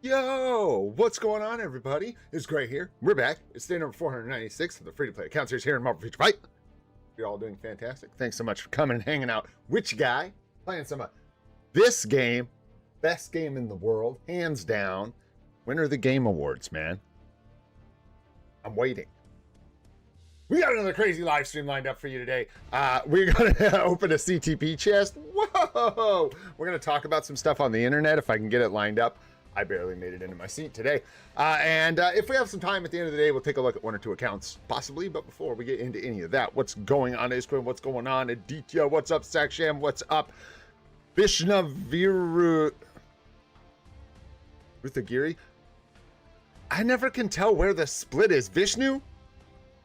Yo, what's going on, everybody? It's Gray here. We're back. It's day number 496 of the free-to-play account series here in Marvel Future Fight. You're all doing fantastic. Thanks so much for coming and hanging out. Which guy? Playing some of this game. Best game in the world, hands down. Winner of the Game Awards, man. I'm waiting. We got another crazy live stream lined up for you today. We're going to open a CTP chest. Whoa! We're going to talk about some stuff on the internet if I can get it lined up. I barely made it into my seat today. And if we have some time at the end of the day, we'll take a look at one or two accounts, possibly. But before we get into any of that, what's going on, Isquin? What's going on, Aditya? What's up, Saksham? What's up, Vishnaviru? Ruthagiri? I never can tell where the split is. Vishnu?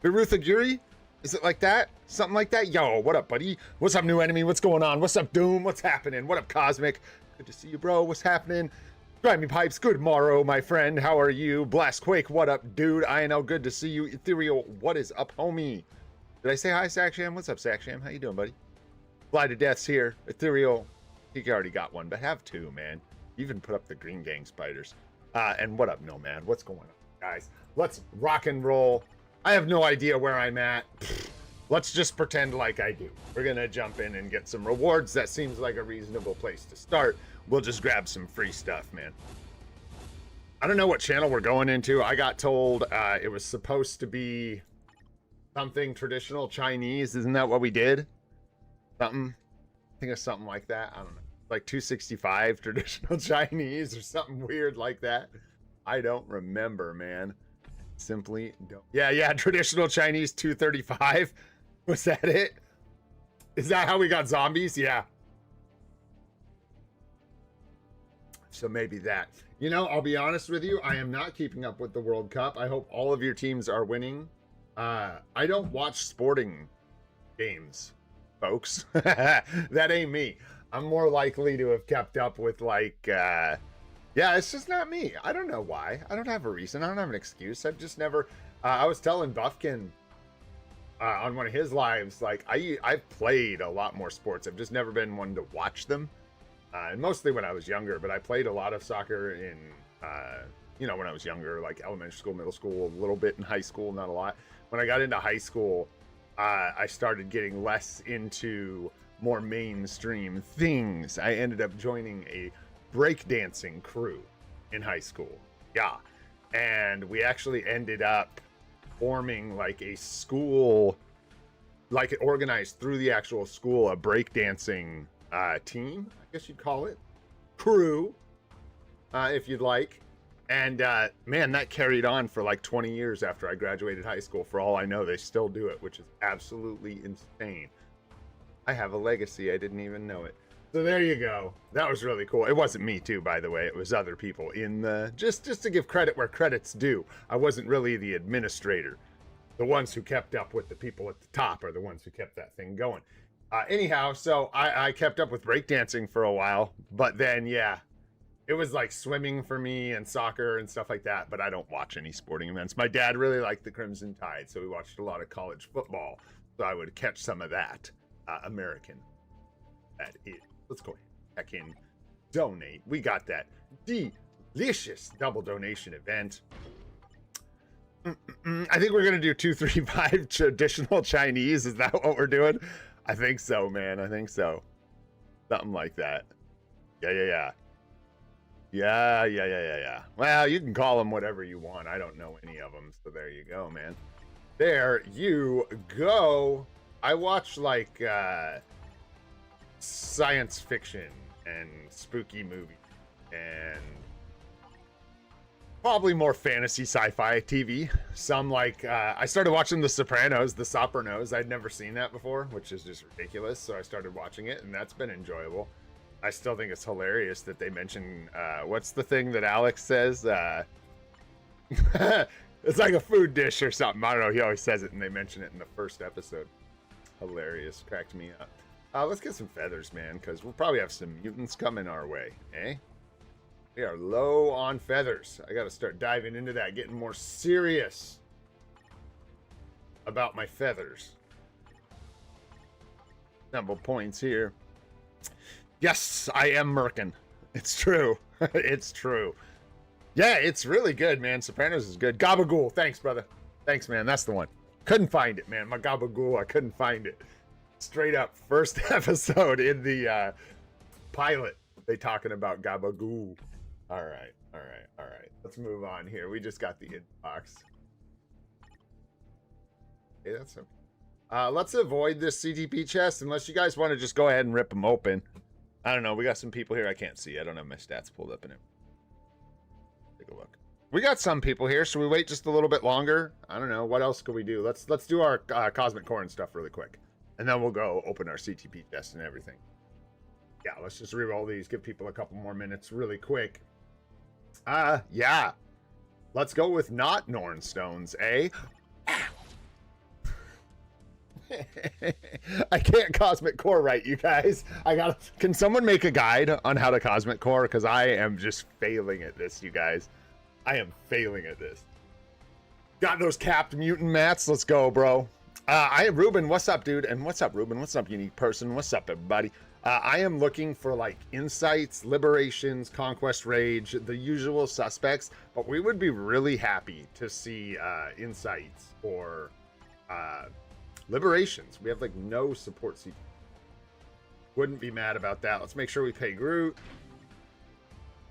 Viruthagiri? Is it like that? Something like that? Yo, what up, buddy? What's up, new enemy? What's going on? What's up, Doom? What's happening? What up, Cosmic? Good to see you, bro. What's happening? Grimy Pipes, good morrow, my friend. How are you? Blastquake, what up, dude? INL, good to see you. Ethereal, what is up, homie? Did I say hi, Saksham? What's up, Saksham? How you doing, buddy? Fly to Death's here. Ethereal, I think you already got one, but have two, man. You even put up the Green Gang spiders. And what up, Nomad? What's going on, guys? Let's rock and roll. I have no idea where I'm at. Let's just pretend like I do. We're gonna jump in and get some rewards. That seems like a reasonable place to start. We'll just grab some free stuff, man. I don't know what channel we're going into. I got told it was supposed to be something traditional Chinese. Isn't that what we did? Something? I think it's something like that. I don't know. Like 265 traditional Chinese or something weird like that. I don't remember, man. Simply don't. Yeah, traditional Chinese 235. Was that it? Is that how we got zombies? Yeah. So maybe that. You know, I'll be honest with you. I am not keeping up with the World Cup. I hope all of your teams are winning. I don't watch sporting games, folks. That ain't me. I'm more likely to have kept up with like, yeah, it's just not me. I don't know why. I don't have a reason. I don't have an excuse. I've just never, I was telling Buffkin on one of his lives, like I've played a lot more sports. I've just never been one to watch them. And mostly when I was younger, but I played a lot of soccer in, you know, when I was younger, like elementary school, middle school, a little bit in high school, not a lot. When I got into high school, I started getting less into more mainstream things. I ended up joining a breakdancing crew in high school. Yeah. And we actually ended up forming like a school, like it organized through the actual school, a breakdancing team, I guess you'd call it, crew, if you'd like. And man, that carried on for like 20 years after I graduated high school. For all I know, they still do it, which is absolutely insane. I have a legacy. I didn't even know it. So there you go. That was really cool. It wasn't me too, by the way. It was other people in the, just to give credit where credit's due. I wasn't really the administrator. The ones who kept up with the people at the top are the ones who kept that thing going. Anyhow, so I kept up with breakdancing for a while, but then, yeah, it was like swimming for me and soccer and stuff like that, but I don't watch any sporting events. My dad really liked the Crimson Tide, so we watched a lot of college football, so I would catch some of that. American. That is. Let's go back in. Donate. We got that delicious double donation event. I think we're going to do 235 traditional Chinese. Is that what we're doing? I think so, man. I think so. Something like that. Yeah. Well, you can call them whatever you want. I don't know any of them. So there you go, man. There you go. I watch like science fiction and spooky movies and probably more fantasy sci-fi TV. Some like I started watching The Sopranos. I'd never seen that before, which is just ridiculous. So I started watching it, and that's been enjoyable. I still think it's hilarious that they mention what's the thing that Alex says? It's like a food dish or something. I don't know. He always says it, and they mention it in the first episode. Hilarious. Cracked me up. Let's get some feathers, man, because we'll probably have some mutants coming our way, eh? We are low on feathers. I got to start diving into that, getting more serious about my feathers. Number points here. Yes, I am Merkin. It's true. It's true. Yeah, it's really good, man. Sopranos is good. Gabagool, thanks, brother. Thanks, man. That's the one. Couldn't find it, man. My Gabagool, I couldn't find it. Straight up, first episode in the pilot, they talking about Gabagool. All right. Let's move on here. We just got the inbox. Okay, that's okay. Let's avoid this CTP chest unless you guys want to just go ahead and rip them open. I don't know. We got some people here I can't see. I don't have my stats pulled up in it. Take a look. We got some people here. Should we wait just a little bit longer? I don't know. What else could we do? Let's do our cosmic core and stuff really quick, and then we'll go open our CTP chest and everything. Yeah, let's just reroll these. Give people a couple more minutes really quick. Yeah. Let's go with not Norn stones, eh? I can't cosmic core right, you guys. Can someone make a guide on how to cosmic core? Because I am just failing at this, you guys. I am failing at this. Got those capped mutant mats. Let's go, bro. I am Ruben. What's up, dude? And what's up, Ruben? What's up, unique person? What's up, everybody? I am looking for like insights, liberations, conquest rage, the usual suspects, but we would be really happy to see insights or liberations. We have like no support seat. Wouldn't be mad about that. Let's make sure we pay Groot.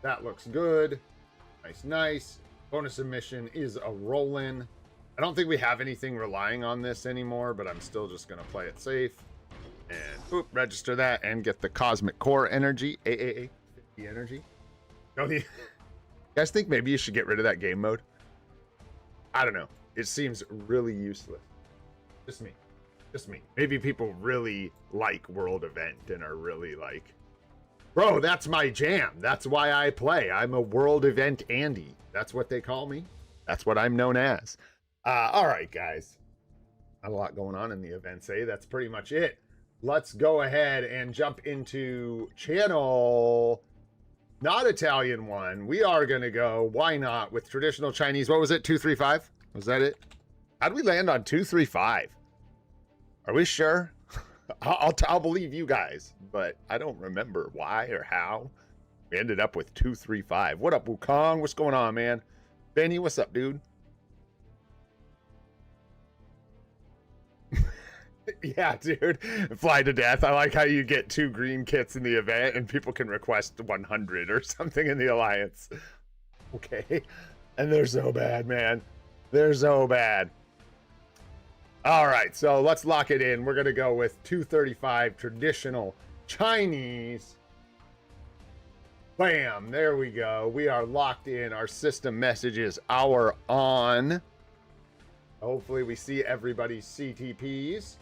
That looks good. Nice. Bonus submission is a roll-in. I don't think we have anything relying on this anymore, but I'm still just gonna play it safe. And boop, register that and get the cosmic core energy. AAA 50 energy. You guys think maybe you should get rid of that game mode? I don't know. It seems really useless. Just me. Maybe people really like World Event and are really like, bro, that's my jam. That's why I play. I'm a World Event Andy. That's what they call me. That's what I'm known as. All right, guys. Not a lot going on in the events, eh? That's pretty much it. Let's go ahead and jump into channel not Italian one. We are going to go, why not, with traditional Chinese. What was it, 235? Was that it? How'd we land on 235? Are we sure? I'll believe you guys, but I don't remember why or how we ended up with 235. What up, Wukong? What's going on, man? Benny, what's up, dude? Yeah, dude. Fly to death. I like how you get 2 green kits in the event and people can request 100 or something in the alliance. Okay. And they're so bad, man. They're so bad. All right, so let's lock it in. We're going to go with 235 traditional Chinese. Bam. There we go. We are locked in. Our system messages are on. Hopefully we see everybody's CTPs.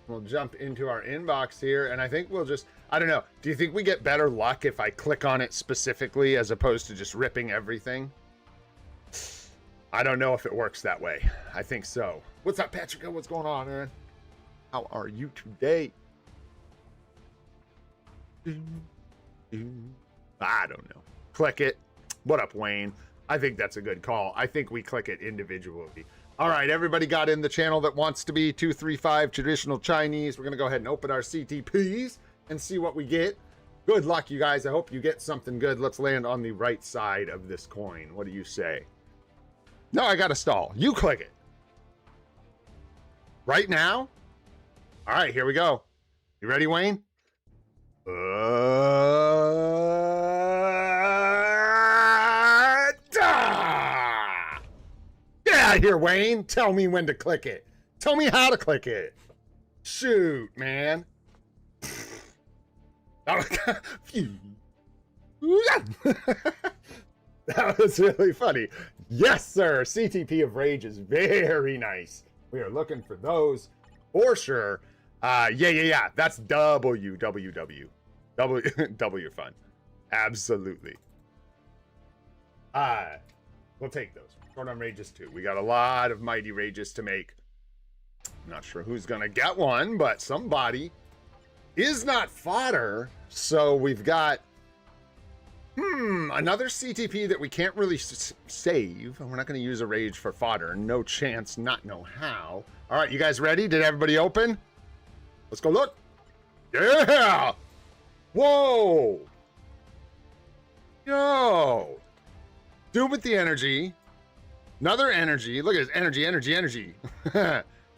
We'll jump into our inbox here, and I think we'll just, I don't know. Do you think we get better luck if I click on it specifically as opposed to just ripping everything? I don't know if it works that way. I think so. What's up, Patrick? What's going on, man? How are you today? I don't know. Click it. What up, Wayne? I think that's a good call. I think we click it individually. All right, everybody got in the channel that wants to be 235 traditional Chinese. We're going to go ahead and open our CTPs and see what we get. Good luck, you guys. I hope you get something good. Let's land on the right side of this coin. What do you say? No, I got to stall. You click it. Right now? All right, here we go. You ready, Wayne? Get out of here, Wayne. Tell me when to click it. Tell me how to click it. Shoot, man. That was really funny. Yes, sir. CTP of Rage is very nice. We are looking for those for sure. Yeah. That's W fun. Absolutely. We'll take those. Short on Rages too. We got a lot of mighty Rages to make. I'm not sure who's gonna get one, but somebody is not fodder. So we've got another CTP that we can't really save. We're not going to use a rage for fodder. No chance, not know how. All right, you guys ready? Did everybody open? Let's go look. Yeah! Whoa! Yo! Doom with the energy. Another energy. Look at this. Energy, energy, energy.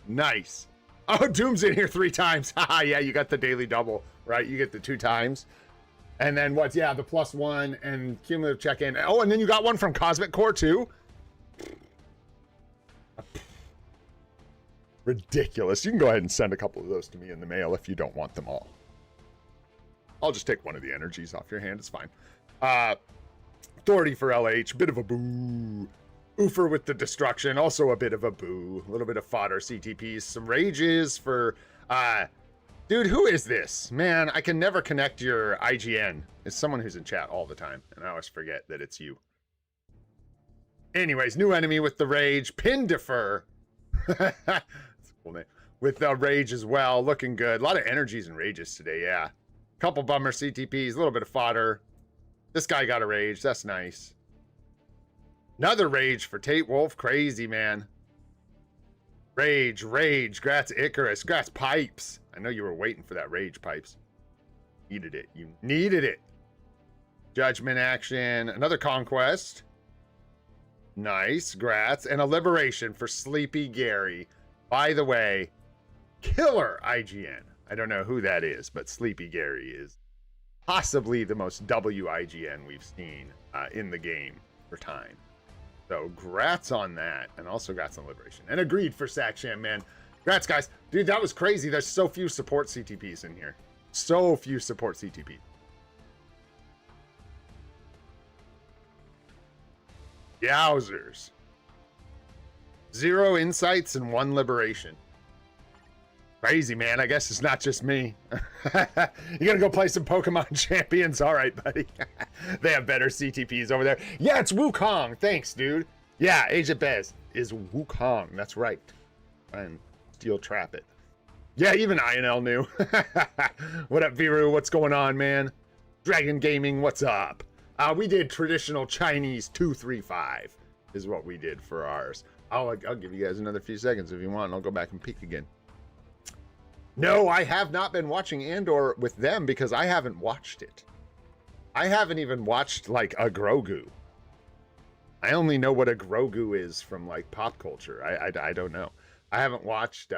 Nice. Oh, Doom's in here 3 times. Haha, yeah, you got the daily double, right? You get the 2 times. And then what's, yeah, the +1 and cumulative check-in. Oh, and then you got one from Cosmic Core, too. Ridiculous. You can go ahead and send a couple of those to me in the mail if you don't want them all. I'll just take one of the energies off your hand. It's fine. Authority for LH. Bit of a boo. Oofer with the destruction. Also a bit of a boo. A little bit of fodder CTPs. Some rages for... dude, who is this? Man, I can never connect your IGN. It's someone who's in chat all the time. And I always forget that it's you. Anyways, new enemy with the rage. Pin defer. That's a cool name. With the rage as well. Looking good. A lot of energies and rages today, yeah. Couple bummer CTPs. A little bit of fodder. This guy got a rage. That's nice. Another rage for Tate Wolf. Crazy, man. Rage, rage. Grats Icarus. Grats Pipes. I know you were waiting for that rage, Pipes. Needed it. You needed it. Judgment action. Another conquest. Nice. Grats. And a liberation for Sleepy Gary. By the way, killer IGN. I don't know who that is, but Sleepy Gary is possibly the most WIGN we've seen in the game for time. So grats on that, and also grats on liberation. And agreed for Saksham, man. Grats, guys. Dude, that was crazy. There's so few support CTPs in here. So few support CTPs. Yowzers. 0 insights and 1 liberation. Crazy, man. I guess it's not just me. You gonna go play some Pokemon Champions? All right, buddy. They have better CTPs over there. Yeah, it's Wukong. Thanks, dude. Yeah, Agent Bez is Wukong. That's right. And Steel Trap it. Yeah, even INL knew. What up, Viru? What's going on, man? Dragon Gaming, what's up? We did traditional Chinese 235 is what we did for ours. I'll give you guys another few seconds if you want, and I'll go back and peek again. No, I have not been watching Andor with them because I haven't watched it. I haven't even watched, like, a Grogu. I only know what a Grogu is from, like, pop culture. I don't know. I haven't watched,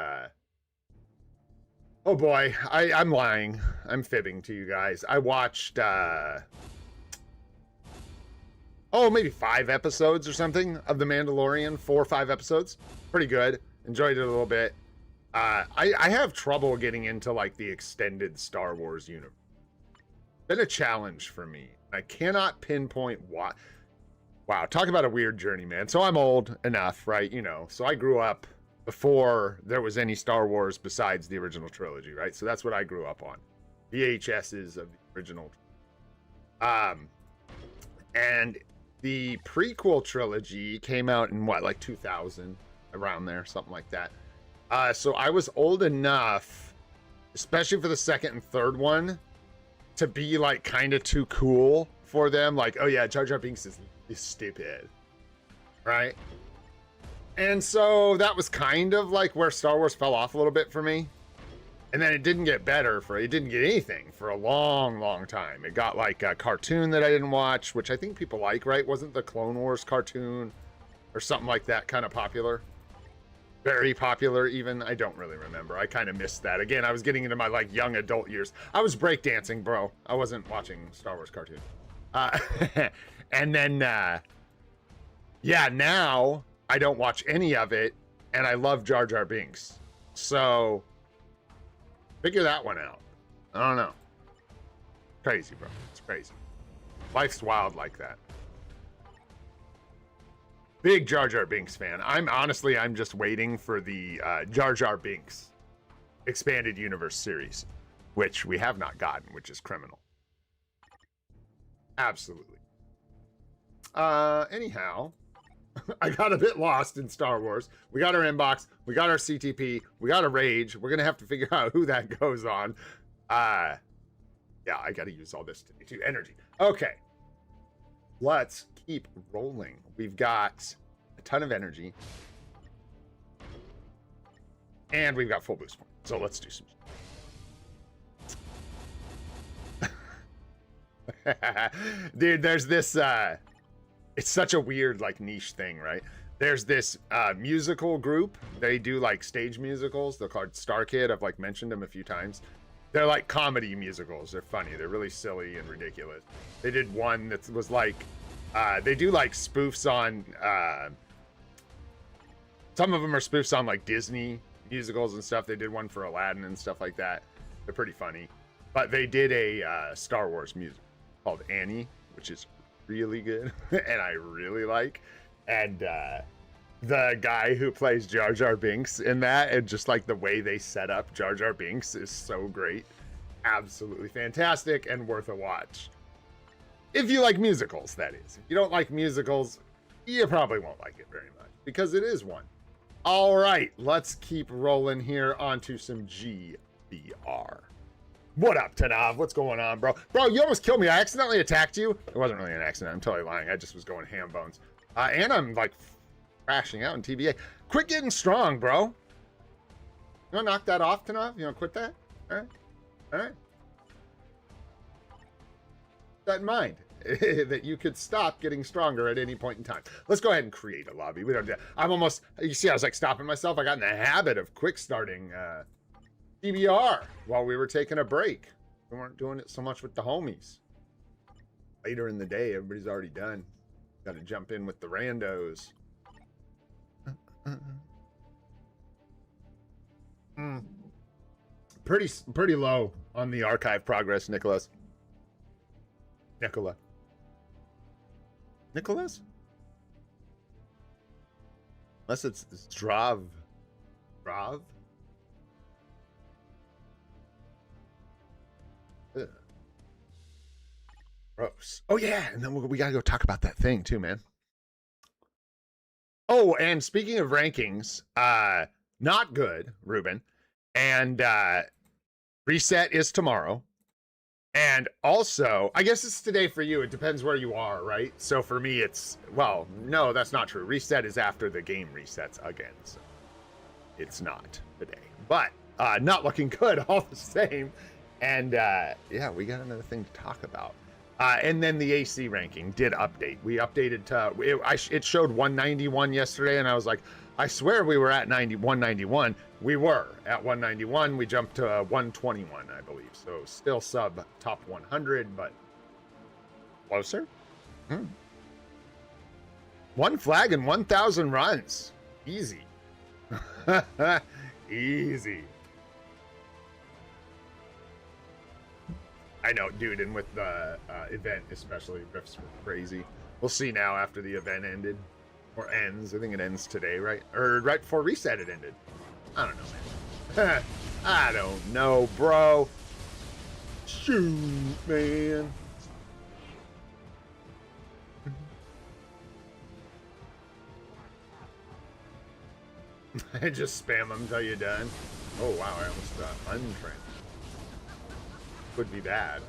Oh, boy. I'm lying. I'm fibbing to you guys. I watched, oh, maybe 5 episodes or something of The Mandalorian. 4 or 5 episodes. Pretty good. Enjoyed it a little bit. I have trouble getting into, like, the extended Star Wars universe. Been a challenge for me. I cannot pinpoint why. Wow, talk about a weird journey, man. So I'm old enough, right? You know, so I grew up before there was any Star Wars besides the original trilogy, right? So that's what I grew up on. VHSs of the original. And the prequel trilogy came out in what, like 2000, around there, something like that. So I was old enough, especially for the 2nd and 3rd one, to be like kind of too cool for them. Like, oh yeah, Jar Jar Binks is stupid, right? And so that was kind of like where Star Wars fell off a little bit for me. And then it didn't get better it didn't get anything for a long, long time. It got like a cartoon that I didn't watch, which I think people like, right? Wasn't the Clone Wars cartoon or something like that kind of popular? Very popular even. I don't really remember. I kind of missed that. Again, I was getting into my like young adult years. I was breakdancing, bro. I wasn't watching Star Wars cartoon. And then, yeah, now I don't watch any of it, and I love Jar Jar Binks. So, figure that one out. I don't know. Crazy, bro. It's crazy. Life's wild like that. Big Jar Jar Binks fan. I'm just waiting for the Jar Jar Binks expanded universe series, which we have not gotten, which is criminal. Absolutely. Anyhow, I got a bit lost in Star Wars. We got our inbox, we got our CTP, we got a rage. We're gonna have to figure out who that goes on. Yeah, I gotta use all this to energy. Okay. Let's keep rolling. We've got a ton of energy. And we've got full boost points. So let's do some. Dude, there's this It's such a weird like niche thing, right? There's this musical group. They do like stage musicals. They're called Star Kid. I've like mentioned them a few times. They're like comedy musicals. They're funny. They're really silly and ridiculous. They did one that was like, they do like spoofs on, some of them are spoofs on like Disney musicals and stuff. They did one for Aladdin and stuff like that. They're pretty funny. But they did a Star Wars music called Annie, which is really good and I really like. And the guy who plays Jar Jar Binks in that, and just like the way they set up Jar Jar Binks is so great. Absolutely fantastic and worth a watch. If you like musicals, that is. If you don't like musicals, you probably won't like it very much because it is one. All right, let's keep rolling here onto some GBR. What up, Tanav? What's going on, bro? Bro, you almost killed me. I accidentally attacked you. It wasn't really an accident. I'm totally lying. I just was going ham bones. And I'm like crashing out in TBA. Quit getting strong, bro. You want to knock that off, Tanav? You want to quit that? All right. All right. Keep that in mind. That you could stop getting stronger at any point in time. Let's go ahead and create a lobby. We don't do. I'm almost. You see, I was like stopping myself. I got in the habit of quick starting DBR while we were taking a break. We weren't doing it so much with the homies. Later in the day, everybody's already done. Got to jump in with the randos. Pretty low on the archive progress, Nicholas. Nicholas? Unless it's Drav. Drav? Ugh. Gross. Oh yeah, and then we gotta go talk about that thing too, man. Oh, and speaking of rankings, not good, Ruben. And reset is tomorrow. And also, I guess it's today for you. It depends where you are, right? So for me, it's, well, no, that's not true. Reset is after the game resets again. So it's not today. But not looking good all the same. And yeah, we got another thing to talk about. And then the AC ranking did update. We updated to, it showed 191 yesterday, and I was like, I swear we were at 191. We were at 191. We jumped to 121, I believe. So still sub top 100, but closer. One flag and 1,000 runs. Easy. Easy. I know, dude, and with the event especially, riffs were crazy. We'll see now after the event ended. Or ends. I think it ends today, right? Or right before reset it ended. I don't know, man. I don't know, bro. Shoot, man. Just spam them until you're done. Oh, wow, I almost untrained. Could be bad.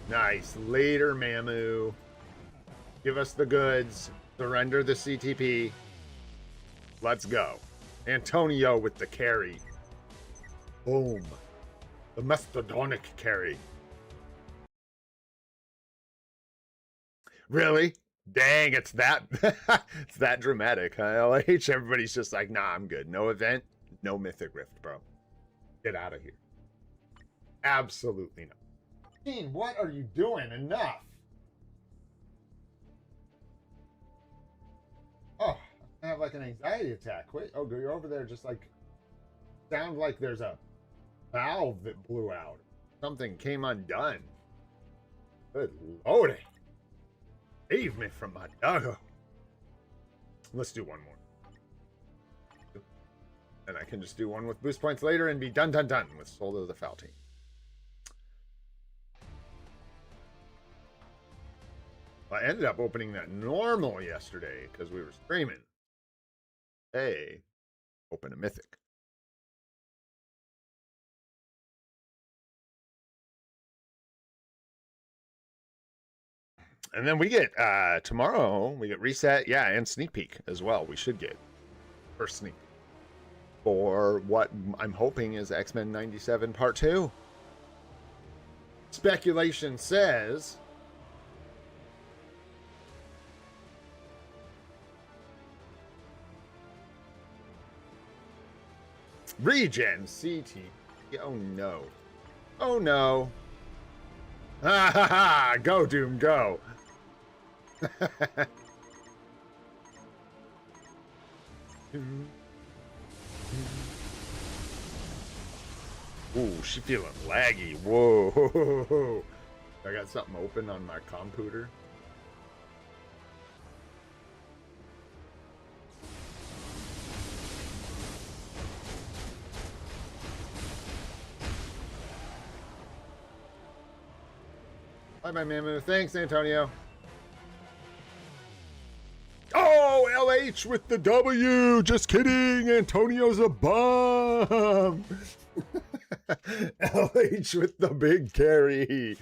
Nice. Later, Mamu. Give us the goods. Surrender the CTP. Let's go. Antonio with the carry. Boom. The mastodonic carry. Really? Dang, it's that it's that dramatic, huh, LH? Everybody's just like, nah, I'm good. No event, no Mythic Rift, bro. Get out of here. Absolutely not. Dean, what are you doing? Enough. Oh, I have like an anxiety attack. Wait, oh, you're over there just like, sound like there's a valve that blew out. Something came undone. Good lordy. Save me from my doggo. Let's do one more. And I can just do one with boost points later and be done with Soul of the Foul Team. I ended up opening that normal yesterday because we were streaming. Hey, open a mythic. And then we get tomorrow, we get reset, yeah, and sneak peek as well. We should get first sneak peek for what I'm hoping is X-Men 97 Part 2. Speculation says Regen CT. Oh no. Oh no. Ha ha ha! Go, Doom, go. Ooh, she feeling laggy. Whoa. I got something open on my computer. Bye, my Mamu. Thanks, Antonio. Oh, LH with the W. Just kidding. Antonio's a bum. LH with the big carry.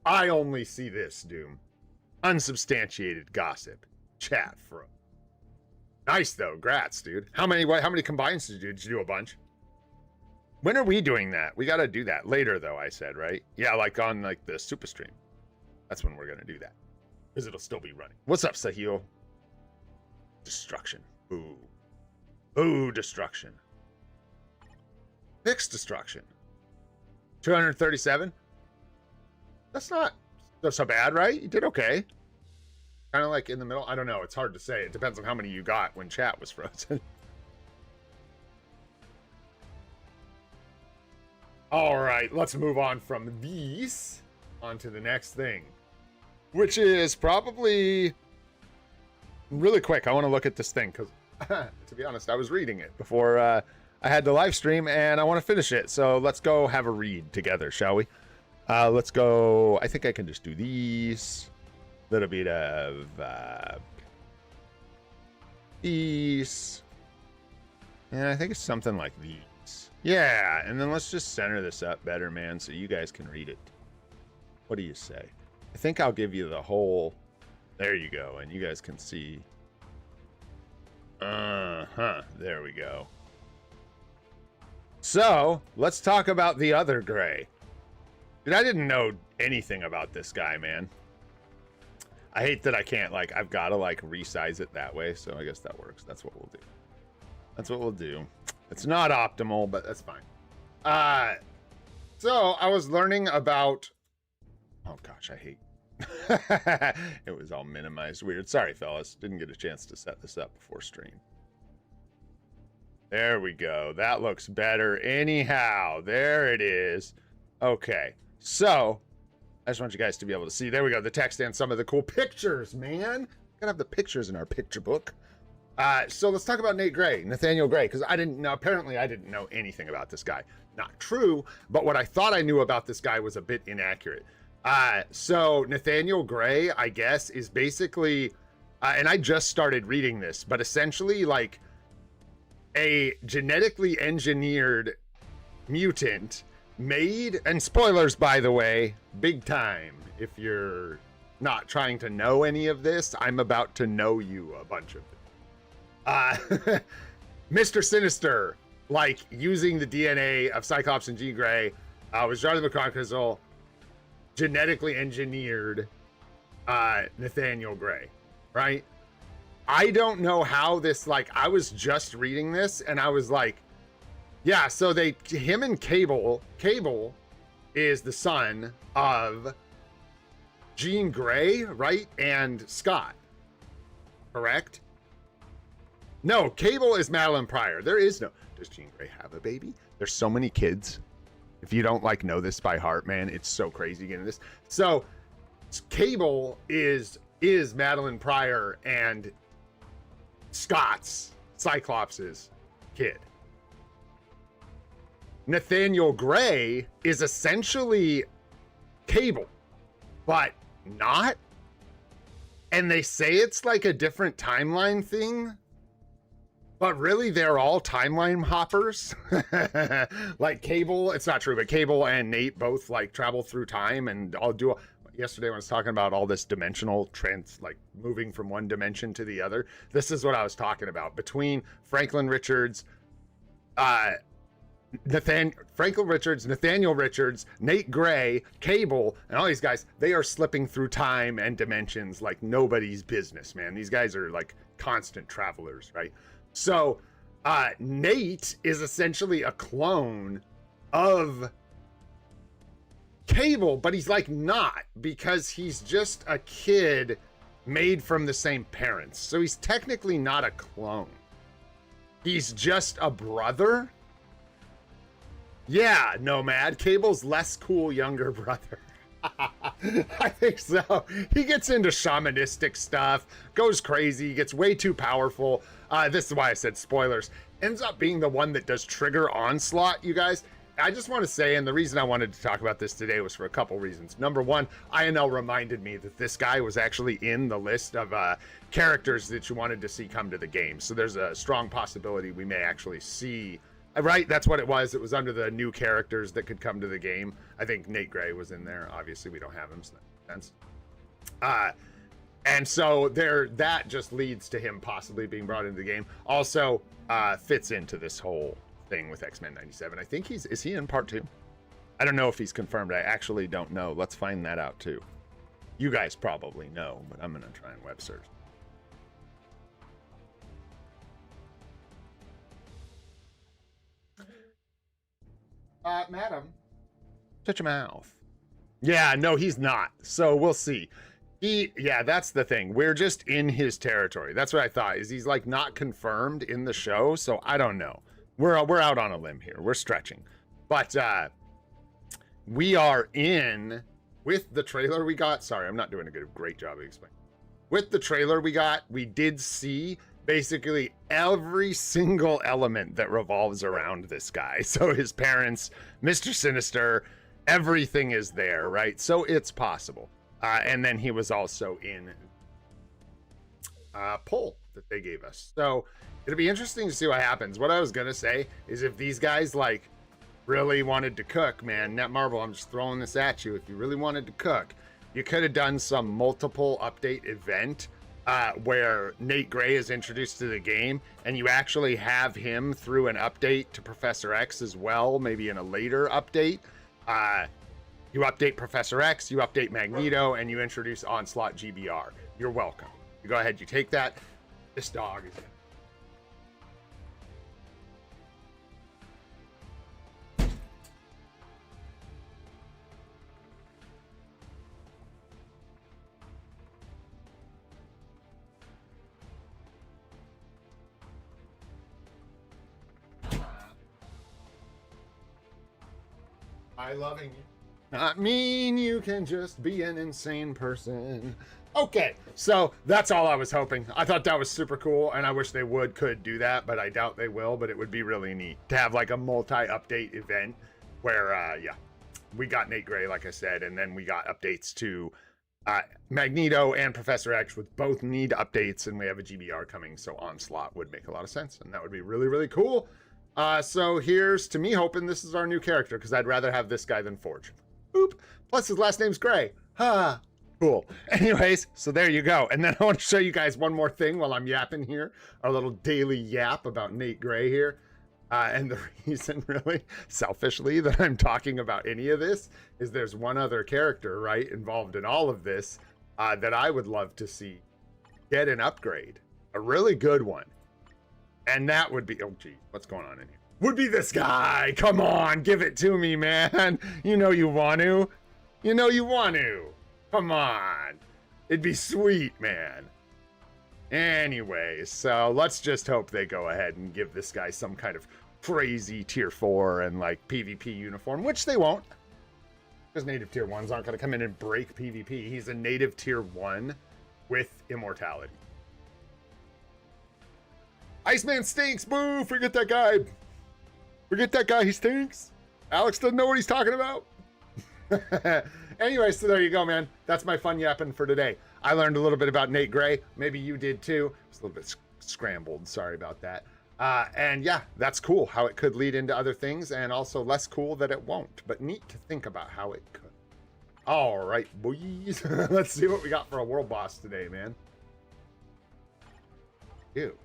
I only see this, Doom. Unsubstantiated gossip. Chat from. Nice though. Grats, dude. How many combines did you do? Did you do a bunch? When are we doing that? We got to do that later, though, I said, right? Yeah, like on like the super stream. That's when we're going to do that. Because it'll still be running. What's up, Sahil? Destruction. Ooh. Ooh, destruction. Fixed destruction. 237? That's not so bad, right? You did okay. Kind of like in the middle. I don't know. It's hard to say. It depends on how many you got when chat was frozen. All right, let's move on from these on to the next thing, which is probably really quick. I want to look at this thing because, to be honest, I was reading it before I had the live stream, and I want to finish it. So let's go have a read together, shall we? Let's go. I think I can just do these. A little bit of these. And I think it's something like these. Yeah, and then let's just center this up better, man, so you guys can read it. What do you say? I think I'll give you the whole... There you go, and you guys can see. There we go. So, let's talk about the other gray. Dude, I didn't know anything about this guy, man. I hate that I can't, like, I've got to, like, resize it that way, so I guess that works. That's what we'll do. That's what we'll do. It's not optimal, but that's fine. So I was learning about... Oh, gosh, I hate... It was all minimized weird. Sorry, fellas. Didn't get a chance to set this up before stream. There we go. That looks better anyhow. There it is. Okay. So, I just want you guys to be able to see. There we go. The text and some of the cool pictures, man. Gotta have the pictures in our picture book. So let's talk about Nathaniel Gray, because apparently I didn't know anything about this guy. Not true, but what I thought I knew about this guy was a bit inaccurate. So Nathaniel Gray, I guess, is basically, and I just started reading this, but essentially like a genetically engineered mutant made, and spoilers, by the way, big time. If you're not trying to know any of this, I'm about to know you a bunch of it. Mr. Sinister, like using the DNA of Cyclops and Jean Grey, was Jarly McConkizzle, genetically engineered Nathaniel Gray, right? I don't know how this, like, I was just reading this and I was like, yeah, so him and Cable is the son of Jean Grey, right? And Scott, correct? No, Cable is Madeline Pryor. There is no... Does Jean Grey have a baby? There's so many kids. If you don't, like, know this by heart, man, it's so crazy getting this. So, Cable is Madeline Pryor and Scott's, Cyclops' kid. Nathaniel Gray is essentially Cable, but not. And they say it's like a different timeline thing. But really, they're all timeline hoppers. Like Cable, it's not true, but Cable and Nate both like travel through time, and I'll do. Yesterday, when I was talking about all this dimensional like moving from one dimension to the other, this is what I was talking about. Between Franklin Richards, Franklin Richards, Nathaniel Richards, Nate Gray, Cable, and all these guys, they are slipping through time and dimensions like nobody's business, man. These guys are like constant travelers, right? So Nate is essentially a clone of Cable, but he's like not, because he's just a kid made from the same parents. So he's technically not a clone. He's just a brother. Yeah, Nomad. Cable's less cool younger brother. I think so. He gets into shamanistic stuff, goes crazy, gets way too powerful. This is why I said spoilers. Ends up being the one that does trigger onslaught, you guys. I just want to say, and the reason I wanted to talk about this today was for a couple reasons. Number one, INL reminded me that this guy was actually in the list of characters that you wanted to see come to the game. So there's a strong possibility we may actually see. Right, that's what it was. It was under the new characters that could come to the game. I think Nate Gray was in there. Obviously, we don't have him, so that makes sense. And so that just leads to him possibly being brought into the game. Also, fits into this whole thing with X-Men 97. I think is he in part 2? I don't know if he's confirmed. I actually don't know. Let's find that out too. You guys probably know, but I'm gonna try and web search. Madam, shut your mouth. Yeah, no, he's not. So we'll see. Yeah, that's the thing. We're just in his territory. That's what I thought. Is he's like not confirmed in the show? So I don't know. We're out on a limb here. We're stretching, but we are in with the trailer we got. Sorry, I'm not doing a great job of explaining. With the trailer we got, we did see basically every single element that revolves around this guy. So his parents, Mr. Sinister, everything is there, right? So it's possible. And then he was also in poll that they gave us. So it'll be interesting to see what happens. What I was gonna say is, if these guys like really wanted to cook, man, Netmarble, I'm just throwing this at you. If you really wanted to cook, you could have done some multiple update event where Nate Gray is introduced to the game, and you actually have him through an update to Professor X as well, maybe in a later update. You update Professor X, you update Magneto, and you introduce Onslaught GBR. You're welcome. You go ahead, you take that. This dog is... I loving you. Not mean you can just be an insane person. Okay, so that's all I was hoping. I thought that was super cool, and I wish they could do that, but I doubt they will. But it would be really neat to have like a multi-update event where, yeah, we got Nate Gray, like I said, and then we got updates to Magneto and Professor X, with both need updates, and we have a GBR coming, so Onslaught would make a lot of sense, and that would be really, really cool. So here's to me hoping this is our new character, because I'd rather have this guy than Forge. Oop. Plus his last name's Gray. Ha. Cool. Anyways, so there you go. And then I want to show you guys one more thing while I'm yapping here. Our little daily yap about Nate Gray here. And the reason, really, selfishly, that I'm talking about any of this is there's one other character, right, involved in all of this that I would love to see get an upgrade. A really good one. And that would be... Oh, geez. What's going on in here? Would be this guy. Come on, give it to me, man. You know you want to. You know you want to. Come on. It'd be sweet, man. Anyways, so let's just hope they go ahead and give this guy some kind of crazy tier 4 and like PvP uniform, which they won't. Because native tier 1s aren't going to come in and break PvP. He's a native tier 1 with immortality. Iceman stinks. Boo. Forget that guy. Forget that guy, he stinks. Alex doesn't know what he's talking about. Anyway, so there you go, man. That's my fun yapping for today. I learned a little bit about Nate Gray. Maybe you did too. It's a little bit scrambled. Sorry about that. And yeah, that's cool how it could lead into other things, and also less cool that it won't, but neat to think about how it could. All right, boys. Let's see what we got for a world boss today, man. Ew.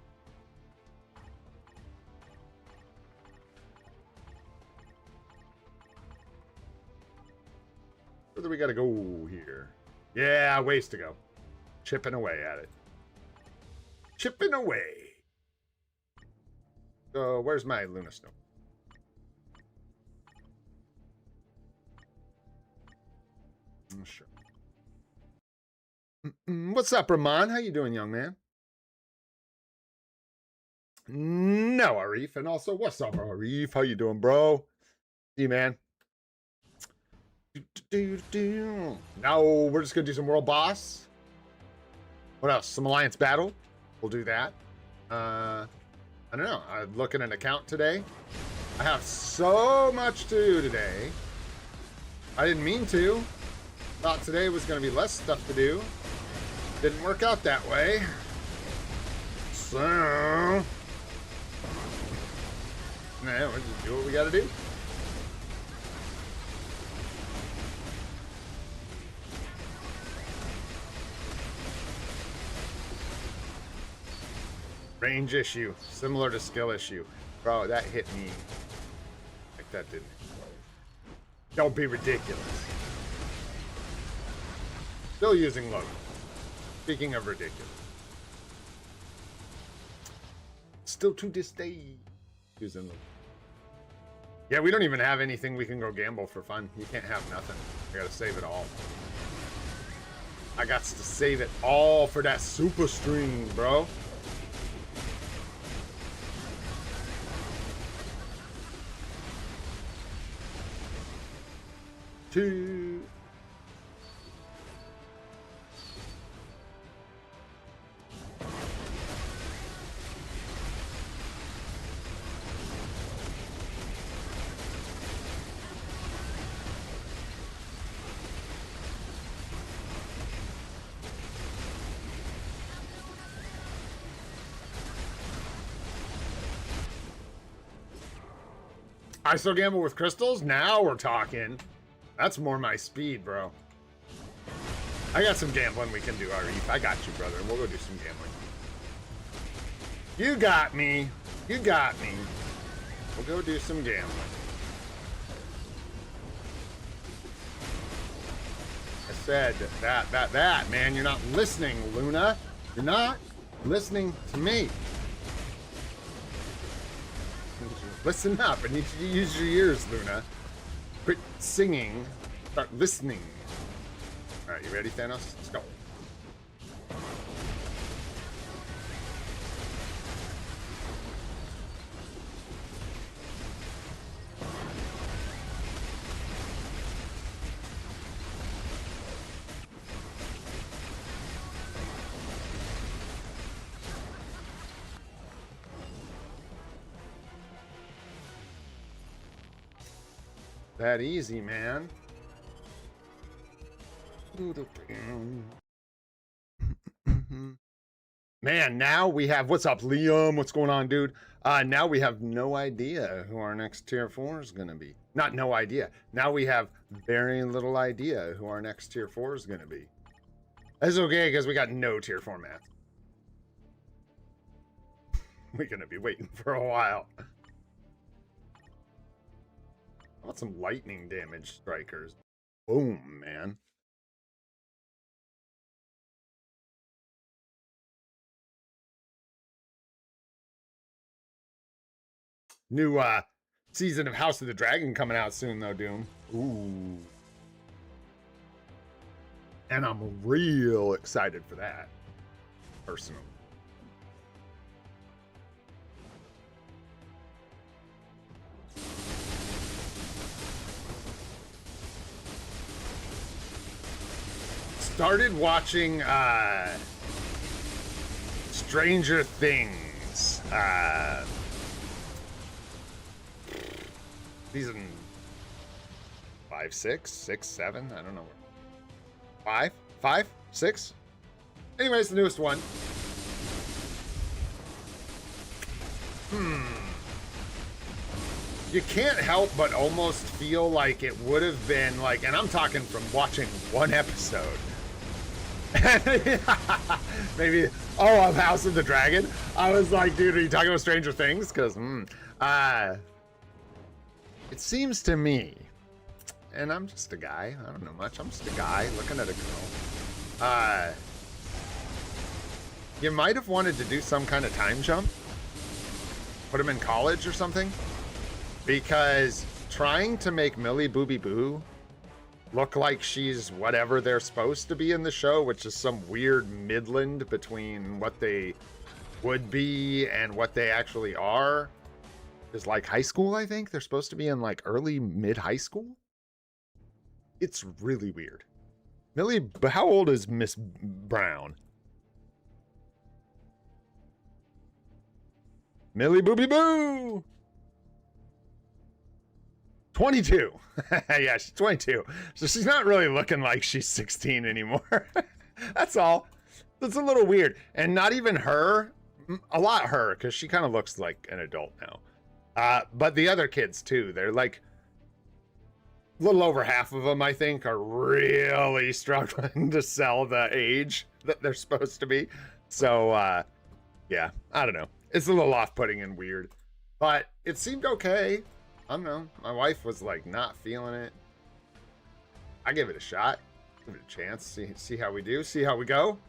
further we gotta go here? Yeah, ways to go. Chipping away at it. Chipping away. So, where's my Luna Snow? Sure. What's up, Ramon? How you doing, young man? No, Arif. And also, what's up, Arif? How you doing, bro? See you, man. Now we're just gonna do some world boss. What else? Some alliance battle. We'll do that. I don't know. I'm looking at an account today. I have so much to do today. I didn't mean to. Thought today was gonna be less stuff to do. Didn't work out that way. So, yeah, we'll just do what we gotta do. Range issue, similar to skill issue. Bro, that hit me like that didn't. Don't be ridiculous. Still using Logan. Speaking of ridiculous. Still to this day using Logan. Yeah, we don't even have anything we can go gamble for fun. You can't have nothing. I gotta save it all. I got to save it all for that super stream, bro. Two. I still gamble with crystals? Now we're talking. That's more my speed, bro. I got some gambling we can do, Arif. I got you, brother. We'll go do some gambling. You got me. You got me. We'll go do some gambling. I said that, man. You're not listening, Luna. You're not listening to me. Listen up. I need you to use your ears, Luna. Quit singing. Start listening. All right, you ready, Thanos? Let's go. That easy, man. Man, now we have, what's up, Liam? What's going on, dude? Now we have no idea who our next tier 4 is going to be. Not no idea. Now we have very little idea who our next tier 4 is going to be. That's okay, because we got no tier 4 math. We're going to be waiting for a while. I want some lightning damage strikers. Boom, man. New season of House of the Dragon coming out soon, though, Doom. Ooh. And I'm real excited for that, personally. Started watching Stranger Things. Season 5, 6, 6, 7, I don't know. 5, 6? Anyways, the newest one. You can't help but almost feel like it would have been like, and I'm talking from watching one episode. Maybe, of House of the Dragon. I was like, dude, are you talking about Stranger Things? Because, it seems to me, and I'm just a guy. I don't know much. I'm just a guy looking at a girl. You might have wanted to do some kind of time jump. Put him in college or something. Because trying to make Millie Booby Boo look like she's whatever they're supposed to be in the show, which is some weird midland between what they would be and what they actually are, is like high school, I think. They're supposed to be in like early mid-high school. It's really weird. Millie, how old is Miss Brown? Millie Booby Boo! 22. Yeah, she's 22. So she's not really looking like she's 16 anymore. That's all. It's a little weird. And not even her. A lot her, because she kind of looks like an adult now. But the other kids, too. They're like... a little over half of them, I think, are really struggling to sell the age that they're supposed to be. So, yeah, I don't know. It's a little off-putting and weird. But it seemed okay. I don't know. My wife was like not feeling it. I give it a shot. Give it a chance. See how we do. See how we go.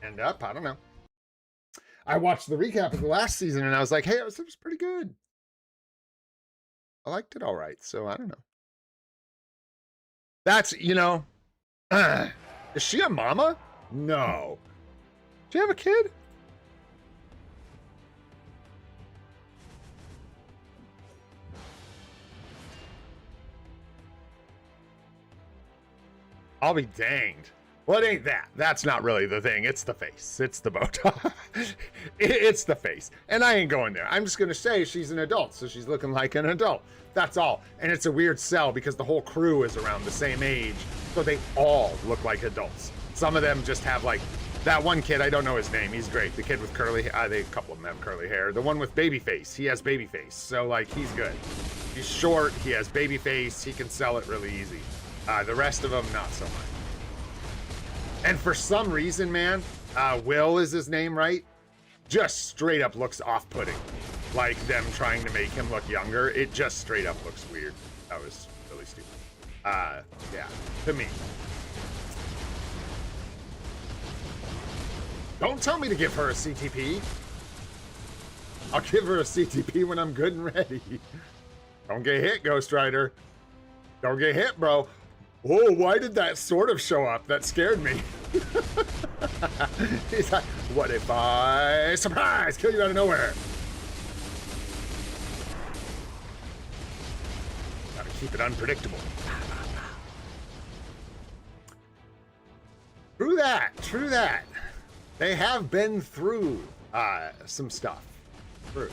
End up. I don't know. I watched the recap of the last season and I was like, hey, it was pretty good. I liked it all right. So I don't know. That's, you know, is she a mama? No. Does she have a kid? I'll be danged. Well, it ain't that. That's not really the thing. It's the face. It's the bow tie. It's the face. And I ain't going there. I'm just going to say she's an adult, so she's looking like an adult. That's all. And it's a weird sell because the whole crew is around the same age, so they all look like adults. Some of them just have like, that one kid, I don't know his name. He's great. The kid with curly hair, a couple of them have curly hair. The one with baby face, he has baby face. So like, he's good. He's short, he has baby face, he can sell it really easy. The rest of them, not so much. And for some reason, man, Will is his name, right? Just straight up looks off-putting. Like them trying to make him look younger. It just straight up looks weird. That was really stupid. Yeah, to me. Don't tell me to give her a CTP. I'll give her a CTP when I'm good and ready. Don't get hit, Ghost Rider. Don't get hit, bro. Whoa, why did that sort of show up? That scared me. He's like, what if I, surprise, kill you out of nowhere? Gotta keep it unpredictable. True that. They have been through some stuff. True.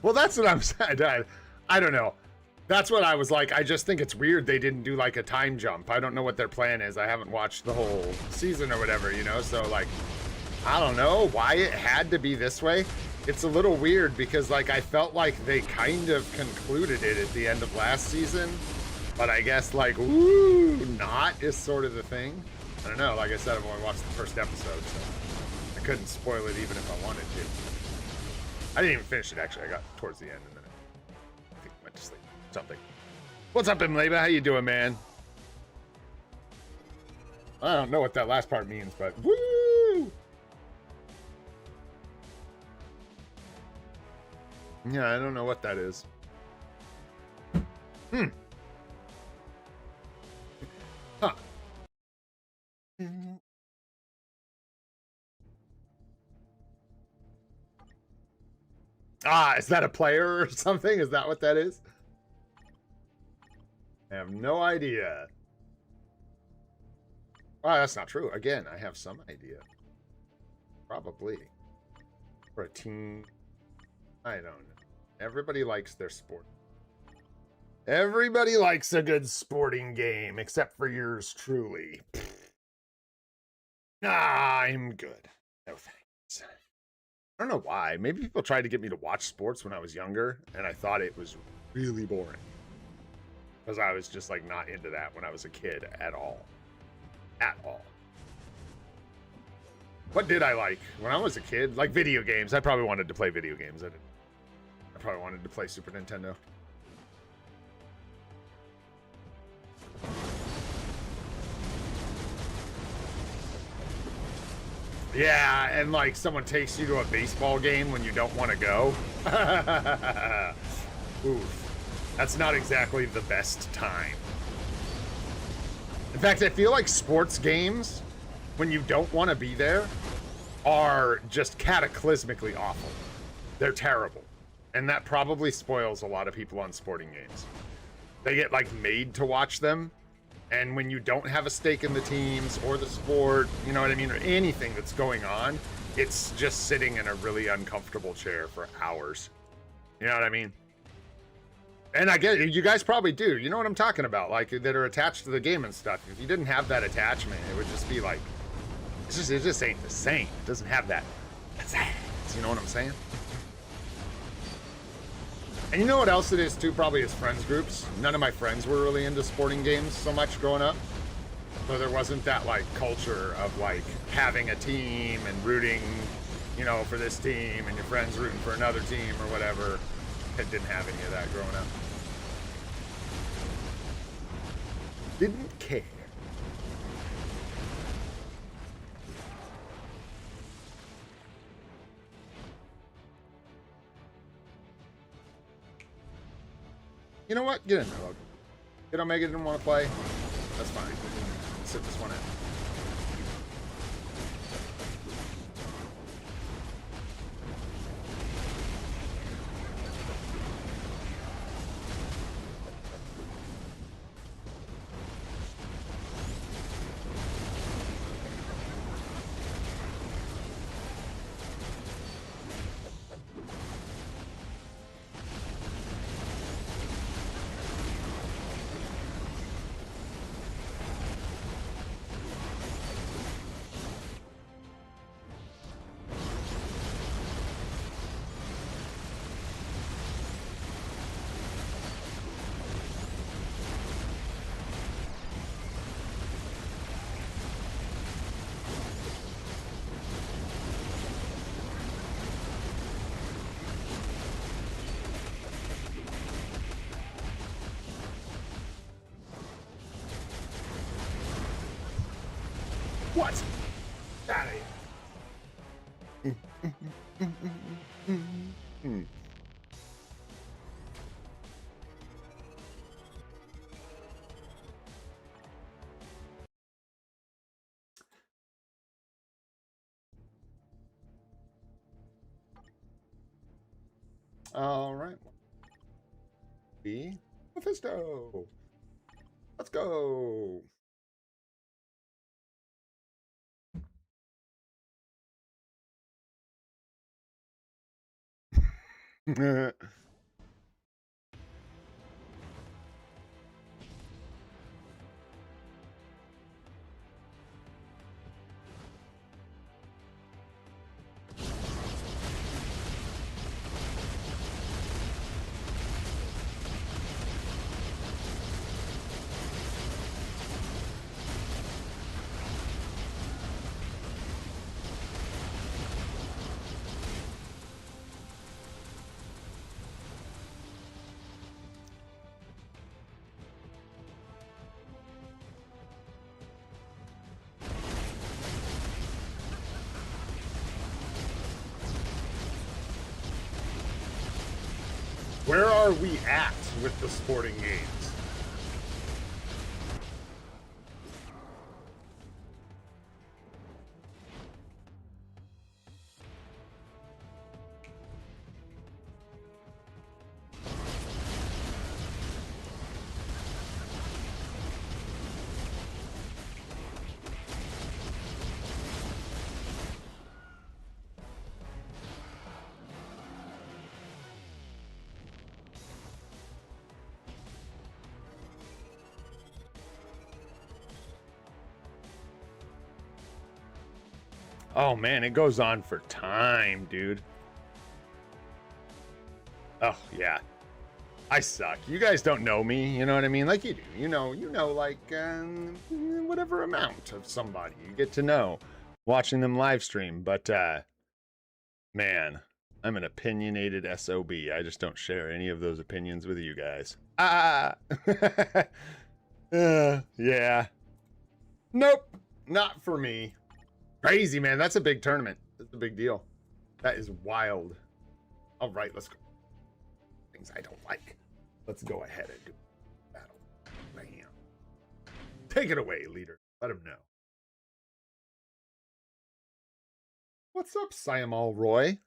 Well, that's what I'm saying. I don't know. That's what I was like. I just think it's weird they didn't do like a time jump. I don't know what their plan is. I haven't watched the whole season or whatever, you know? So like, I don't know why it had to be this way. It's a little weird because like I felt like they kind of concluded it at the end of last season, but I guess like, woo, not is sort of the thing. I don't know. Like I said, I've only watched the first episode, so I couldn't spoil it even if I wanted to. I didn't even finish it, actually. I got towards the end, and then I think I went to sleep. Something. What's up, Imleba? How you doing, man? I don't know what that last part means, but woo! Yeah, I don't know what that is. Huh. Ah, is that a player or something? Is that what that is? I have no idea. Oh, that's not true. Again, I have some idea. Probably. For a team. I don't know. Everybody likes their sport. Everybody likes a good sporting game, except for yours truly. I'm good. No thanks. I don't know why. Maybe people tried to get me to watch sports when I was younger, and I thought it was really boring. Because I was just like not into that when I was a kid at all. At all. What did I like when I was a kid? Like video games. I probably wanted to play video games. I probably wanted to play Super Nintendo. Yeah, and like someone takes you to a baseball game when you don't want to go. Oof. That's not exactly the best time. In fact, I feel like sports games, when you don't want to be there, are just cataclysmically awful. They're terrible. And that probably spoils a lot of people on sporting games. They get like made to watch them. And when you don't have a stake in the teams or the sport, you know what I mean, or anything that's going on, it's just sitting in a really uncomfortable chair for hours. You know what I mean? And I get it, you guys probably do. You know what I'm talking about, like that are attached to the game and stuff. If you didn't have that attachment, it would just be like, it just ain't the same. It doesn't have that. You know what I'm saying? And you know what else it is too? Probably is friends groups. None of my friends were really into sporting games so much growing up. So there wasn't that like culture of like having a team and rooting, you know, for this team and your friends rooting for another team or whatever. It didn't have any of that growing up. Didn't care. You know what? Get in there, Logan. Get Omega didn't want to play. That's fine. Sit this one in. What? Got it. All right. B. Mephisto. Let's go. Where are we at with the sporting games? Oh man, it goes on for time, dude. Oh yeah, I suck. You guys don't know me, you know what I mean? Like you do, you know, like whatever amount of somebody you get to know watching them live stream. But man, I'm an opinionated SOB. I just don't share any of those opinions with you guys. Yeah. Nope, not for me. Crazy, man. That's a big tournament. That's a big deal. That is wild. All right, let's go. Things I don't like. Let's go ahead and do battle. Bam. Take it away, leader. Let him know. What's up, Syamal Roy?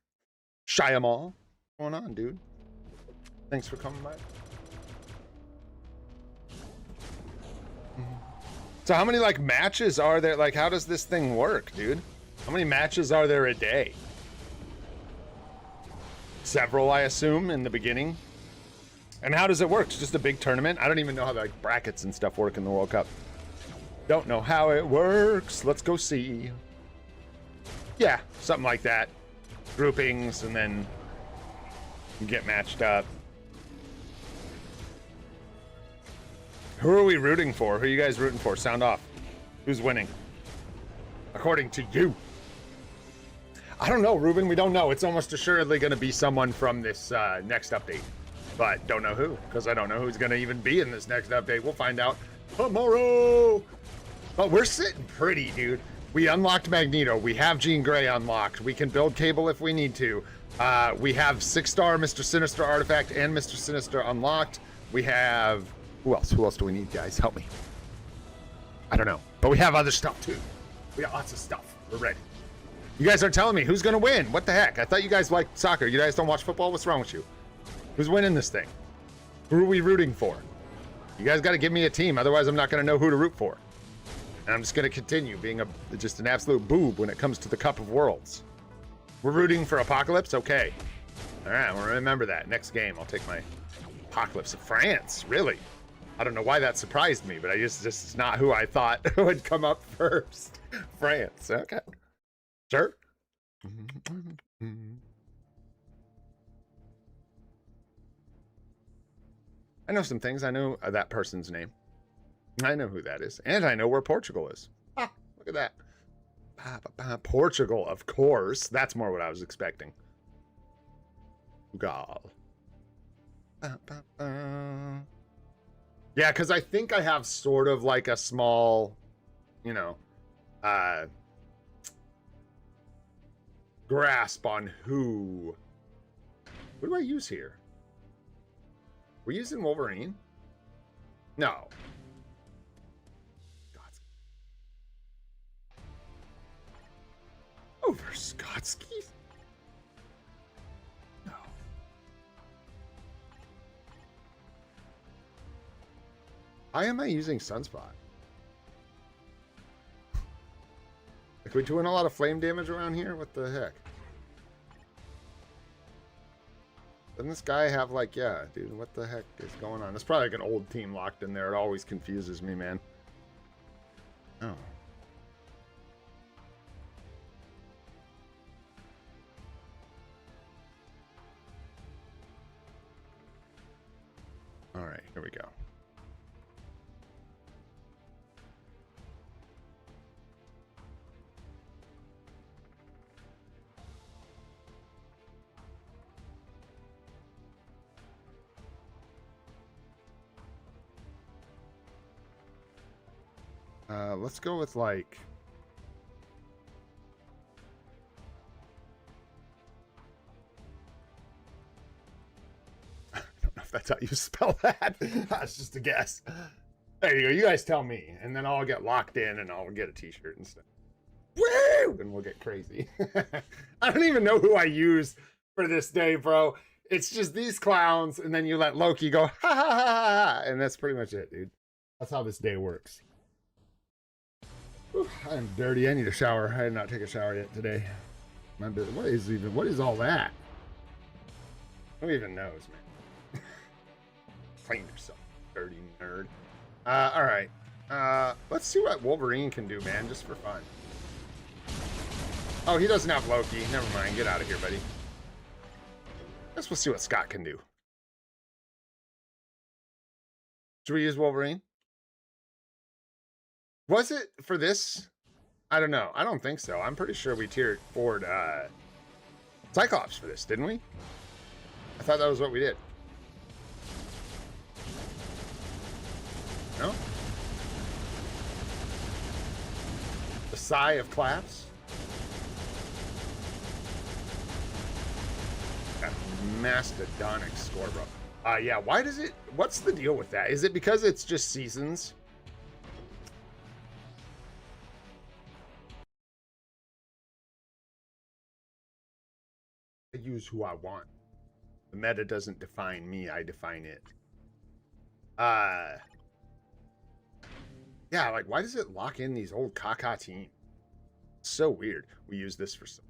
Shyamaul. What's going on, dude? Thanks for coming by. So how many like matches are there? Like, how does this thing work, dude? How many matches are there a day? Several, I assume, in the beginning. And how does it work? It's just a big tournament? I don't even know how like brackets and stuff work in the World Cup. Don't know how it works. Let's go see. Yeah, something like that. Groupings, and then you get matched up. Who are we rooting for? Who are you guys rooting for? Sound off. Who's winning? According to you. I don't know, Ruben. We don't know. It's almost assuredly going to be someone from this next update. But don't know who, because I don't know who's going to even be in this next update. We'll find out tomorrow. But we're sitting pretty, dude. We unlocked Magneto. We have Jean Grey unlocked. We can build Cable if we need to. We have 6-star Mr. Sinister Artifact and Mr. Sinister unlocked. We have... Who else? Who else do we need, guys? Help me. I don't know. But we have other stuff, too. We got lots of stuff. We're ready. You guys aren't telling me who's going to win. What the heck? I thought you guys liked soccer. You guys don't watch football? What's wrong with you? Who's winning this thing? Who are we rooting for? You guys got to give me a team. Otherwise, I'm not going to know who to root for. And I'm just going to continue being just an absolute boob when it comes to the Cup of Worlds. We're rooting for Apocalypse? Okay. All right, we'll remember that. Next game, I'll take my Apocalypse of France. Really? I don't know why that surprised me, but it's not who I thought would come up first. France. Okay. Sure. I know some things. I know that person's name. I know who that is. And I know where Portugal is. Ah, look at that. Portugal, of course. That's more what I was expecting. Portugal. Yeah, because I think I have sort of like a small, you know, grasp on who do I use here? We're using Wolverine? No. Over Skotsky? No. Why am I using Sunspot? Like, we doing a lot of flame damage around here? What the heck? Doesn't this guy have like, yeah, dude, what the heck is going on? It's probably like an old team locked in there. It always confuses me, man. Oh. All right, here we go. Let's go with like... I don't know if that's how you spell that. That's just a guess. There you go. You guys tell me, and then I'll get locked in, and I'll get a T-shirt and stuff. Woo! And we'll get crazy. I don't even know who I use for this day, bro. It's just these clowns, and then you let Loki go, ha ha ha ha, and that's pretty much it, dude. That's how this day works. Whew, I'm dirty. I need a shower. I did not take a shower yet today. What is all that? Who even knows, man? Clean yourself, dirty nerd. All right. Let's see what Wolverine can do, man, just for fun. Oh, he doesn't have Loki. Never mind. Get out of here, buddy. Guess we'll see what Scott can do. Should we use Wolverine? Was it for this? I don't know. I don't think so. I'm pretty sure we tiered forward Cyclops for this, didn't we? I thought that was what we did. No? The sigh of claps? That mastodonic score, bro. Yeah, why does it... What's the deal with that? Is it because it's just seasons? I use who I want. The meta doesn't define me, I define it. Yeah, like, why does it lock in these old caca teams? So weird. We use this for so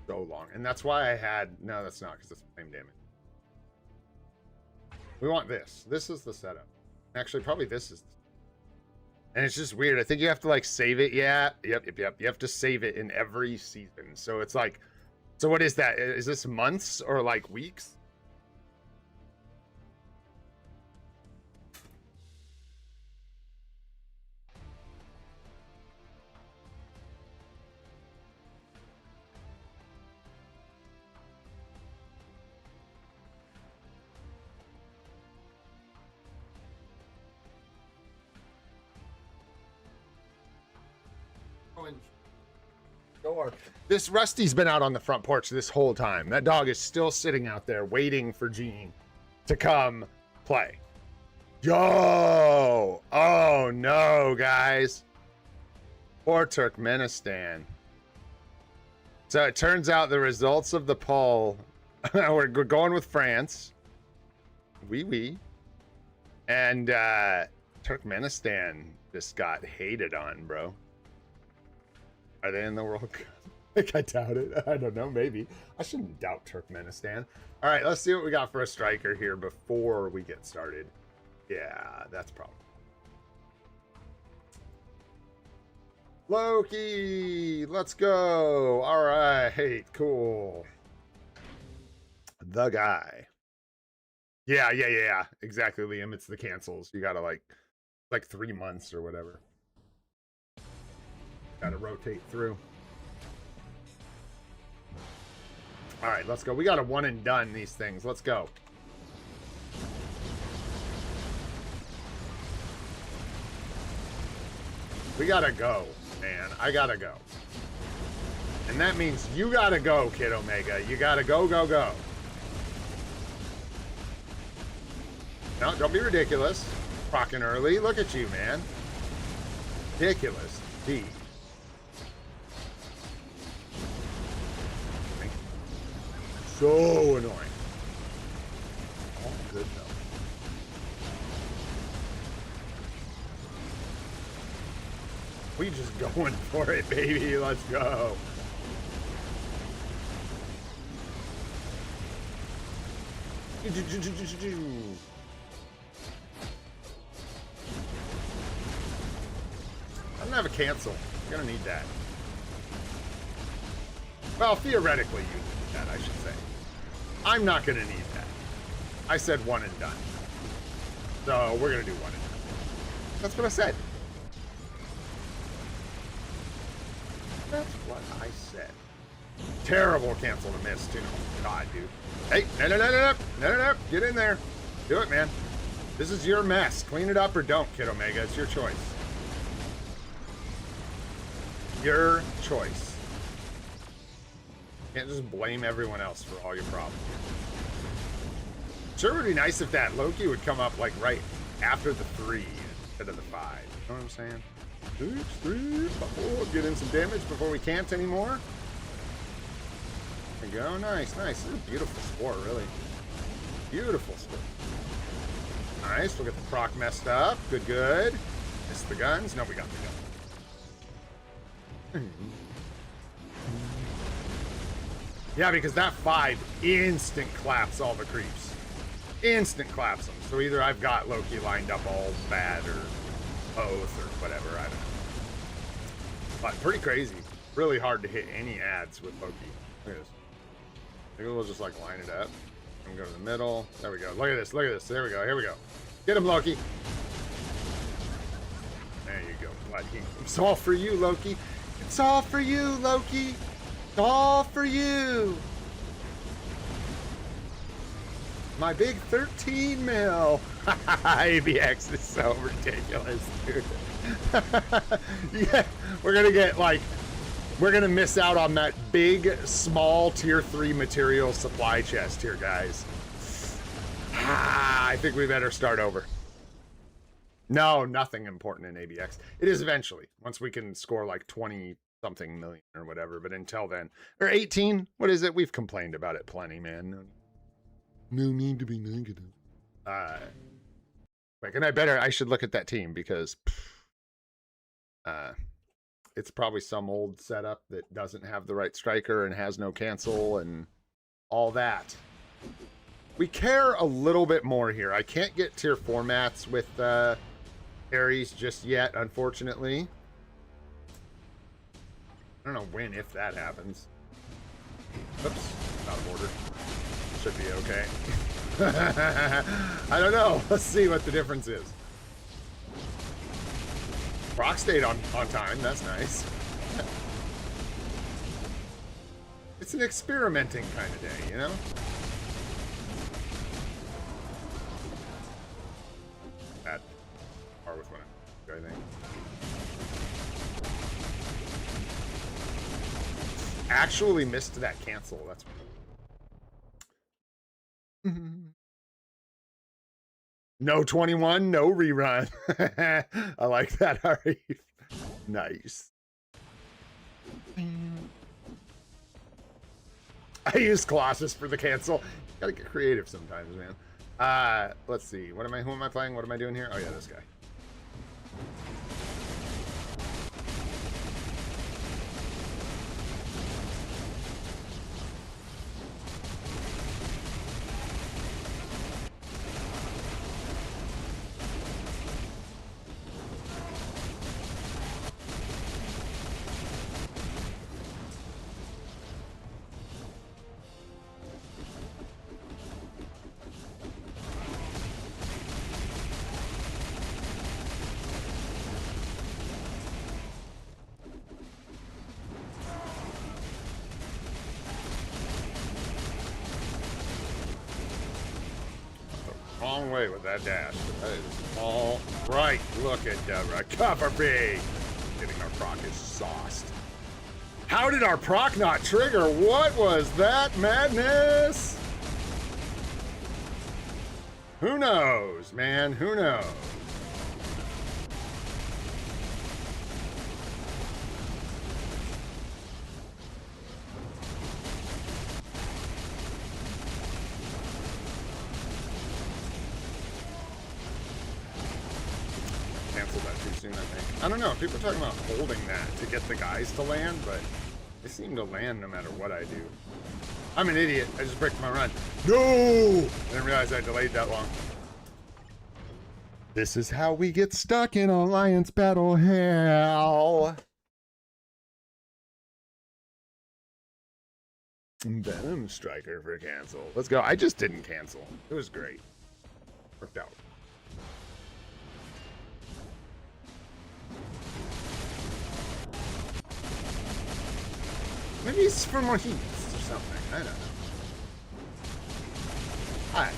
long. And that's why I had... No, that's not, because it's flame damage. We want this. This is the setup. Actually, probably this is... And it's just weird. I think you have to, like, save it. Yeah. Yep. You have to save it in every season. So it's like... So what is that? Is this months or, like, weeks? This Rusty's been out on the front porch this whole time. That dog is still sitting out there waiting for Gene to come play. Yo! Oh no, guys. Poor Turkmenistan. So it turns out the results of the poll, we're going with France. Oui. And Turkmenistan just got hated on, bro. Are they in the World Cup? I doubt it. I don't know. Maybe. I shouldn't doubt Turkmenistan. All right, let's see what we got for a striker here before we get started. Yeah, that's probably. Loki, let's go. All right, cool. The guy. Yeah. Exactly, Liam. It's the cancels. You gotta like 3 months or whatever. Gotta rotate through. All right, let's go. We got a one and done these things. Let's go. We gotta go, man. I gotta go. And that means you gotta go, Kid Omega. You gotta go. No, don't be ridiculous. Rocking early. Look at you, man. Ridiculous. D. So annoying. All good though. We just going for it, baby. Let's go. I'm gonna have a cancel. I'm gonna need that. Well, theoretically, you need that, I should say. I'm not gonna need that. I said one and done. So we're gonna do one and done. That's what I said. That's what I said. Terrible cancel to miss, too. God, dude. Hey, no. Get in there. Do it, man. This is your mess. Clean it up or don't, Kid Omega. It's your choice. Your choice. Can't just blame everyone else for all your problems. Sure would be nice if that Loki would come up like right after the 3 instead of the 5. You know what I'm saying? 3, 4, get in some damage before we can't anymore. There you go. Nice. This is a beautiful sport, really. Beautiful sport. Nice. We'll get the proc messed up. Good. Missed the guns. No, we got the gun. Yeah, because that 5 instant claps all the creeps. Instant claps them. So either I've got Loki lined up all bad or both or whatever. I don't know. But pretty crazy. Really hard to hit any ads with Loki. Look at this. Maybe we'll just like line it up and go to the middle. There we go. Look at this. Look at this. There we go. Here we go. Get him, Loki. There you go, buddy. It's all for you, Loki. It's all for you, Loki. It's all for you. My big 13 mil. ABX is so ridiculous, dude. Yeah, we're gonna get like, we're gonna miss out on that big, small tier 3 material supply chest here, guys. I think we better start over. No, nothing important in ABX. It is eventually, once we can score like 20 something million or whatever, but until then, or 18, what is it? We've complained about it plenty, man. No need to be negative. Like, and I should look at that team because it's probably some old setup that doesn't have the right striker and has no cancel and all that. We care a little bit more here. I can't get tier 4 mats with Ares just yet, unfortunately. I don't know when, if that happens. Oops, out of order. Should be okay. I don't know. Let's see what the difference is. Proc stayed on time. That's nice. It's an experimenting kind of day, you know? At par with what I think. Actually missed that cancel. That's no 21, no rerun. I like that, Arif. Nice. I use Colossus for the cancel. Gotta get creative sometimes, man. Let's see. Who am I playing? What am I doing here? Oh yeah, this guy. Wrong way with that dash. That is all right. Look at Deborah. Cover B. Getting our proc is sauced. How did our proc not trigger? What was that madness? Who knows, man? Who knows? I don't know. People are talking about holding that to get the guys to land, but they seem to land no matter what I do. I'm an idiot. I just bricked my run. No! I didn't realize I delayed that long. This is how we get stuck in Alliance battle hell. Venom Striker for cancel. Let's go. I just didn't cancel. It was great. Worked out. Maybe it's for more heat or something. I don't know. Alright.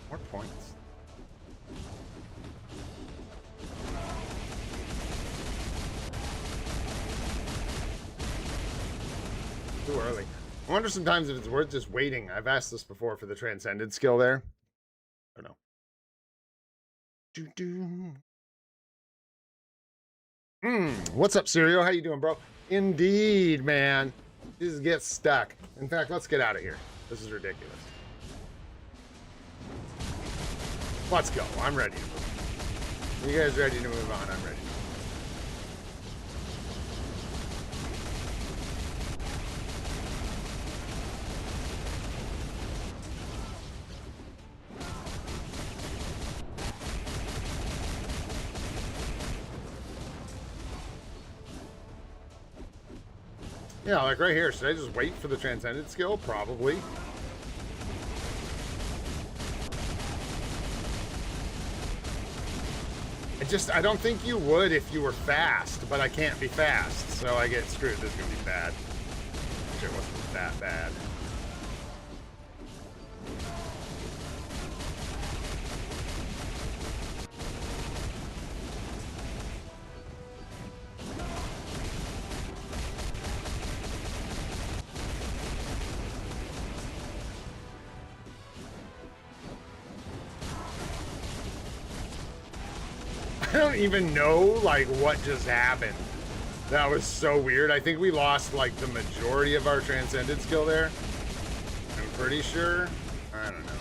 More points. Too early. I wonder sometimes if it's worth just waiting. I've asked this before for the Transcended skill there. I don't know. What's up, Serial? How you doing, bro? Indeed, man. Just get stuck. In fact, let's get out of here. This is ridiculous. Let's go. I'm ready to move. You guys ready to move on? I'm ready. Yeah, like right here. Should I just wait for the Transcended skill? Probably. I don't think you would if you were fast, but I can't be fast, so I get screwed. This is gonna be bad. It wasn't that bad. I don't even know, like, what just happened. That was so weird. I think we lost, like, the majority of our Transcended skill there. I'm pretty sure. I don't know.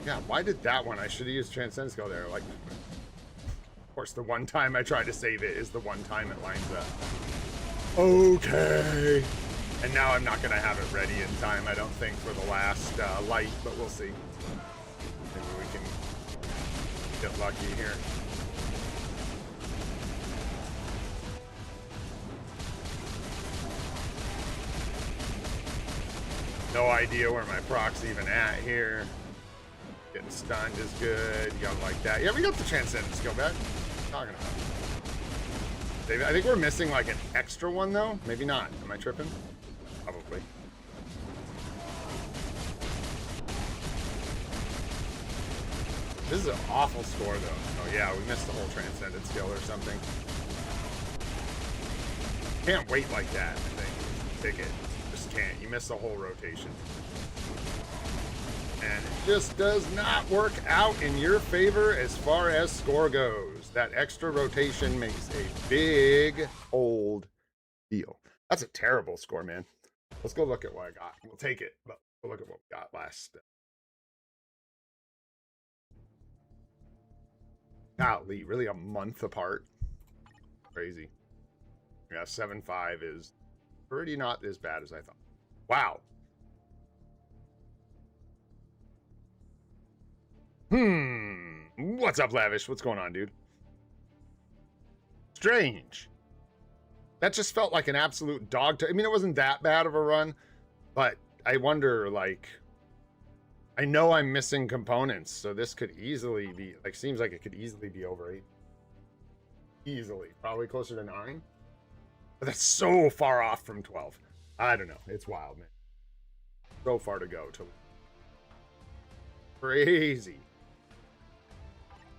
Yeah, why did that one? I should have used Transcend skill there. Like, of course, the one time I tried to save it is the one time it lines up. Okay. And now I'm not going to have it ready in time, I don't think, for the last light, but we'll see. Maybe we can get lucky here. No idea where my proc's even at here. Getting stunned is good. You got like that. Yeah, we got the Transcendent skill back. Talking about. I think we're missing like an extra one though. Maybe not. Am I tripping? Probably. This is an awful score though. Oh yeah, we missed the whole Transcendent skill or something. Can't wait like that, I think. Pick it. Just can't. You miss the whole rotation. And it just does not work out in your favor as far as score goes. That extra rotation makes a big old deal. That's a terrible score, man. Let's go look at what I got. We'll take it, but we'll look at what we got last. Golly, really a month apart. Crazy. Yeah, 7-5 is pretty not as bad as I thought. Wow. What's up, Lavish? What's going on, dude? Strange. That just felt like an absolute dog. I mean, it wasn't that bad of a run, but I wonder, like, I know I'm missing components, so this could easily be, like, seems like it could easily be over 8. Easily. Probably closer to 9. But that's so far off from 12. I don't know. It's wild, man. So far to go. Crazy.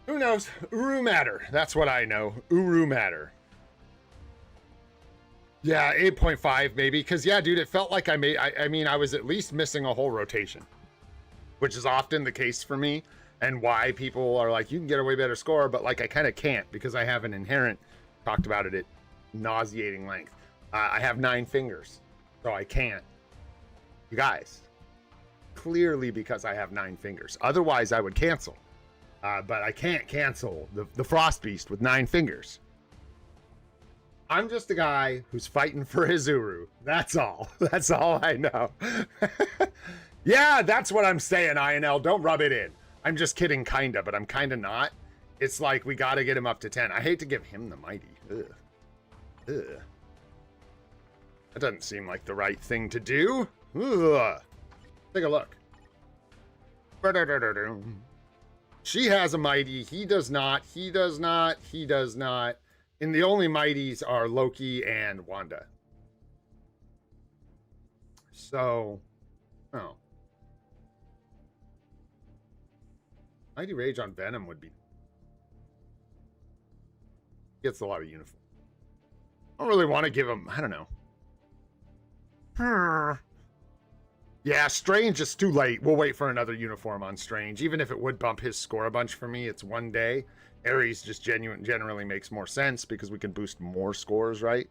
Who knows? Uru matter. That's what I know. Uru matter. Yeah, 8.5 maybe. Because, yeah, dude, it felt like I mean, I was at least missing a whole rotation, which is often the case for me, and why people are like, you can get a way better score, but, like, I kind of can't because I have an inherent, talked about it at nauseating length. I have 9 fingers, so I can't. You guys, clearly because I have 9 fingers. Otherwise, I would cancel. But I can't cancel the Frost Beast with 9 fingers. I'm just a guy who's fighting for his Uru. That's all. That's all I know. Yeah, that's what I'm saying, INL. Don't rub it in. I'm just kidding, kinda, but I'm kinda not. It's like we gotta get him up to 10. I hate to give him the mighty. Ugh. Ugh. That doesn't seem like the right thing to do. Ugh. Take a look. She has a mighty. He does not. He does not. He does not. And the only mighties are Loki and Wanda. So, oh. Mighty Rage on Venom would be. Gets a lot of uniform. I don't really want to give him, I don't know. Yeah, Strange is too late. We'll wait for another uniform on Strange. Even if it would bump his score a bunch for me, it's one day. Ares just generally makes more sense because we can boost more scores, right?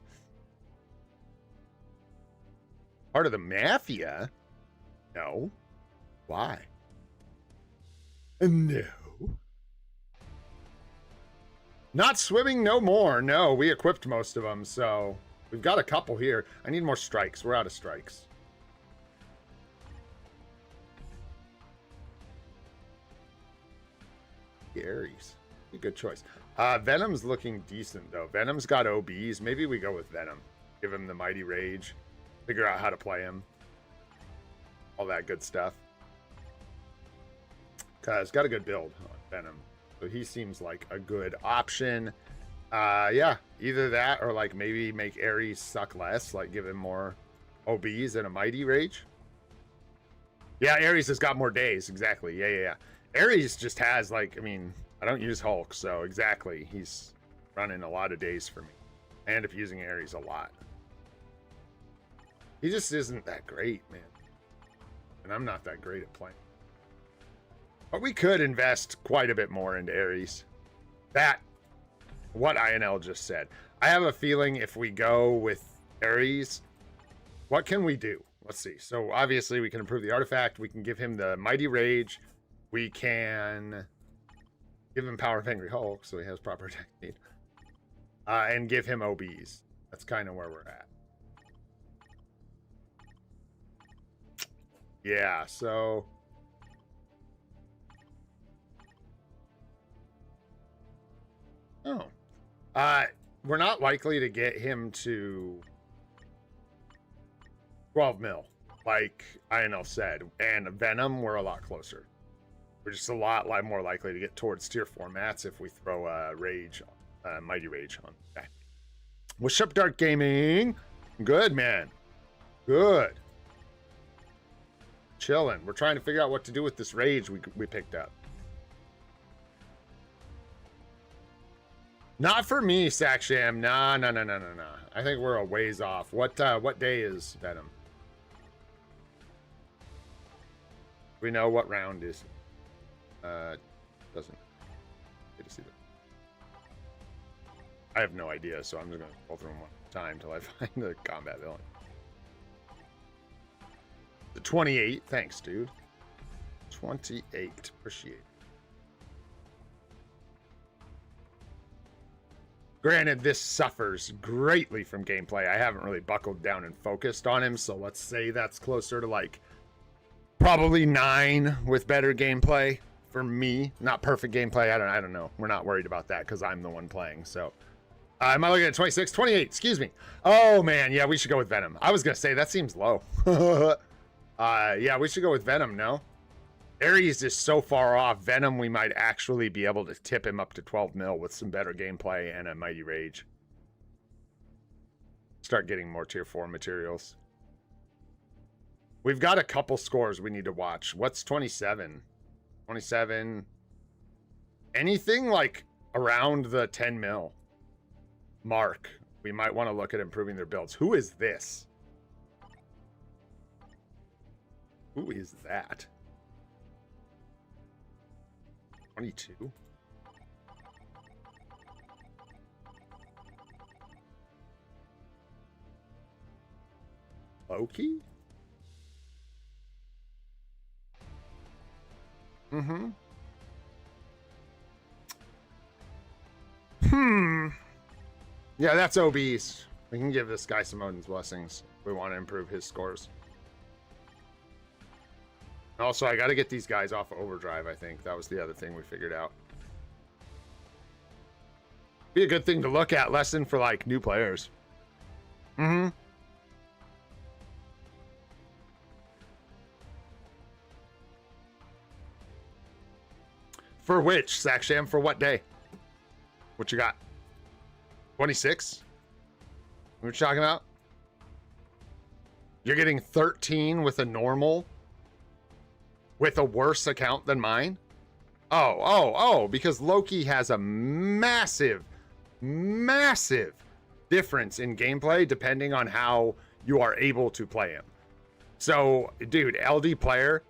Part of the Mafia? No. Why? No. Not swimming no more. No, we equipped most of them, so we've got a couple here. I need more strikes. We're out of strikes. Aries. A good choice. Venom's looking decent, though. Venom's got OBs. Maybe we go with Venom. Give him the Mighty Rage. Figure out how to play him. All that good stuff. He's got a good build on Venom. So he seems like a good option. Yeah, either that or like maybe make Aries suck less, like give him more OBs and a Mighty Rage. Yeah, Aries has got more days. Exactly. Yeah. Aries just has like, I mean, I don't use Hulk, so exactly. He's running a lot of days for me. I end up using Aries a lot. He just isn't that great, man. And I'm not that great at playing. But we could invest quite a bit more into Aries. What INL just said. I have a feeling if we go with Aries, what can we do? Let's see. So obviously we can improve the artifact. We can give him the Mighty Rage. We can give him Power of Angry Hulk, so he has proper attack speed. And give him OBs. That's kind of where we're at. Yeah, so... Oh. We're not likely to get him to 12 mil, like INL said. And Venom, we're a lot closer. We're just a lot more likely to get towards tier 4 mats if we throw Rage, Mighty Rage on. Okay. What's up, Dark Gaming? Good, man. Good. Chilling. We're trying to figure out what to do with this Rage we picked up. Not for me, Saksham. Nah. I think we're a ways off. What day is Venom? We know what round is. Doesn't. Get to see that. I have no idea, so I'm just gonna go through them one time until I find the combat villain. The 28. Thanks, dude. 28. Appreciate it. Granted, this suffers greatly from gameplay. I haven't really buckled down and focused on him, so let's say that's closer to like probably 9 with better gameplay for me. Not perfect gameplay. I don't know. We're not worried about that because I'm the one playing. So, am I looking at 26? 28. Excuse me. Oh man, yeah, we should go with Venom. I was gonna say that seems low. Yeah, we should go with Venom. No. Aries is so far off. Venom, we might actually be able to tip him up to 12 mil with some better gameplay and a Mighty Rage. Start getting more tier 4 materials. We've got a couple scores we need to watch. What's 27? 27. Anything like around the 10 mil mark, we might want to look at improving their builds. Who is this? Who is that? 22. Loki? Mm-hmm. Yeah, that's obese. We can give this guy some Odin's Blessings if we want to improve his scores. Also, I got to get these guys off of overdrive, I think. That was the other thing we figured out. Be a good thing to look at. Lesson for, like, new players. Mm-hmm. For which, Saksham? For what day? What you got? 26? What you talking about? You're getting 13 with a normal... with a worse account than mine? Oh, because Loki has a massive difference in gameplay depending on how you are able to play him. So, dude, LD player,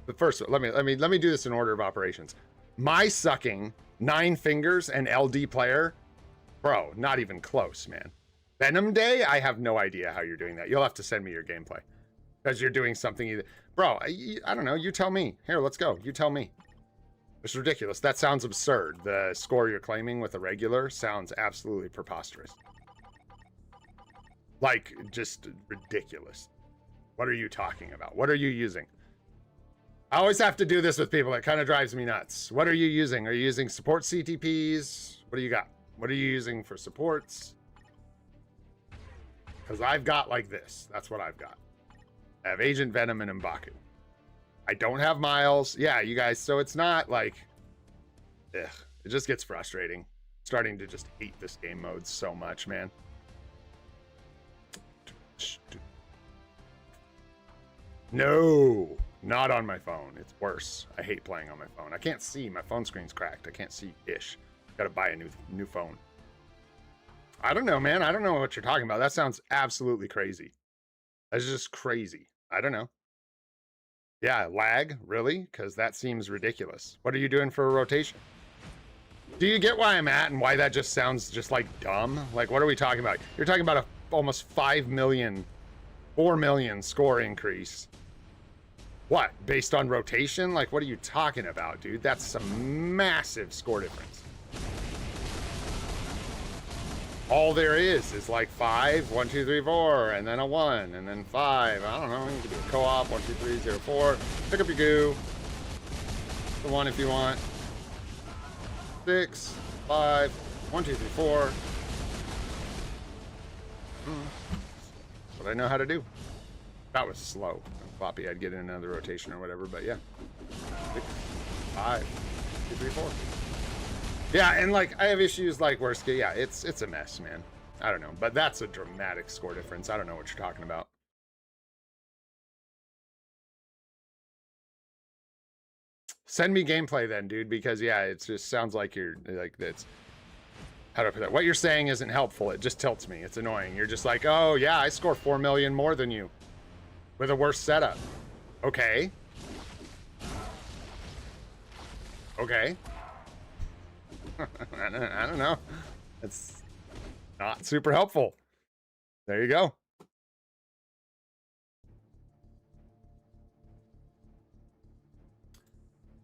the first, let me do this in order of operations. My sucking 9 fingers and LD player, bro, not even close, man. Venom Day, I have no idea how you're doing that. You'll have to send me your gameplay. Because you're doing something either. Bro, I don't know. You tell me. Here, let's go. You tell me. It's ridiculous. That sounds absurd. The score you're claiming with a regular sounds absolutely preposterous. Like, just ridiculous. What are you talking about? What are you using? I always have to do this with people. It kind of drives me nuts. What are you using? Are you using support CTPs? What do you got? What are you using for supports? Because I've got like this. That's what I've got. I have Agent Venom and M'Baku. I don't have Miles. Yeah, you guys. So it's not like... Ugh, it just gets frustrating. Starting to just hate this game mode so much, man. No, not on my phone. It's worse. I hate playing on my phone. I can't see. My phone screen's cracked. I can't see ish. Gotta buy a new phone. I don't know, man. I don't know what you're talking about. That sounds absolutely crazy. That's just crazy. I don't know. Yeah, lag? Really? Because that seems ridiculous. What are you doing for a rotation? Do you get why I'm at and why that just sounds just like dumb? Like, what are we talking about? You're talking about a almost 5 million, 4 million score increase. What? Based on rotation? Like, what are you talking about, dude? That's some massive score difference. All there is like 5, 1, 2, 3, 4, and then a 1, and then 5. I don't know. You can do a co-op, 1, 2, 3, 0, 4. Pick up your goo. The 1 if you want. 6, 5, 1, 2, 3, 4. What I know how to do. That was slow. Floppy, I'd get in another rotation or whatever, but yeah. 6, 5, 2, 3, 4. Yeah, and like I have issues like where yeah, it's a mess, man. I don't know, but that's a dramatic score difference. I don't know what you're talking about. Send me gameplay then, dude, because yeah, it just sounds like you're like that's how do I put that? What you're saying isn't helpful. It just tilts me. It's annoying. You're just like, oh yeah, I score 4 million more than you with a worse setup. Okay. Okay. I don't know. It's not super helpful. There you go.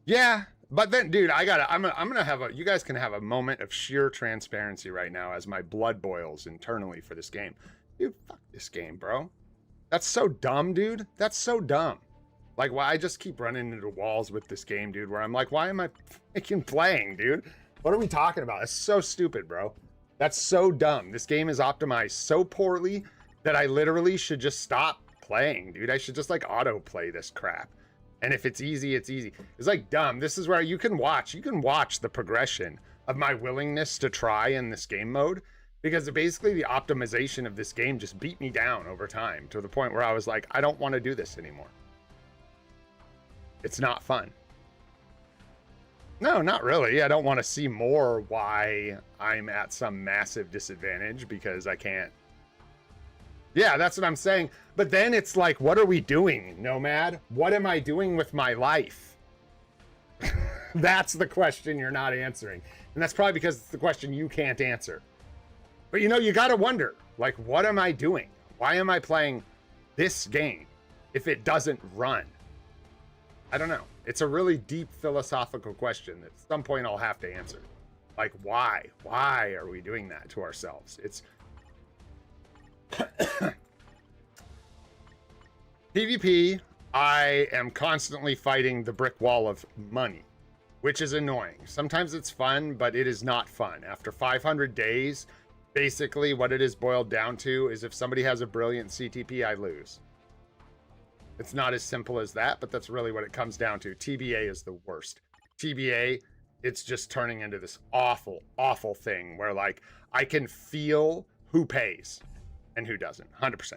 Yeah, but then, dude, I'm gonna have you guys can have a moment of sheer transparency right now as my blood boils internally for this game. Dude, fuck this game, bro. That's so dumb, dude. That's so dumb. Like, why I just keep running into walls with this game, dude, where I'm like, why am I freaking playing, dude? What are we talking about? It's so stupid, bro. That's so dumb. This game is optimized so poorly that I literally should just stop playing, dude. I should just like auto play this crap. And if it's easy, it's easy. It's like dumb. This is where you can watch the progression of my willingness to try in this game mode, because basically the optimization of this game just beat me down over time to the point where I was like, I don't want to do this anymore. It's not fun. No, not really. I don't want to see more why I'm at some massive disadvantage because I can't. Yeah, that's what I'm saying. But then it's like, what are we doing, Nomad? What am I doing with my life? That's the question you're not answering. And that's probably because it's the question you can't answer. But you know, you got to wonder, like, what am I doing? Why am I playing this game if it doesn't run? I don't know. It's a really deep philosophical question that at some point I'll have to answer. Like, why? Why are we doing that to ourselves? It's PvP, I am constantly fighting the brick wall of money, which is annoying. Sometimes it's fun, but it is not fun. After 500 days, basically what it is boiled down to is if somebody has a brilliant CTP, I lose. It's not as simple as that, but that's really what it comes down to. TBA is the worst. TBA, it's just turning into this awful, awful thing where like I can feel who pays and who doesn't, 100%.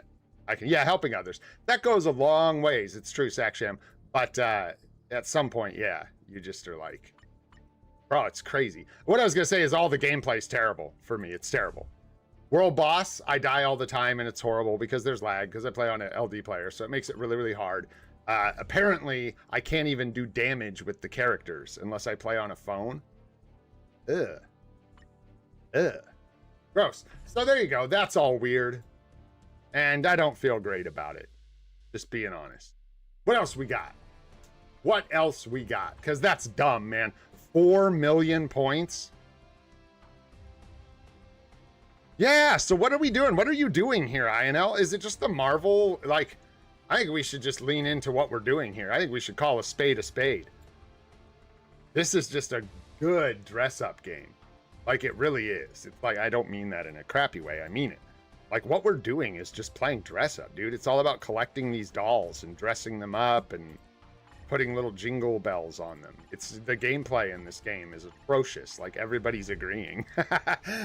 I can, yeah, helping others. That goes a long ways. It's true, Saksham. But at some point, yeah, you just are like, bro, it's crazy. What I was going to say is all the gameplay is terrible for me. It's terrible. World boss, I die all the time and it's horrible because there's lag because I play on an LD player. So it makes it really, really hard. Apparently, I can't even do damage with the characters unless I play on a phone. Ugh. Ugh. Gross. So there you go. That's all weird. And I don't feel great about it. Just being honest. What else we got? What else we got? Because that's dumb, man. 4 million points. Yeah, so what are we doing? What are you doing here, INL? Is it just the Marvel? Like, I think we should just lean into what we're doing here. I think we should call a spade a spade. This is just a good dress-up game. Like, it really is. It's like, I don't mean that in a crappy way. I mean it. Like, what we're doing is just playing dress-up, dude. It's all about collecting these dolls and dressing them up and putting little jingle bells on them. It's the gameplay in this game is atrocious. Like, everybody's agreeing.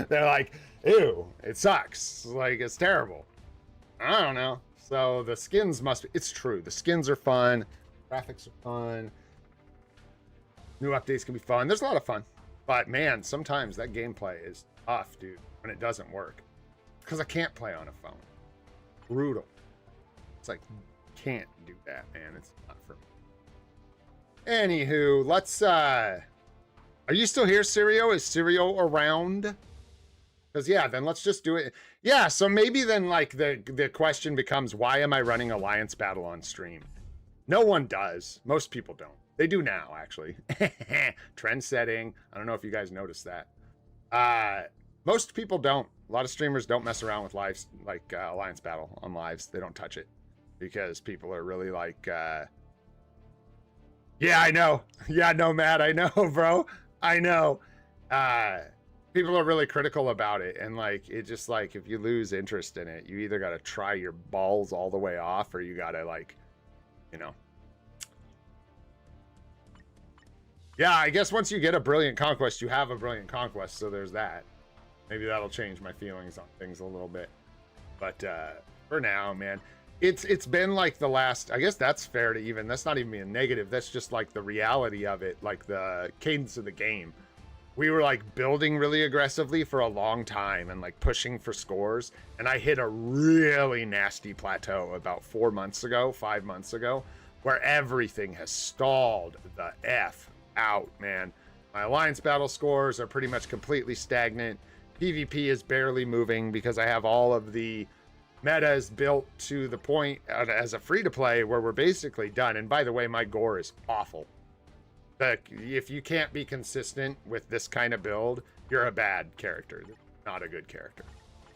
They're like, ew, it sucks. Like, it's terrible. I don't know. So the skins must be, it's true. The skins are fun. Graphics are fun. New updates can be fun. There's a lot of fun. But man, sometimes that gameplay is tough, dude, when it doesn't work. Because I can't play on a phone. Brutal. It's like, can't do that, man. It's not for me. Anywho, let's are you still here, Sirio? Is Sirio around? Because yeah, then let's just do it. Yeah, so maybe then like the question becomes, why am I running Alliance Battle on stream? No one does. Most people don't. They do now, actually. Trend setting. I don't know if you guys noticed that. Most people don't. A lot of streamers don't mess around with lives like Alliance Battle on lives. They don't touch it because people are really like, yeah, I know. Yeah, no, Matt, I know, bro. I know. People are really critical about it. And like, it just like, if you lose interest in it, you either got to try your balls all the way off or you got to like, you know. Yeah, I guess once you get a brilliant conquest, you have a brilliant conquest. So there's that. Maybe that'll change my feelings on things a little bit. But for now, man, it's been like the last, I guess that's fair to even, that's not even being negative. That's just like the reality of it, like the cadence of the game. We were like building really aggressively for a long time and like pushing for scores. And I hit a really nasty plateau about 4 months ago, 5 months ago, where everything has stalled the F out, man. My Alliance Battle scores are pretty much completely stagnant. PvP is barely moving because I have all of the metas built to the point as a free-to-play where we're basically done. And by the way, my gore is awful. Like, if you can't be consistent with this kind of build, you're a bad character, not a good character.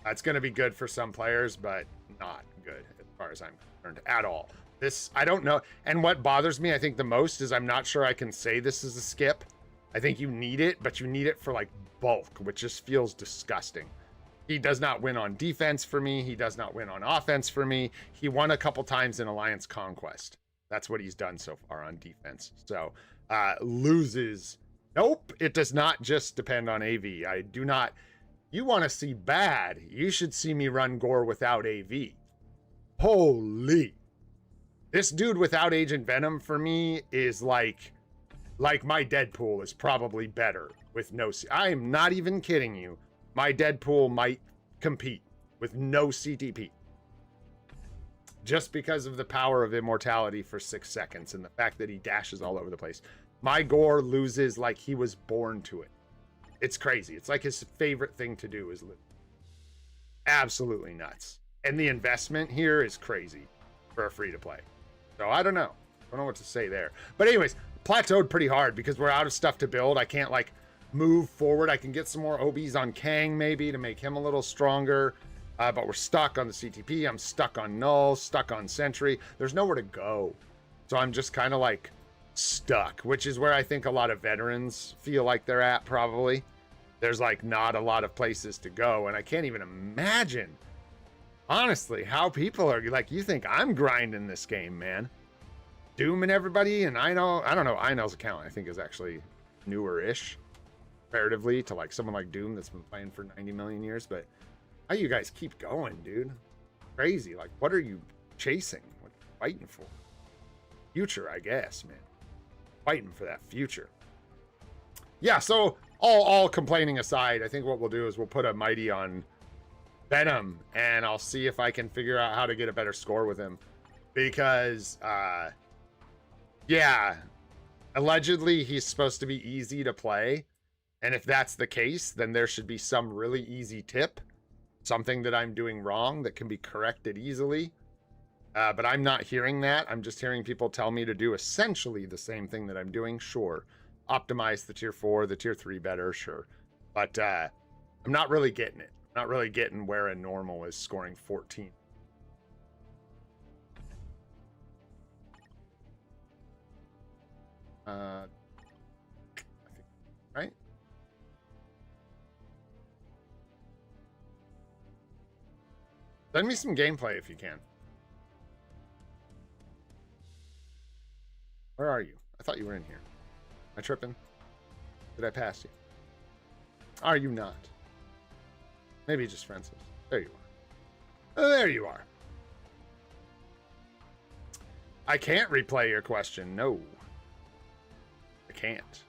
It's going to be good for some players, but not good as far as I'm concerned at all. This, I don't know. And what bothers me, I think the most, is I'm not sure I can say this is a skip. I think you need it, but you need it for like bulk, which just feels disgusting. He does not win on defense for me. He does not win on offense for me. He won a couple times in Alliance Conquest. That's what he's done so far on defense. So loses. Nope. It does not just depend on AV. I do not. You want to see bad. You should see me run gore without AV. Holy. This dude without Agent Venom for me is like my Deadpool is probably better with no. I am not even kidding you. My Deadpool might compete with no CTP. Just because of the power of immortality for 6 seconds and the fact that he dashes all over the place. My gore loses like he was born to it. It's crazy. It's like his favorite thing to do is live. Absolutely nuts. And the investment here is crazy for a free-to-play. So I don't know. I don't know what to say there. But anyways, plateaued pretty hard because we're out of stuff to build. I can't like move forward. I can get some more OBs on Kang maybe to make him a little stronger. But we're stuck on the CTP. I'm stuck on Null, stuck on Sentry. There's nowhere to go. So I'm just kind of like stuck, which is where I think a lot of veterans feel like they're at probably. There's like not a lot of places to go. And I can't even imagine, honestly, how people are like, you think I'm grinding this game, man. Doom and everybody. And I don't know. Inel's account I think is actually newer-ish comparatively to like someone like Doom that's been playing for 90 million years. But how you guys keep going, dude? Crazy. Like, what are you chasing? What are you fighting for? Future, I guess, man. Fighting for that future. Yeah, so all complaining aside, I think what we'll do is we'll put a Mighty on Venom, and I'll see if I can figure out how to get a better score with him. Because, yeah, allegedly he's supposed to be easy to play. And if that's the case, then there should be some really easy tip. Something that I'm doing wrong that can be corrected easily. But I'm not hearing that. I'm just hearing people tell me to do essentially the same thing that I'm doing. Sure. optimize the tier 4, the tier 3 better, sure. But I'm not really getting it. Not really getting where a normal is scoring 14. I think, right? Send me some gameplay if you can. Where are you? I thought you were in here. Am I tripping? Did I pass you? Are you not? Maybe just Francis. There you are. Oh, there you are. I can't replay your question. No. I can't.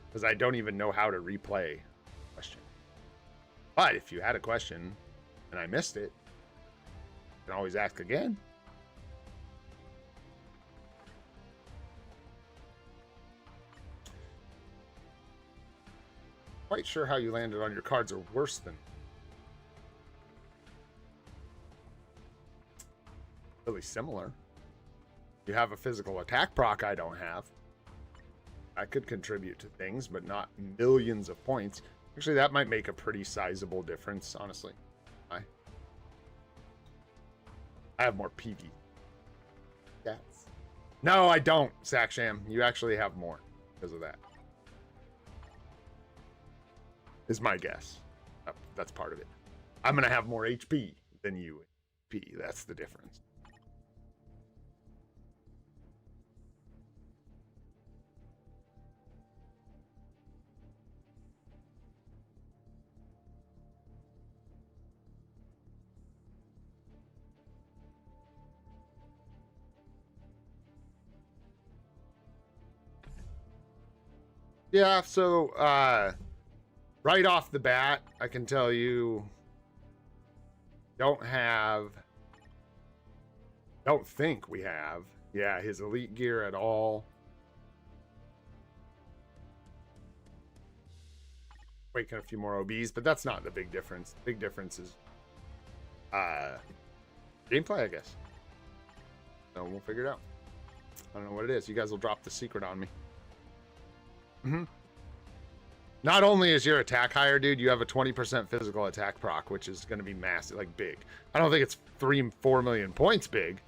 Because I don't even know how to replay a question. But if you had a question and I missed it, you can always ask again. Quite sure how you landed on your cards are worse than really similar. You have a physical attack proc I don't have. I could contribute to things, but not millions of points. Actually, that might make a pretty sizable difference, honestly. I have more PV. Yes. No, I don't, Saksham. You actually have more because of that. Is my guess. That's part of it. I'm going to have more HP than you. That's the difference. Yeah, so right off the bat, I can tell you don't think we have, yeah, his elite gear at all. Waking a few more OBs, but that's not the big difference. The big difference is gameplay, I guess. So we'll figure it out. I don't know what it is. You guys will drop the secret on me. Not only is your attack higher, dude, you have a 20% physical attack proc, which is going to be massive, like big. I don't think it's 3-4 million points big.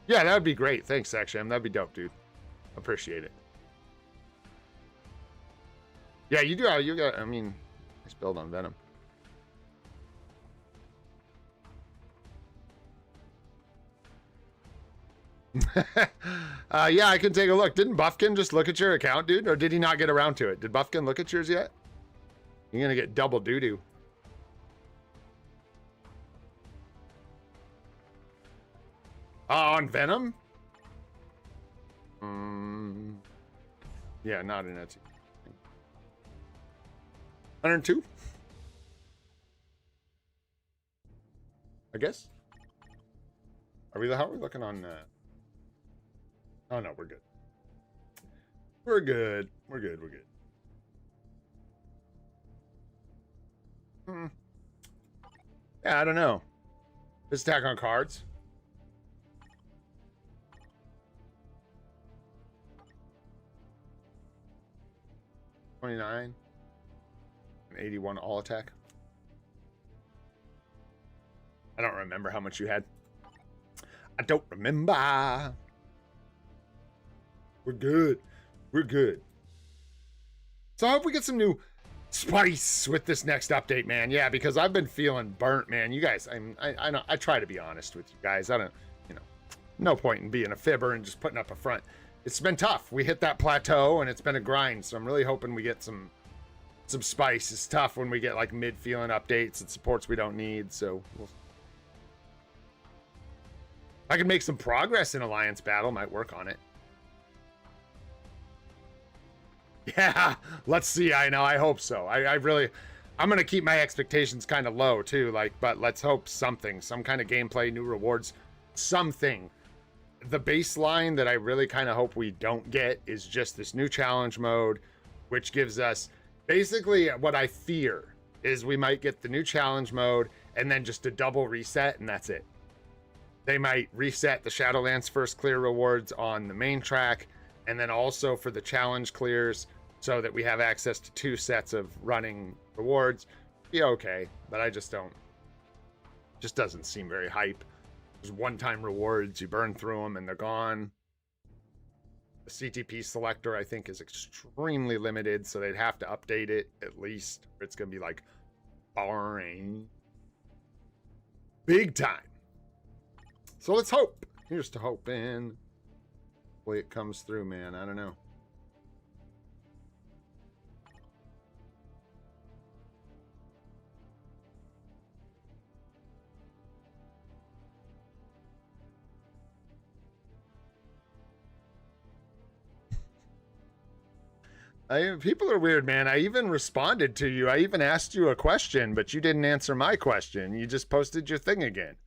Yeah, that would be great. Thanks, Saksham. That'd be dope, dude. Appreciate it. Yeah, you do. You got, I mean, nice build on Venom. Yeah, I can take a look. Didn't Buffkin just look at your account, dude? Or did he not get around to it? Did Buffkin look at yours yet? You're gonna get double doo-doo. On Venom? Yeah, not in Etsy. 102? I guess. How are we looking on Oh no, we're good. We're good. We're good. We're good. Yeah, I don't know. This attack on cards. $29 and 81 all attack. I don't remember how much you had. I don't remember. We're good. We're good. So I hope we get some new spice with this next update, man. Yeah, because I've been feeling burnt, man. You guys, I know, I try to be honest with you guys. I don't, you know, no point in being a fibber and just putting up a front. It's been tough. We hit that plateau and it's been a grind. So I'm really hoping we get some spice. It's tough when we get like mid-feeling updates and supports we don't need. So I can make some progress in Alliance battle. Might work on it. Yeah, let's see. I know. I hope so. I'm going to keep my expectations kind of low too. Like, but let's hope something, some kind of gameplay, new rewards, something. The baseline that I really kind of hope we don't get is just this new challenge mode, which gives us basically what I fear is we might get the new challenge mode and then just a double reset, and that's it. They might reset the Shadowlands first clear rewards on the main track, and then also for the challenge clears, so that we have access to 2 sets of running rewards. Be okay, but I just don't. Just doesn't seem very hype. There's one-time rewards, you burn through them and they're gone. The CTP selector, I think, is extremely limited, so they'd have to update it at least. Or it's gonna be like boring, big time. So let's hope. Here's to hoping. Hopefully it comes through, man. I don't know. People are weird, man. I even responded to you. I even asked you a question, but you didn't answer my question. You just posted your thing again.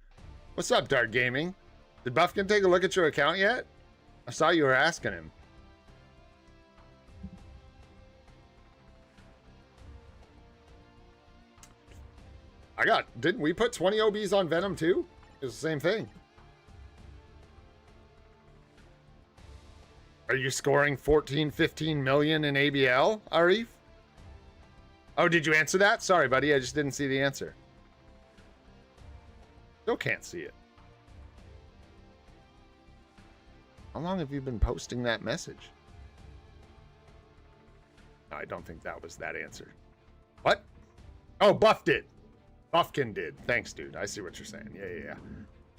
What's up, Dark Gaming? Did Buffkin take a look at your account yet? I saw you were asking him. Didn't we put 20 OBs on Venom too? It's the same thing. Are you scoring 14, 15 million in ABL, Arif? Oh, did you answer that? Sorry, buddy. I just didn't see the answer. Still can't see it. How long have you been posting that message? No, I don't think that was that answer. What? Oh, Buff did. Buffkin did. Thanks, dude. I see what you're saying. Yeah.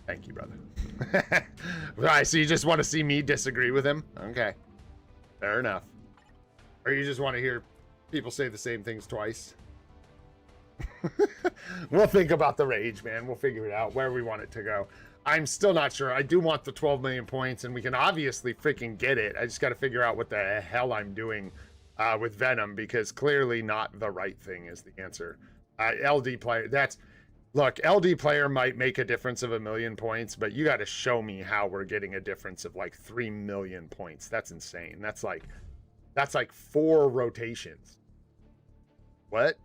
Thank you, brother. All right, so you just want to see me disagree with him? Okay. Fair enough. Or you just want to hear people say the same things twice? We'll think about the rage, man. We'll figure it out where we want it to go. I'm still not sure. I do want the 12 million points, and we can obviously freaking get it. I just got to figure out what the hell I'm doing with Venom, because clearly not the right thing is the answer. LD player, look, LD player might make a difference of 1 million points, but you got to show me how we're getting a difference of like 3 million points. That's insane. That's like 4 rotations. What?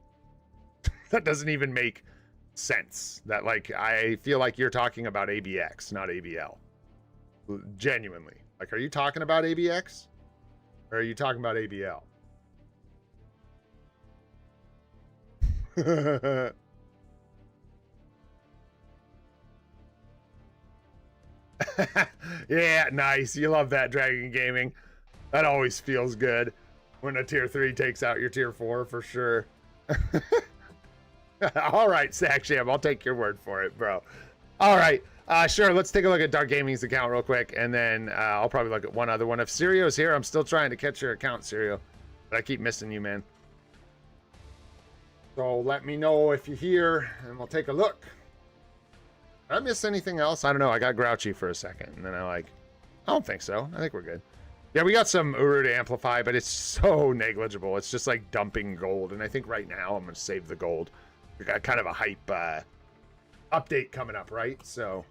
That doesn't even make sense. That, like, I feel like you're talking about ABX, not ABL. Genuinely. Like, are you talking about ABX? Or are you talking about ABL? Yeah, nice. You love that, Dragon Gaming. That always feels good when a tier 3 takes out your tier 4 for sure. All right, Sacksham, I'll take your word for it, bro. All right, sure. Let's take a look at Dark Gaming's account real quick, and then I'll probably look at one other one. If Sirio's here, I'm still trying to catch your account, Sirio, but I keep missing you, man. So let me know if you're here, and we'll take a look. Did I miss anything else? I don't know. I got grouchy for a second, and then I don't think so. I think we're good. Yeah, we got some Uru to amplify, but it's so negligible. It's just like dumping gold, and I think right now I'm going to save the gold. We got kind of a hype update coming up, right? So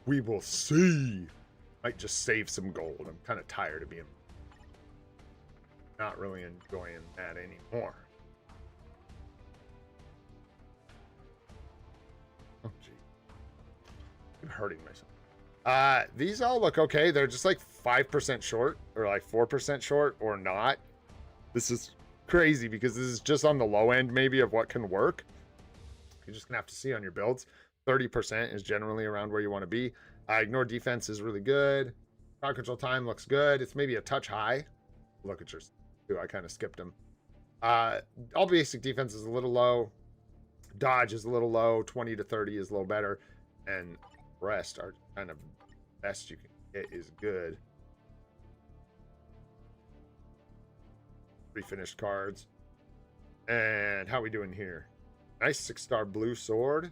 we will see. Might just save some gold. I'm kind of tired of being not really enjoying that anymore. Oh, gee. I'm hurting myself. These all look okay. They're just like 5% short, or like 4% short, or not. This is crazy because this is just on the low end maybe of what can work. You're just gonna have to see on your builds. 30% is generally around where you want to be. Ignore defense is really good. Crowd control time looks good. It's maybe a touch high. Look at yours. I kind of skipped them. All basic defense is a little low. Dodge is a little low. 20 to 30 is a little better, and rest are kind of best you can get is good. Refinished cards. And how we doing here? Nice 6-star blue sword.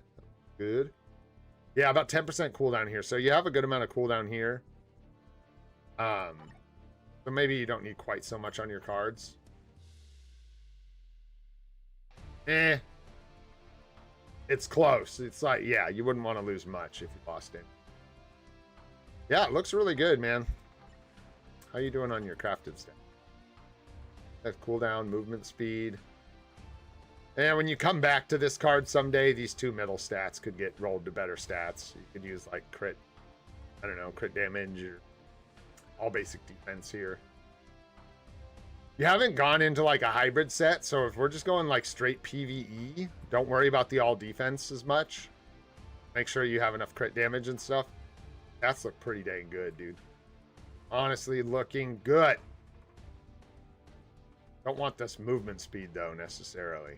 Good. Yeah, about 10% cooldown here. So you have a good amount of cooldown here. So maybe you don't need quite so much on your cards. It's close. It's like, yeah, you wouldn't want to lose much if you lost it. Yeah, it looks really good, man. How you doing on your crafted stuff? That cooldown, movement speed. And when you come back to this card someday, these two middle stats could get rolled to better stats. You could use like crit, I don't know, crit damage or all basic defense here. You haven't gone into like a hybrid set, so if we're just going like straight PvE, don't worry about the all defense as much. Make sure you have enough crit damage and stuff. That's look pretty dang good, dude. Honestly, looking good. Don't want this movement speed though necessarily.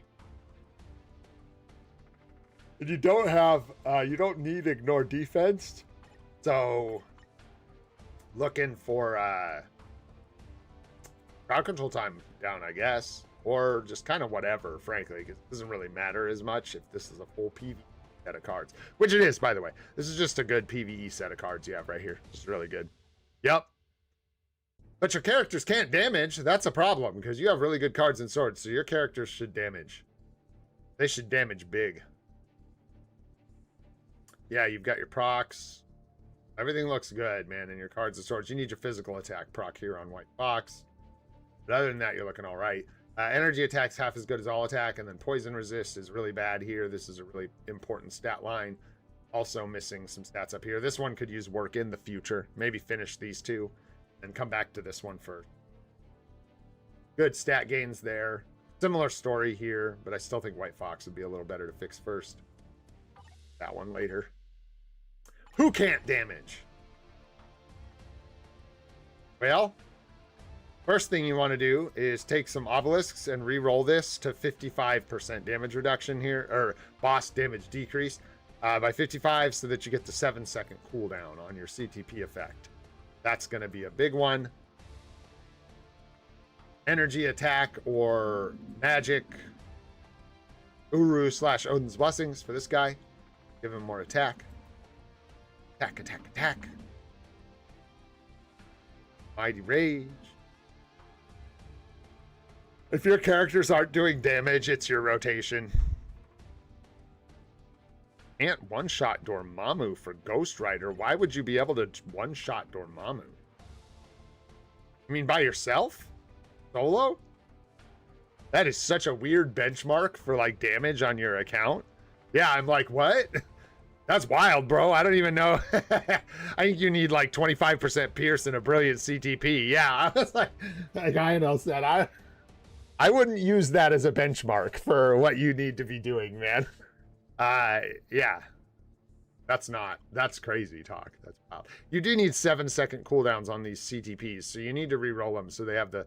And you don't have, you don't need ignore defense. So, looking for crowd control time down, I guess. Or just kind of whatever, frankly, because it doesn't really matter as much if this is a full PvE set of cards. Which it is, by the way. This is just a good PvE set of cards you have right here. It's really good. Yep. But your characters can't damage. That's a problem, because you have really good cards and swords, so your characters should damage. They should damage big. Yeah, you've got your procs. Everything looks good, man, in your cards and swords. You need your physical attack proc here on White Fox. But other than that, you're looking all right. Energy attack's half as good as all attack, and then poison resist is really bad here. This is a really important stat line. Also missing some stats up here. This one could use work in the future. Maybe finish these two and come back to this one first. Good stat gains there. Similar story here, but I still think White Fox would be a little better to fix first. That one later. Who can't damage? Well, first thing you want to do is take some obelisks and re-roll this to 55% damage reduction here, or boss damage decrease by 55, so that you get the 7-second cooldown on your CTP effect. That's going to be a big one. Energy attack or magic. Uru / Odin's Blessings for this guy. Give him more attack. Attack, attack, attack. Mighty Rage. If your characters aren't doing damage, it's your rotation. Can't one-shot Dormammu for Ghost Rider. Why would you be able to one-shot Dormammu? You mean by yourself? Solo? That is such a weird benchmark for like damage on your account. Yeah, I'm like, what? That's wild, bro. I don't even know. I think you need like 25% Pierce and a brilliant CTP. Yeah, I was like I know said I wouldn't use that as a benchmark for what you need to be doing, man. Yeah. That's crazy talk. That's wild. You do need 7-second cooldowns on these CTPs, so you need to re-roll them so they have the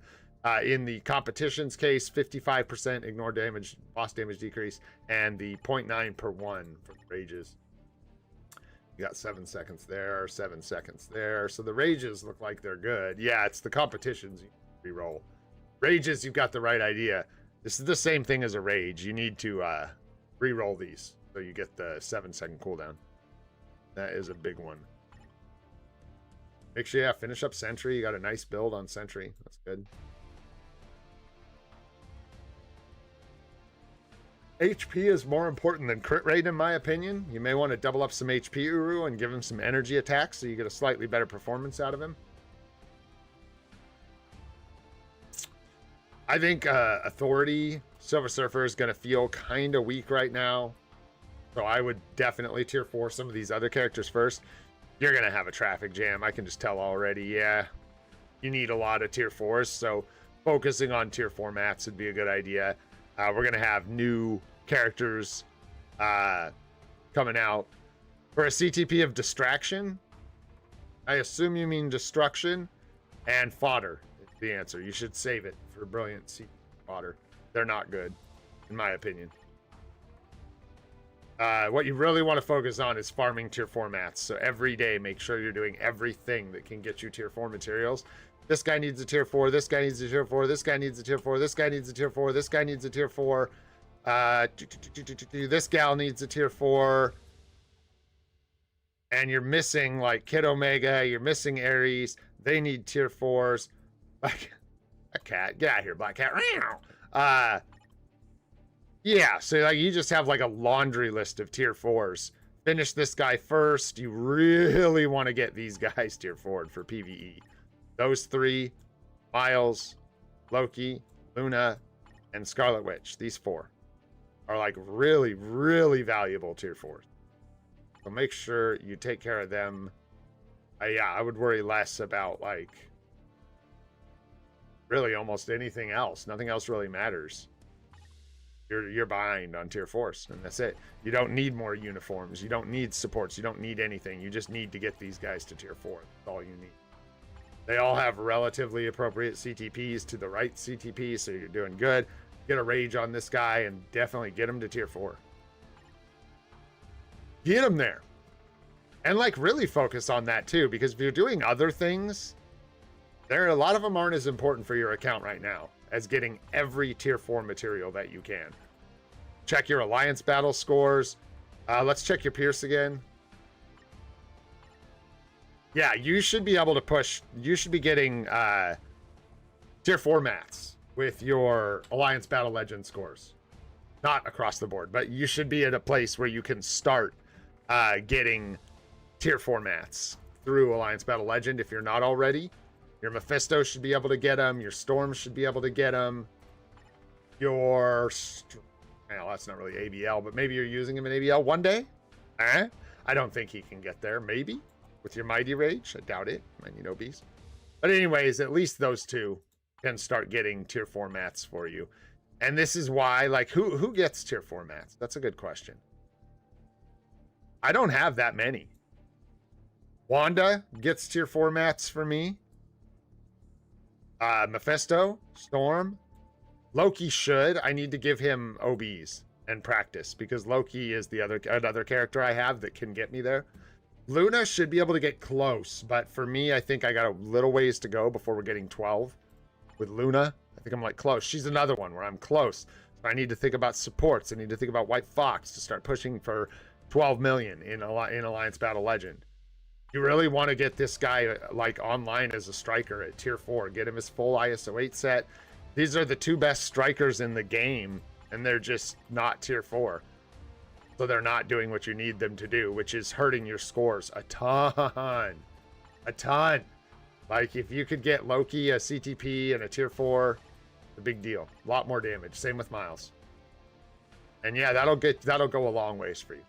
in the competition's case, 55% ignore damage, boss damage decrease, and the 0.9 per 1 for the rages. You got 7 seconds there, 7 seconds there. So the rages look like they're good. Yeah, it's the competitions you re-roll. Rages, you've got the right idea. This is the same thing as a rage. You need to re-roll these so you get the 7-second cooldown. That is a big one. Make sure you finish up Sentry. You got a nice build on Sentry. That's good. HP is more important than crit rate, in my opinion. You may want to double up some HP Uru and give him some energy attacks so you get a slightly better performance out of him. I think Authority Silver Surfer is going to feel kind of weak right now. So I would definitely tier 4 some of these other characters first. You're going to have a traffic jam. I can just tell already. Yeah, you need a lot of tier 4s. So focusing on tier 4 mats would be a good idea. We're going to have new characters coming out. For a CTP of Distraction, I assume you mean Destruction, and Fodder is the answer. You should save it for Brilliant CTP Fodder. They're not good, in my opinion. What you really want to focus on is farming tier 4 mats. So every day, make sure you're doing everything that can get you tier 4 materials. This guy needs a tier 4. This guy needs a tier 4. This guy needs a tier 4. This guy needs a tier 4. This guy needs a tier 4. This gal needs a tier 4. And you're missing like Kid Omega. You're missing Ares. They need tier 4s. Like a cat. Get out of here, Black Cat. Yeah, so like you just have like a laundry list of tier 4s. Finish this guy first. You really want to get these guys tier 4'd for PvE. Those 3, Miles, Loki, Luna, and Scarlet Witch. These 4. are like really, really valuable tier 4s. So make sure you take care of them. Yeah, I would worry less about like really almost anything else. Nothing else really matters. You're behind on tier 4s, and that's it. You don't need more uniforms. You don't need supports. You don't need anything. You just need to get these guys to tier 4. That's all you need. They all have relatively appropriate CTPs to the right CTP, so you're doing good. Get a rage on this guy and definitely get him to tier 4. Get him there. And like really focus on that too, because if you're doing other things, a lot of them aren't as important for your account right now as getting every tier 4 material that you can. Check your alliance battle scores. Let's check your Pierce again. Yeah, you should be able to push. You should be getting tier 4 mats with your alliance battle legend scores. Not across the board, but you should be at a place where you can start getting tier 4 mats through alliance battle legend if you're not already. Your Mephisto should be able to get them. Your Storm should be able to get them. Your... Well, that's not really ABL, but maybe you're using him in ABL one day? I don't think he can get there. Maybe. With your Mighty Rage? I doubt it. Might need OBs. But anyways, at least those two can start getting tier 4 mats for you. And this is why, like, who gets tier 4 mats? That's a good question. I don't have that many. Wanda gets tier 4 mats for me. Mephisto, Storm, Loki should. I need to give him OBs and practice because Loki is another character I have that can get me there. Luna should be able to get close, but for me, I think I got a little ways to go before we're getting 12 with Luna. I think I'm like close. She's another one where I'm close. So I need to think about supports. I need to think about White Fox to start pushing for 12 million in Alliance Battle Legend. You really want to get this guy like online as a striker at tier 4. Get him his full ISO 8 set. These are the two best strikers in the game, and they're just not tier 4. So they're not doing what you need them to do, which is hurting your scores a ton. A ton. Like if you could get Loki a CTP and a tier 4, a big deal. A lot more damage. Same with Miles. And yeah, that'll go a long ways for you.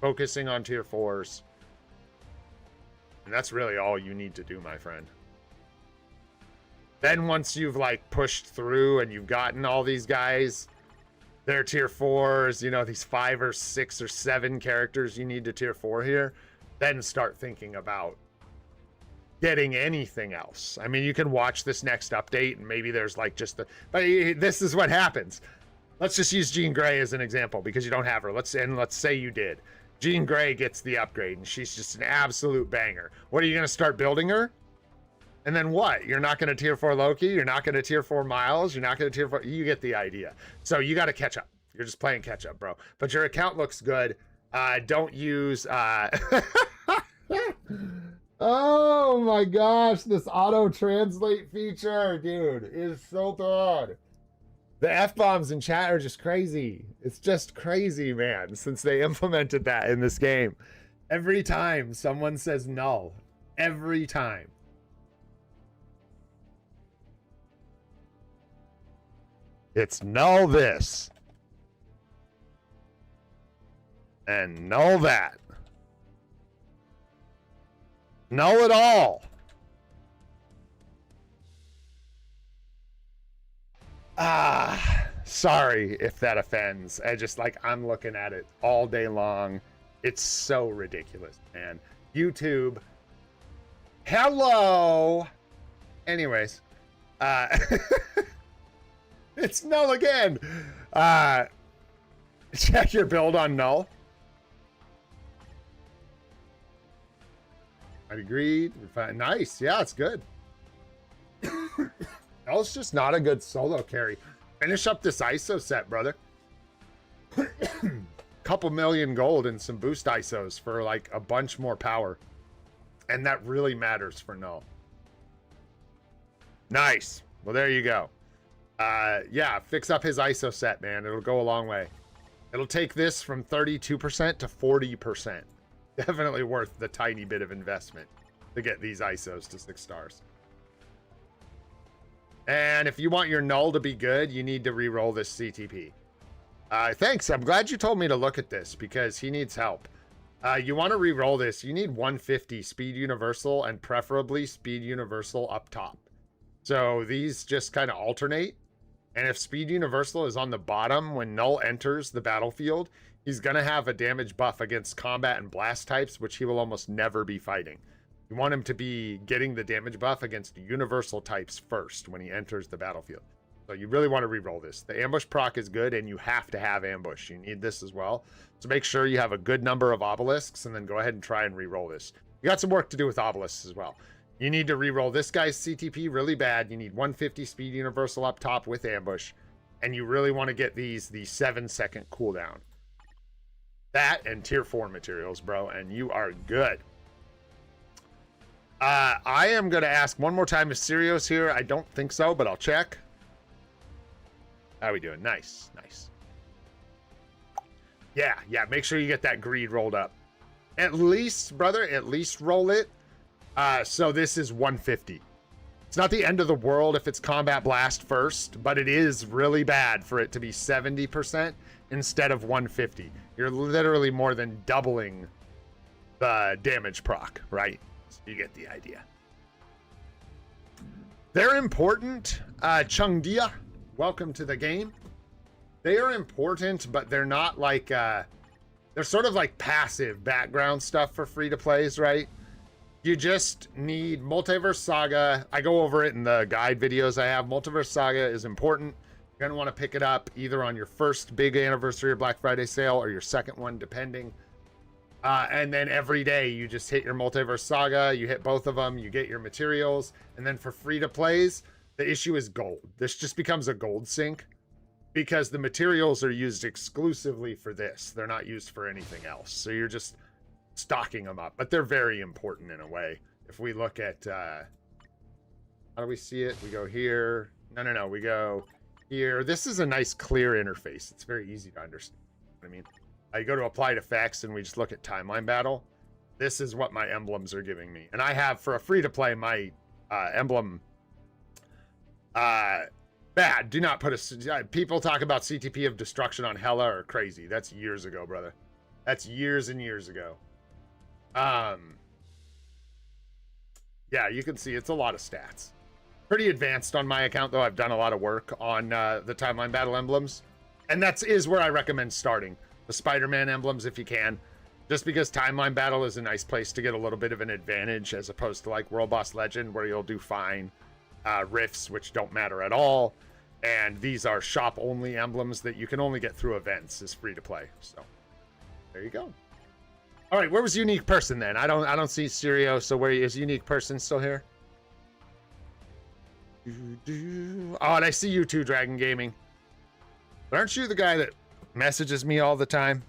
Focusing on tier 4s. And that's really all you need to do, my friend. Then once you've like pushed through and you've gotten all these guys, they're tier 4s, you know, these 5 or 6 or 7 characters you need to tier 4 here, then start thinking about getting anything else. I mean, you can watch this next update and maybe there's like just the, but this is what happens. Let's just use Jean Grey as an example because you don't have her. Let's say you did. Jean Grey gets the upgrade and she's just an absolute banger. What are you going to start building her? And then what? You're not going to tier 4 Loki. You're not going to tier 4 Miles. You're not going to tier 4. You get the idea. So you got to catch up. You're just playing catch up, bro. But your account looks good. Don't use... Oh my gosh. This auto translate feature, dude, is so good. The F-bombs in chat are just crazy. It's just crazy, man, since they implemented that in this game. Every time someone says null. Every time. It's null this. And null that. Null it all. Sorry if that offends. I'm looking at it all day long. It's so ridiculous, man. YouTube. Hello. Anyways. It's null again. Check your build on null. I agreed. Nice. Yeah, it's good. Null's just not a good solo carry. Finish up this ISO set, brother. Couple million gold and some boost ISOs for like a bunch more power. And that really matters for null. Nice. Well, there you go. Yeah, fix up his ISO set, man. It'll go a long way. It'll take this from 32% to 40%. Definitely worth the tiny bit of investment to get these ISOs to 6 stars. And if you want your null to be good, you need to re-roll this CTP. Thanks. I'm glad you told me to look at this because he needs help. You want to re-roll this. You need 150 speed universal and preferably speed universal up top. So these just kind of alternate. And if speed universal is on the bottom when Null enters the battlefield, he's going to have a damage buff against combat and blast types, which he will almost never be fighting. You want him to be getting the damage buff against universal types first when he enters the battlefield. So you really want to re-roll this. The ambush proc is good, and you have to have ambush. You need this as well. So make sure you have a good number of obelisks, and then go ahead and try and re-roll this. You got some work to do with obelisks as well. You need to re-roll this guy's CTP really bad. You need 150 speed universal up top with ambush, and you really want to get the 7-second cooldown. That and tier 4 materials, bro, and you are good. I am going to ask one more time if Sirio's here. I don't think so, but I'll check. How we doing? Nice, nice. Yeah, make sure you get that greed rolled up. At least, brother, at least roll it. So this is 150. It's not the end of the world if it's combat blast first, but it is really bad for it to be 70% instead of 150. You're literally more than doubling the damage proc, right? So you get the idea. They're important. Chungdia, welcome to the game. They are important, but they're not like, they're sort of like passive background stuff for free-to-plays, right? You just need Multiverse Saga. I go over it in the guide videos I have. Multiverse Saga is important. You're going to want to pick it up either on your first big anniversary or Black Friday sale or your second one, depending. And then every day you just hit your Multiverse Saga. You hit both of them. You get your materials. And then for free-to-plays, the issue is gold. This just becomes a gold sink because the materials are used exclusively for this. They're not used for anything else. So you're just stocking them up, but they're very important in a way. If we look at how do we see it? We go here. No, we go here. This is a nice clear interface. It's very easy to understand. I mean, I go to applied effects and we just look at timeline battle. This is what my emblems are giving me, and I have for a free to play my emblem bad. Do not put a people talk about CTP of destruction on Hela are crazy. That's years ago, brother. That's years and years ago. Yeah, you can see it's a lot of stats. Pretty advanced on my account, though. I've done a lot of work on the timeline battle emblems, and is where I recommend starting the Spider-Man emblems if you can, just because timeline battle is a nice place to get a little bit of an advantage as opposed to like World Boss Legend where you'll do fine. Rifts, which don't matter at all, and these are shop only emblems that you can only get through events is free to play. So there you go. All right, where was Unique Person then? I don't see Sirio, so where is Unique Person still here? Oh, and I see you too, Dragon Gaming. But aren't you the guy that messages me all the time?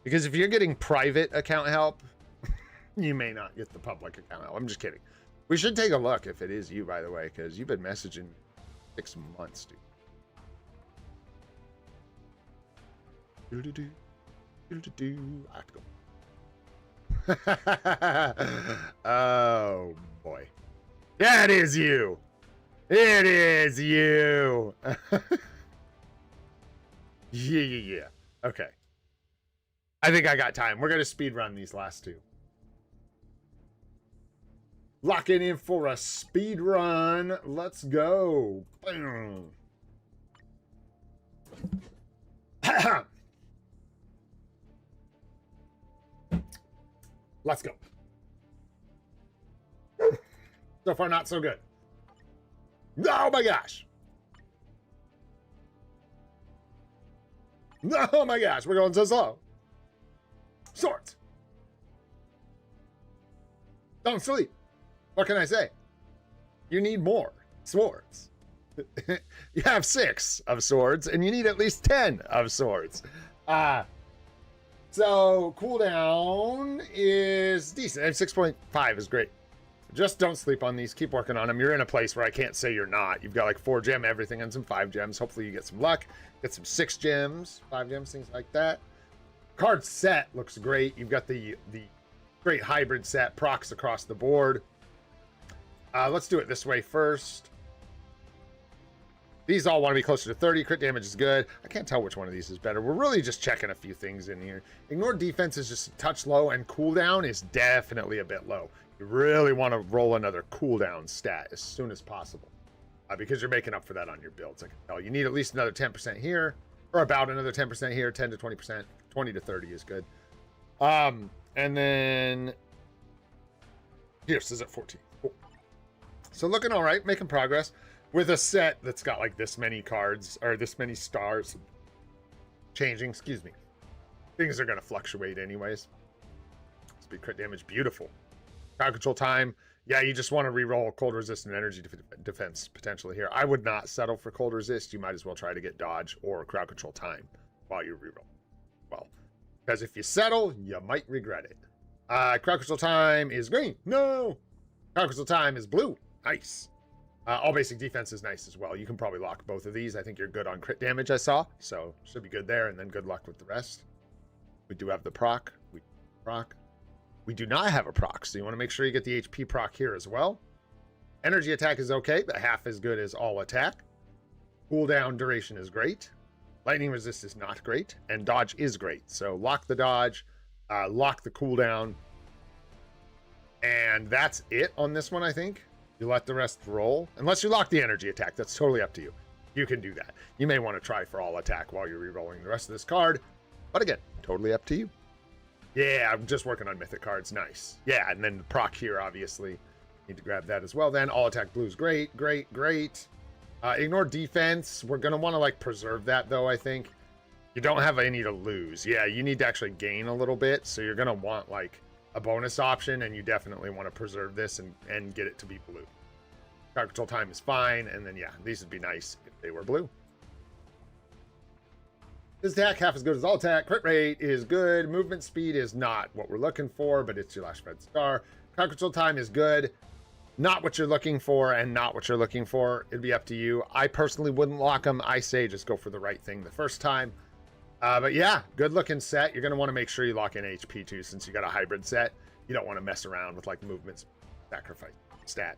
Because if you're getting private account help, you may not get the public account help. I'm just kidding. We should take a look if it is you, by the way, because you've been messaging 6 months, dude. I have to go. Oh boy. Yeah, it is you. It is you. Yeah. Okay. I think I got time. We're gonna speed run these last two. Locking in for a speed run. Let's go. Boom. Let's go. So far, not so good. Oh my gosh. Oh my gosh, we're going so slow. Swords. Don't sleep. What can I say? You need more swords. You have 6 of swords, and you need at least 10 of swords. So cooldown is decent. And 6.5 is great. Just don't sleep on these. Keep working on them. You're in a place where I can't say you're not. You've got like 4 gem everything and some 5 gems. Hopefully you get some luck. Get some 6 gems, 5 gems, things like that. Card set looks great. You've got the great hybrid set, procs across the board. Let's do it this way first. These all want to be closer to 30. Crit damage is good. I can't tell which one of these is better. We're really just checking a few things in here. Ignore defense is just a touch low, and cooldown is definitely a bit low. You really want to roll another cooldown stat as soon as possible, because you're making up for that on your builds. I can tell. You need at least another 10% here, or about another 10% here. 10 to 20%. 20 to 30 is good. And then here says at 14. Cool. So looking all right, making progress. With a set that's got like this many cards, or this many stars changing, excuse me. Things are going to fluctuate anyways. Speed crit damage, beautiful. Crowd control time. Yeah, you just want to reroll cold resist and energy defense potentially here. I would not settle for cold resist. You might as well try to get dodge or crowd control time while you reroll. Well, because if you settle, you might regret it. Crowd control time is green. No. Crowd control time is blue. Nice. All basic defense is nice as well. You can probably lock both of these. I think you're good on crit damage, I saw. So should be good there, and then good luck with the rest. We do have the proc. We do not have a proc, so you want to make sure you get the HP proc here as well. Energy attack is okay, but half as good as all attack. Cooldown duration is great. Lightning resist is not great, and dodge is great. So lock the dodge, lock the cooldown, and that's it on this one, I think. You let the rest roll. Unless you lock the energy attack. That's totally up to you. You can do that. You may want to try for all attack while you're re-rolling the rest of this card. But again, totally up to you. Yeah, I'm just working on mythic cards. Nice. Yeah, and then the proc here, obviously. Need to grab that as well then. All attack blue is great, great, great. Ignore defense. We're going to want to like preserve that though, I think. You don't have any to lose. Yeah, you need to actually gain a little bit. So you're going to want like a bonus option, and you definitely want to preserve this and get it to be blue. Crowd control time is fine, and then yeah, these would be nice if they were blue. This attack half as good as all attack. Crit rate is good. Movement speed is not what we're looking for, but it's your last spread star. Crowd control time is good. Not what you're looking for, and not what you're looking for. It'd be up to you. I personally wouldn't lock them. I say just go for the right thing the first time. But yeah, good looking set. You're going to want to make sure you lock in HP too, since you got a hybrid set. You don't want to mess around with like movements, sacrifice, stat.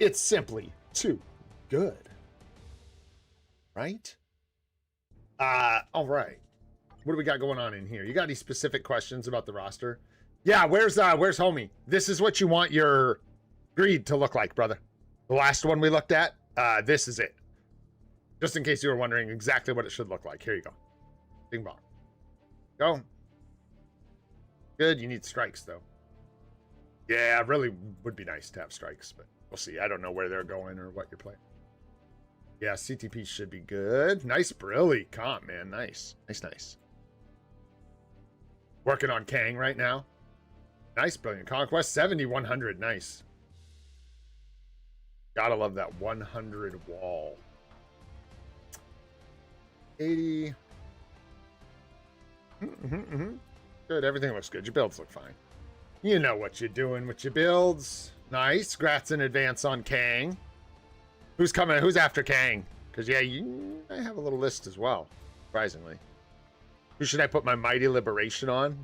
It's simply too good. Right? All right. What do we got going on in here? You got any specific questions about the roster? Yeah, where's homie? This is what you want your greed to look like, brother. The last one we looked at, this is it. Just in case you were wondering exactly what it should look like. Here you go. Bing bong. Go. Good. You need strikes, though. Yeah, really would be nice to have strikes, but we'll see. I don't know where they're going or what you're playing. Yeah, CTP should be good. Nice Brilly comp, man. Nice. Nice, nice. Working on Kang right now. Nice, Brilliant Conquest. 70-100. Nice. Gotta love that 100 wall. 80... Good, everything looks good. Your builds look fine. You know what you're doing with your builds. Nice. Grats in advance on Kang. Who's coming? Who's after Kang? Because, yeah, I have a little list as well, surprisingly. Who should I put my Mighty Liberation on?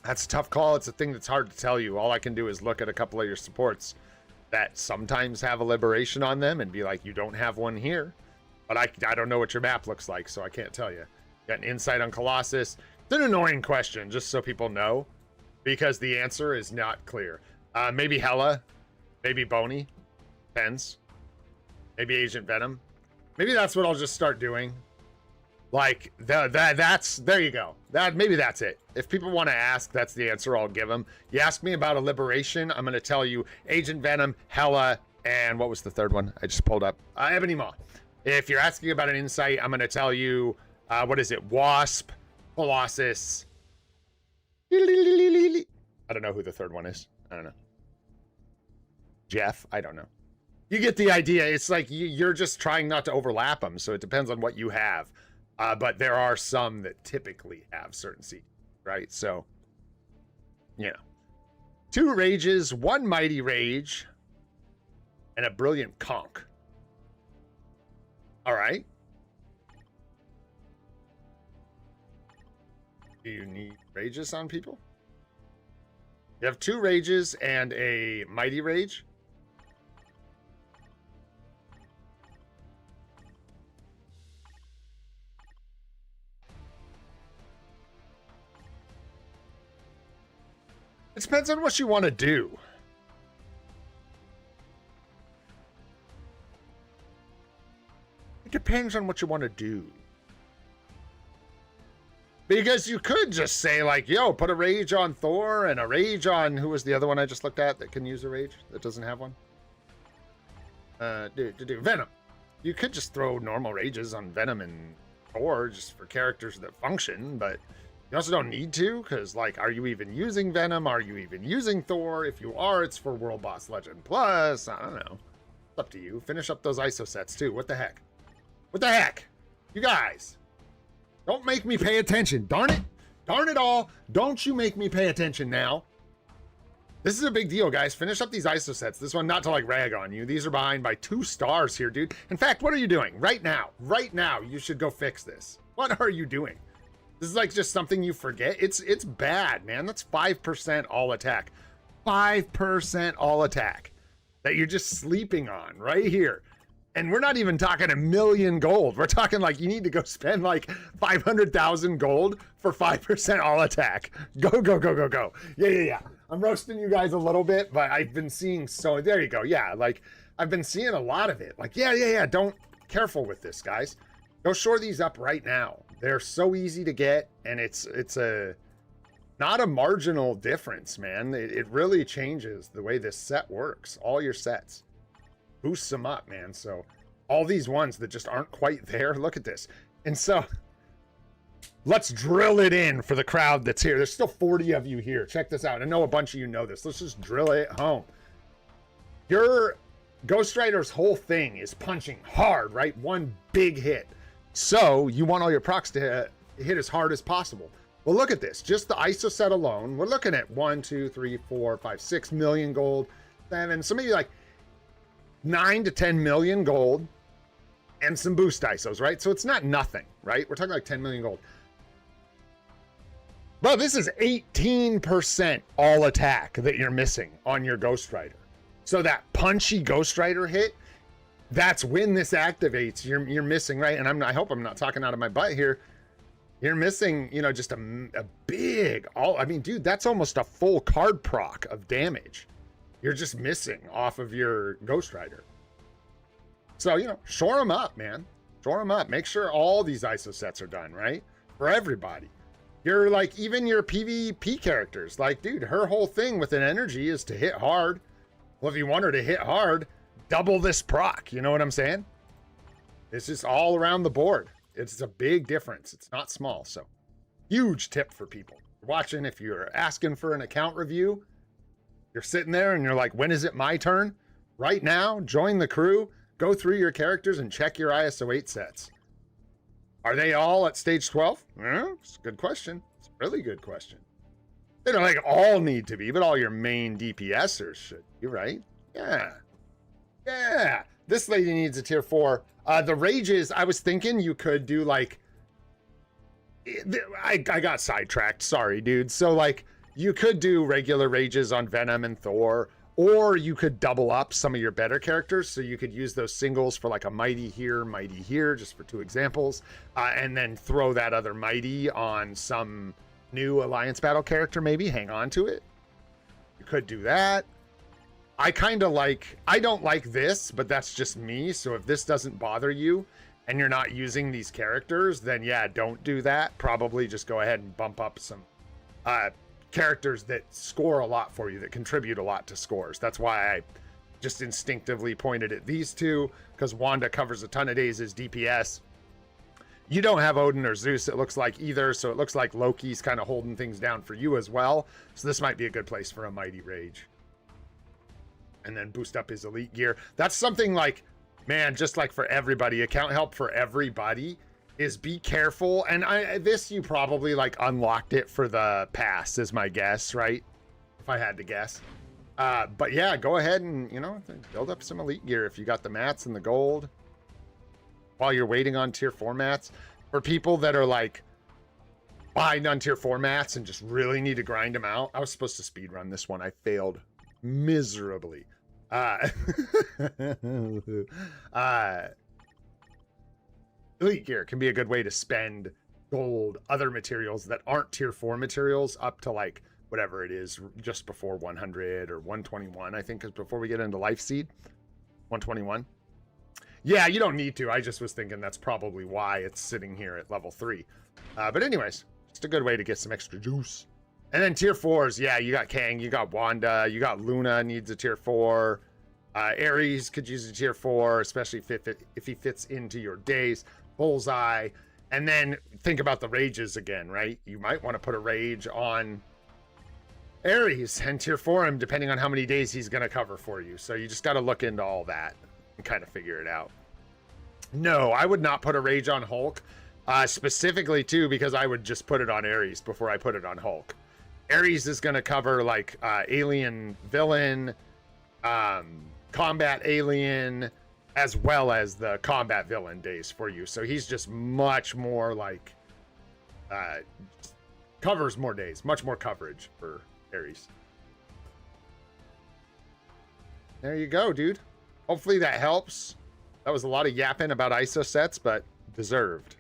That's a tough call. It's a thing that's hard to tell you. All I can do is look at a couple of your supports that sometimes have a Liberation on them and be like, you don't have one here. But I don't know what your map looks like, so I can't tell you. Got an insight on Colossus. It's an annoying question, just so people know, because the answer is not clear. Maybe Hela, maybe Boney, depends. Maybe Agent Venom. Maybe that's what I'll just start doing. Like that's there you go. Maybe that's it. If people want to ask, that's the answer I'll give them. You ask me about a Liberation, I'm going to tell you Agent Venom, Hela, and what was the third one? I just pulled up Ebony Maw. If you're asking about an insight, I'm going to tell you. What is it? Wasp, Colossus. I don't know who the third one is. I don't know. Jeff? I don't know. You get the idea. It's like you're just trying not to overlap them, so it depends on what you have. But there are some that typically have certain seeds, right? So, you know. 2 Rages, 1 Mighty Rage, and a Brilliant Conk. All right. Do you need Rages on people? You have 2 Rages and a Mighty Rage. It depends on what you want to do. It depends on what you want to do. Because you could just say, like, yo, put a rage on Thor and a rage on... Who was the other one I just looked at that can use a rage that doesn't have one? Venom. You could just throw normal rages on Venom and Thor just for characters that function, but you also don't need to, because, like, are you even using Venom? Are you even using Thor? If you are, it's for World Boss Legend Plus. I don't know. It's up to you. Finish up those ISO sets, too. What the heck? What the heck? You guys. Don't make me pay attention. Darn it. Darn it all. Don't you make me pay attention now. This is a big deal, guys. Finish up these ISO sets. This one, not to, like, rag on you. These are behind by 2 stars here, dude. In fact, what are you doing? Right now, you should go fix this. What are you doing? This is, like, just something you forget. It's bad, man. That's 5% all attack. 5% all attack that you're just sleeping on right here. And we're not even talking 1 million gold. We're talking like you need to go spend like 500,000 gold for 5% all attack. Go, go, go, go, go. Yeah. I'm roasting you guys a little bit, but I've been seeing there you go. Yeah, like I've been seeing a lot of it. Like, yeah. Don't, careful with this, guys. Go shore these up right now. They're so easy to get, and it's not a marginal difference, man. It really changes the way this set works. All your sets. Boosts them up, man. So all these ones that just aren't quite there, look at this. And so let's drill it in for the crowd that's here. There's still 40 of you here. Check this out. I know a bunch of you know this. Let's just drill it home. Your Ghost Rider's whole thing is punching hard, right? One big hit. So you want all your procs to hit as hard as possible. Well, look at this. Just the ISO set alone, we're looking at 1, 2, 3, 4, 5, 6 million gold. 7, some of you like 9 to 10 million gold and some boost ISOs, right? So it's not nothing, right? We're talking like 10 million gold. Bro, this is 18% all attack that you're missing on your Ghost Rider. So that punchy Ghost Rider hit, that's when this activates. You're missing, right? And I hope I'm not talking out of my butt here. You're missing, you know, just a big, I mean, dude, that's almost a full card proc of damage. You're just missing off of your Ghost Rider. So, you know, shore them up, man. Shore them up. Make sure all these ISO sets are done, right? For everybody. You're like, even your PvP characters. Like, dude, her whole thing with an energy is to hit hard. Well, if you want her to hit hard, double this proc. You know what I'm saying? It's just all around the board. It's a big difference. It's not small. So, huge tip for people watching. If you're asking for an account review, you're sitting there and you're like, when is it my turn? Right now, join the crew, go through your characters and check your ISO 8 sets. Are they all at stage 12? It's a good question. It's a really good question. They don't like all need to be, but all your main DPSers should be, right? Yeah. This lady needs a tier 4. The rages, I was thinking you could do like, I got sidetracked. Sorry, dude. So like, you could do regular rages on Venom and Thor, or you could double up some of your better characters. So you could use those singles for like a Mighty here, just for 2 examples. And then throw that other Mighty on some new Alliance Battle character, maybe. Hang on to it. You could do that. I don't like this, but that's just me. So if this doesn't bother you and you're not using these characters, then yeah, don't do that. Probably just go ahead and bump up some characters that score a lot for you, that contribute a lot to scores. That's why I just instinctively pointed at these 2, because Wanda covers a ton of days as DPS. You don't have Odin or Zeus, it looks like, either, so it looks like Loki's kind of holding things down for you as well. So this might be a good place for a Mighty Rage. And then boost up his elite gear. That's something like, man, just like for everybody, account help for everybody is be careful. And this, you probably like unlocked it for the pass is my guess, right? If I had to guess. But yeah, go ahead and, you know, build up some elite gear if you got the mats and the gold while you're waiting on tier 4 mats. For people that are like behind on tier 4 mats and just really need to grind them out. I was supposed to speed run this one. I failed miserably. Elite gear can be a good way to spend gold, other materials that aren't tier 4 materials, up to like whatever it is, just before 100 or 121, I think, is before we get into Life Seed. 121. Yeah, you don't need to. I just was thinking that's probably why it's sitting here at level 3. But anyways, just a good way to get some extra juice. And then tier 4s, yeah, you got Kang, you got Wanda, you got Luna needs a tier 4. Ares could use a tier 4, especially if he fits into your days. Bullseye. And then think about the rages again, right? You might want to put a rage on Ares and tier 4 him, depending on how many days he's going to cover for you. So you just got to look into all that and kind of figure it out. No, I would not put a rage on Hulk, specifically too, because I would just put it on Ares before I put it on Hulk. Ares is going to cover like alien villain, combat alien, as well as the combat villain days for you. So he's just much more like covers more days, much more coverage for Ares. There you go, dude. Hopefully that helps. That was a lot of yapping about ISO sets, but deserved.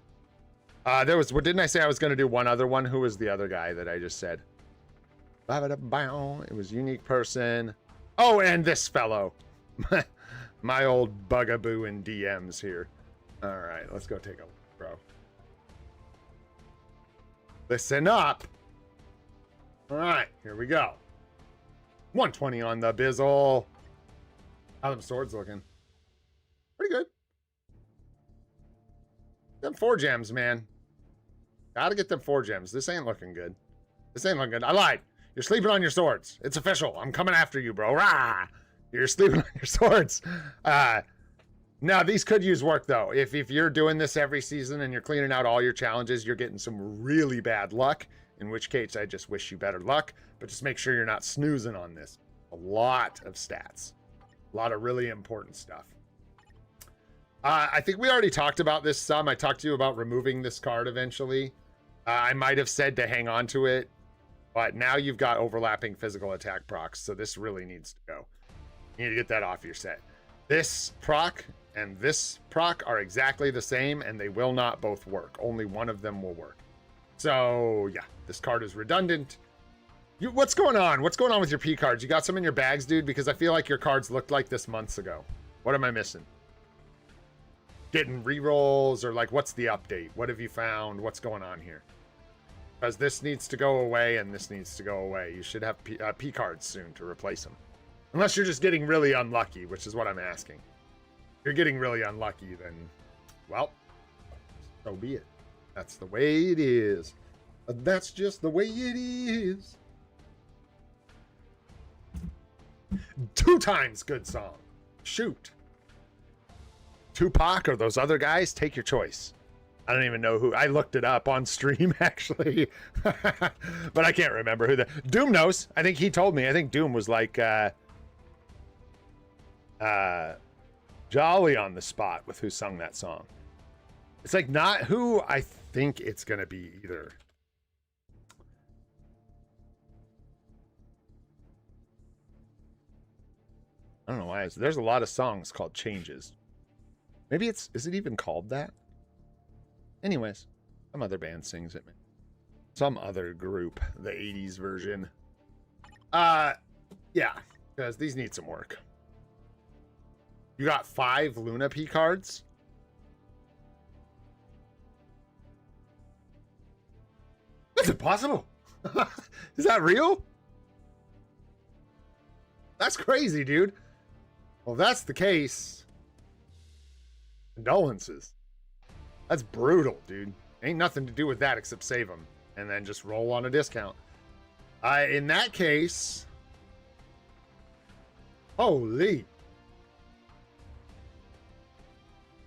There was, didn't I say I was going to do one other one? Who was the other guy that I just said? It was unique person. Oh, and this fellow. My old bugaboo in DMs here. All right, let's go take a look, bro. Listen up. All right, here we go. 120 on the bizzle. How them swords looking? Pretty good. Them 4 gems, man. Gotta get them 4 gems. This ain't looking good. This ain't looking good. I lied. You're sleeping on your swords. It's official. I'm coming after you, bro. Rah! You're sleeping on your swords. Now, these could use work, though. If you're doing this every season and you're cleaning out all your challenges, you're getting some really bad luck, in which case I just wish you better luck. But just make sure you're not snoozing on this. A lot of stats. A lot of really important stuff. I think we already talked about this some. I talked to you about removing this card eventually. I might have said to hang on to it, but now you've got overlapping physical attack procs, so this really needs to go. You need to get that off your set. This proc and this proc are exactly the same, and they will not both work. Only one of them will work. So, yeah, this card is redundant. What's going on? What's going on with your P cards? You got some in your bags, dude? Because I feel like your cards looked like this months ago. What am I missing? Getting rerolls, or like, what's the update? What have you found? What's going on here? Because this needs to go away, and this needs to go away. You should have P cards soon to replace them. Unless you're just getting really unlucky, which is what I'm asking. If you're getting really unlucky, then, well, so be it. That's the way it is. That's just the way it is. 2 times good song. Shoot. Tupac or those other guys, take your choice. I don't even know who. I looked it up on stream, actually. But I can't remember who the... Doom knows. I think he told me. I think Doom was like... jolly on the spot with who sung that song. It's like not who I think it's gonna be either. I don't know why. There's a lot of songs called Changes. Maybe is it even called that? Anyways, some other band sings it. Some other group, the 80s version. Yeah, because these need some work. You got 5 Luna P cards? Is it possible? Is that real? That's crazy, dude. Well, if that's the case, condolences. That's brutal, dude. Ain't nothing to do with that except save them and then just roll on a discount. In that case, holy.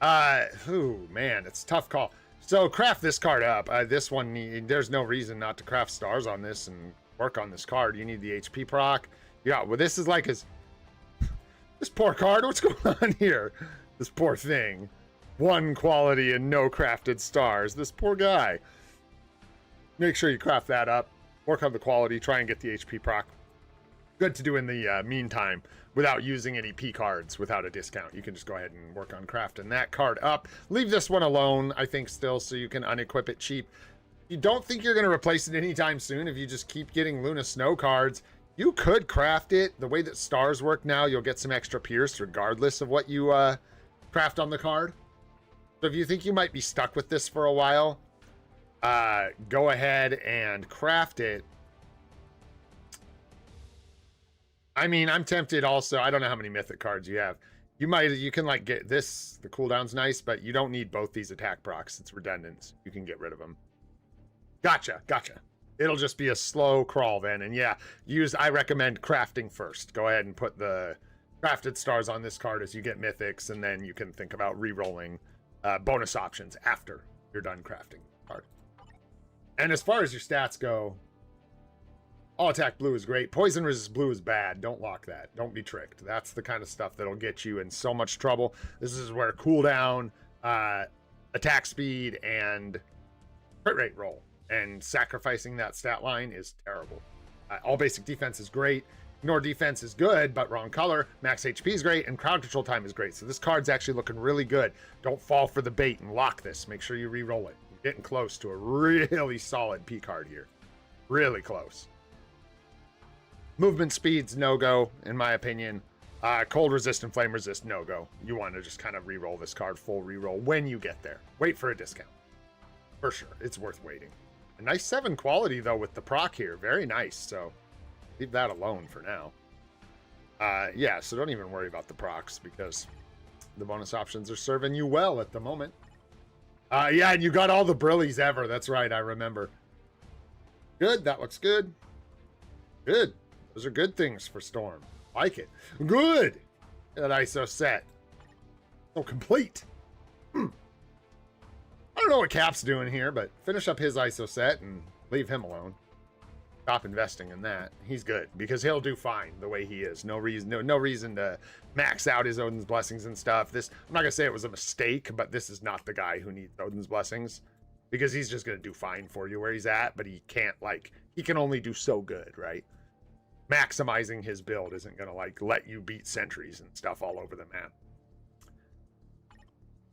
Man, it's a tough call. So craft this card up. This one, there's no reason not to craft stars on this and work on this card. You need the HP proc. Yeah, well, this is like his... This poor card, what's going on here? This poor thing. 1 quality and no crafted stars. This poor guy. Make sure you craft that up. Work on the quality. Try and get the HP proc. Good to do in the meantime without using any P cards without a discount. You can just go ahead and work on crafting that card up. Leave this one alone, I think, still, so you can unequip it cheap. you don't think you're going to replace it anytime soon, if you just keep getting Luna Snow cards, you could craft it. The way that stars work now, you'll get some extra pierce regardless of what you craft on the card. So if you think you might be stuck with this for a while, go ahead and craft it. I mean, I'm tempted also. I don't know how many mythic cards you have. You can like get this. The cooldown's nice, but you don't need both these attack procs. It's redundant. You can get rid of them. Gotcha. It'll just be a slow crawl then. And yeah, I recommend crafting first. Go ahead and put the crafted stars on this card as you get mythics, and then you can think about re-rolling bonus options after you're done crafting the card. And as far as your stats go, all attack blue is great. Poison resist blue is bad. Don't lock that. Don't be tricked. That's the kind of stuff that'll get you in so much trouble. This is where cooldown, attack speed, and crit rate roll. And sacrificing that stat line is terrible. All basic defense is great. Ignore defense is good, but wrong color. Max HP is great, and crowd control time is great. So this card's actually looking really good. Don't fall for the bait and lock this. Make sure you re-roll it. You're getting close to a really solid P card here. Really close. Movement speed's no-go, in my opinion. Cold resist and flame resist, no-go. You want to just kind of re-roll this card, full re-roll when you get there. Wait for a discount. For sure, it's worth waiting. A nice 7 quality, though, with the proc here. Very nice, so leave that alone for now. Yeah, so don't even worry about the procs, because the bonus options are serving you well at the moment. Yeah, and you got all the brillies ever. That's right, I remember. Good, that looks good. Good. Those are good things for Storm. Like it. Good. That ISO set. So complete. I don't know what Cap's doing here, but finish up his ISO set and leave him alone. Stop investing in that. He's good because he'll do fine the way he is. No reason to max out his Odin's Blessings and stuff. I'm not gonna say it was a mistake, but this is not the guy who needs Odin's Blessings, because he's just gonna do fine for you where he's at, but he can only do so good, right? Maximizing his build isn't gonna let you beat sentries and stuff all over the map.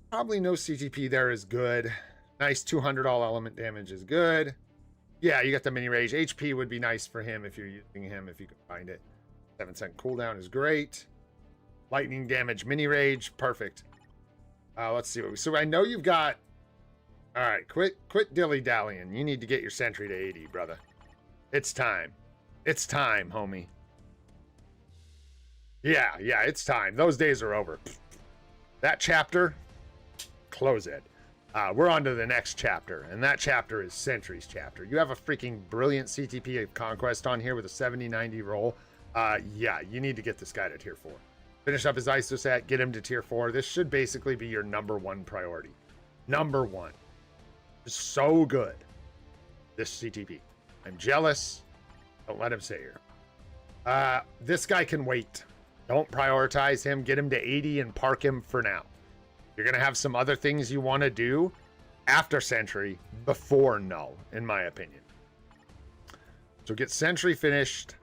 Probably no CTP there is good. Nice 200 all element damage is good. Yeah, you got the mini rage. HP would be nice for him if you're using him, if you can find it. 7-cent cooldown is great. Lightning damage, mini rage, perfect. Let's see what so I know you've got. All right, quit dilly-dallying. You need to get your sentry to 80, brother. It's time. It's time, homie. Yeah, it's time. Those days are over. That chapter, close it. We're on to the next chapter, and that chapter is Sentry's chapter. You have a freaking brilliant CTP of Conquest on here with a 70-90 roll. Yeah, you need to get this guy to tier 4. Finish up his ISO set, get him to tier 4. This should basically be your #1 priority. #1. It's so good, this CTP. I'm jealous. Don't let him sit here. This guy can wait. Don't prioritize him. Get him to 80 and park him for now. You're going to have some other things you want to do after Sentry before Null, in my opinion. So get Sentry finished.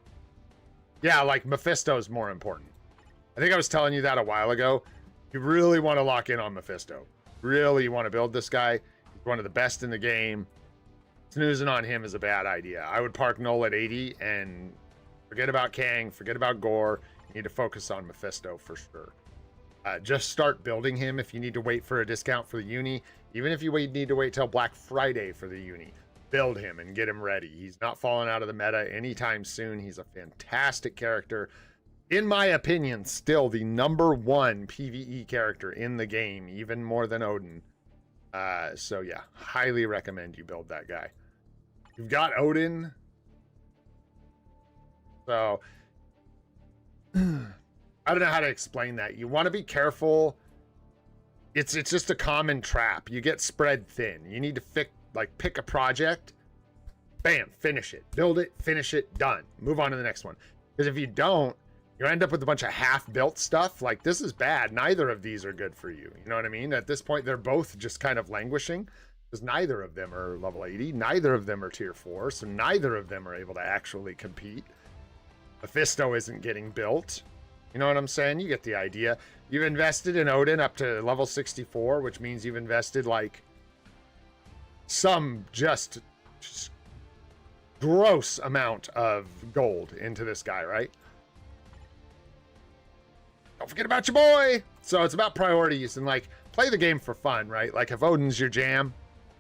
Yeah, like Mephisto is more important. I think I was telling you that a while ago. You really want to lock in on Mephisto. Really, you want to build this guy. He's one of the best in the game. Snoozing on him is a bad idea. I would park Null at 80 and forget about Kang, forget about Gore. You need to focus on Mephisto for sure. Just start building him if you need to wait for a discount for the uni. Even if you need to wait till Black Friday for the uni, build him and get him ready. He's not falling out of the meta anytime soon. He's a fantastic character. In my opinion, still the #1 PvE character in the game, even more than Odin. So yeah, highly recommend you build that guy. You've got Odin. So I don't know how to explain that. You want to be careful. It's just a common trap. You get spread thin. You need to pick a project, bam, finish it, build it, finish it, done. Move on to the next one. Because if you don't, you end up with a bunch of half-built stuff. Like, this is bad. Neither of these are good for you. You know what I mean? At this point, they're both just kind of languishing, because neither of them are level 80. Neither of them are tier 4, so neither of them are able to actually compete. Mephisto isn't getting built. You know what I'm saying? You get the idea. You've invested in Odin up to level 64, which means you've invested, like, some just just gross amount of gold into this guy, right? Don't forget about your boy. So it's about priorities and like play the game for fun, right? Like if Odin's your jam,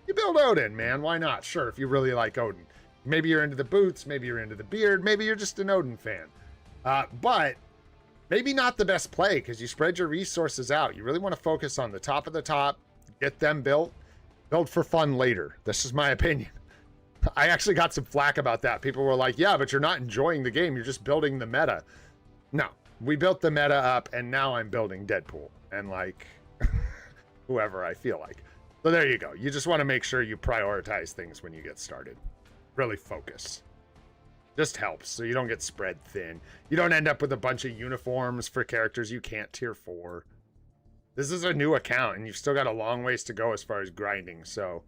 you build Odin, man. Why not? Sure, if you really like Odin. Maybe you're into the boots, maybe you're into the beard, maybe you're just an Odin fan. But maybe not the best play because you spread your resources out. You really want to focus on the top of the top, get them built, build for fun later. This is my opinion. I actually got some flack about that. People were like, yeah, but you're not enjoying the game. You're just building the meta. No, we built the meta up and now I'm building Deadpool and like whoever I feel like. So there you go. You just want to make sure you prioritize things when you get started. Really focus. Just helps so you don't get spread thin. You don't end up with a bunch of uniforms for characters you can't tier 4. This is a new account and you've still got a long ways to go as far as grinding. So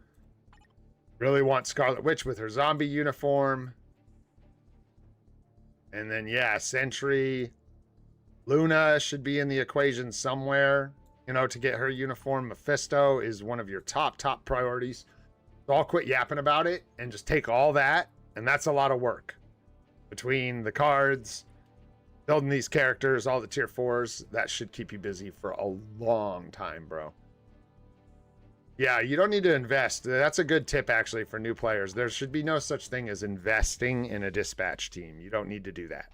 really want Scarlet Witch with her zombie uniform. And then, yeah, Sentry. Luna should be in the equation somewhere, you know, to get her uniform. Mephisto is one of your top priorities. So I'll quit yapping about it and just take all that. And that's a lot of work. Between the cards, building these characters, all the tier 4s, that should keep you busy for a long time, bro. Yeah, you don't need to invest. That's a good tip, actually, for new players. There should be no such thing as investing in a dispatch team. You don't need to do that.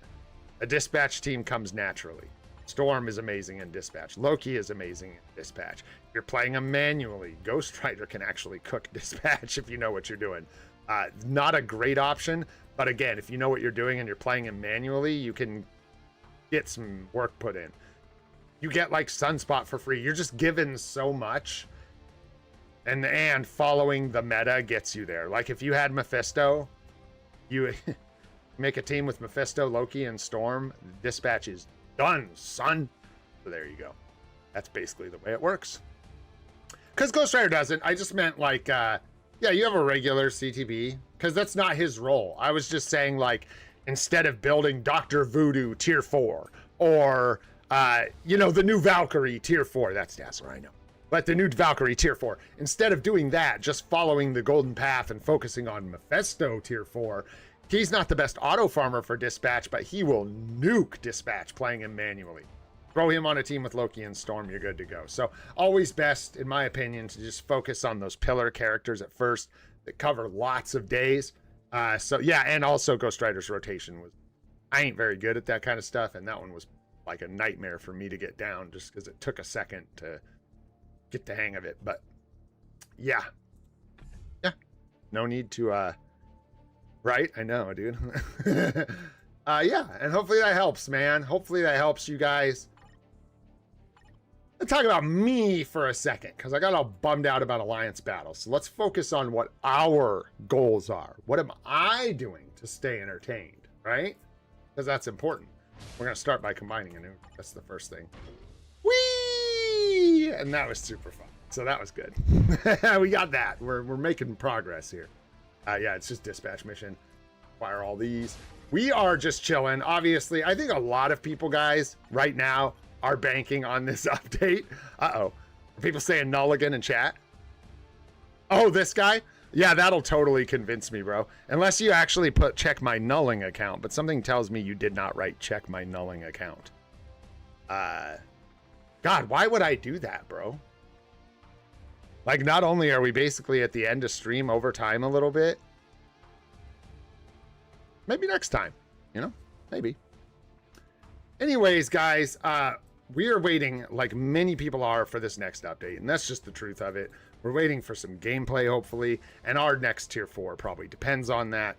A dispatch team comes naturally. Storm is amazing in dispatch. Loki is amazing in dispatch. If you're playing them manually, Ghost Rider can actually cook dispatch if you know what you're doing. Not a great option, but again, if you know what you're doing and you're playing him manually, you can get some work put in. You get like Sunspot for free. You're just given so much. And following the meta gets you there. Like if you had Mephisto, you make a team with Mephisto, Loki, and Storm, dispatch is done, son. So there you go. That's basically the way it works. Because Ghost Rider doesn't. I just meant like, yeah, you have a regular CTP. Because that's not his role. I was just saying like, instead of building Dr. Voodoo tier 4, or, you know, the new Valkyrie tier 4. That's Dazzler, I know. But the new Valkyrie tier 4, instead of doing that, just following the golden path and focusing on Mephisto tier 4, he's not the best auto farmer for dispatch, but he will nuke dispatch playing him manually. Throw him on a team with Loki and Storm, you're good to go. So always best, in my opinion, to just focus on those pillar characters at first that cover lots of days. So yeah, and also Ghost Rider's rotation was, I ain't very good at that kind of stuff, and that one was like a nightmare for me to get down just because it took a second to get the hang of it. But yeah, no need to right, I know, dude. Yeah, and hopefully that helps, man. Hopefully that helps you guys. Let's talk about me for a second, because I got all bummed out about Alliance battles. So let's focus on what our goals are. What am I doing to stay entertained, right? Because that's important. We're going to start by combining a new. That's the first thing. Whee! And that was super fun. So that was good. We got that. We're making progress here. Yeah, it's just dispatch mission. Fire all these. We are just chilling. Obviously, I think a lot of people, guys, right now are banking on this update. Uh-oh. Are people saying null again in chat? Oh, this guy? Yeah, that'll totally convince me, bro. Unless you actually check my nulling account, but something tells me you did not write check my nulling account. God, why would I do that, bro? Like, not only are we basically at the end of stream over time a little bit, maybe next time, you know, maybe. Anyways, guys, we are waiting, like many people are, for this next update, and that's just the truth of it. We're waiting for some gameplay, hopefully, and our next tier 4 probably depends on that.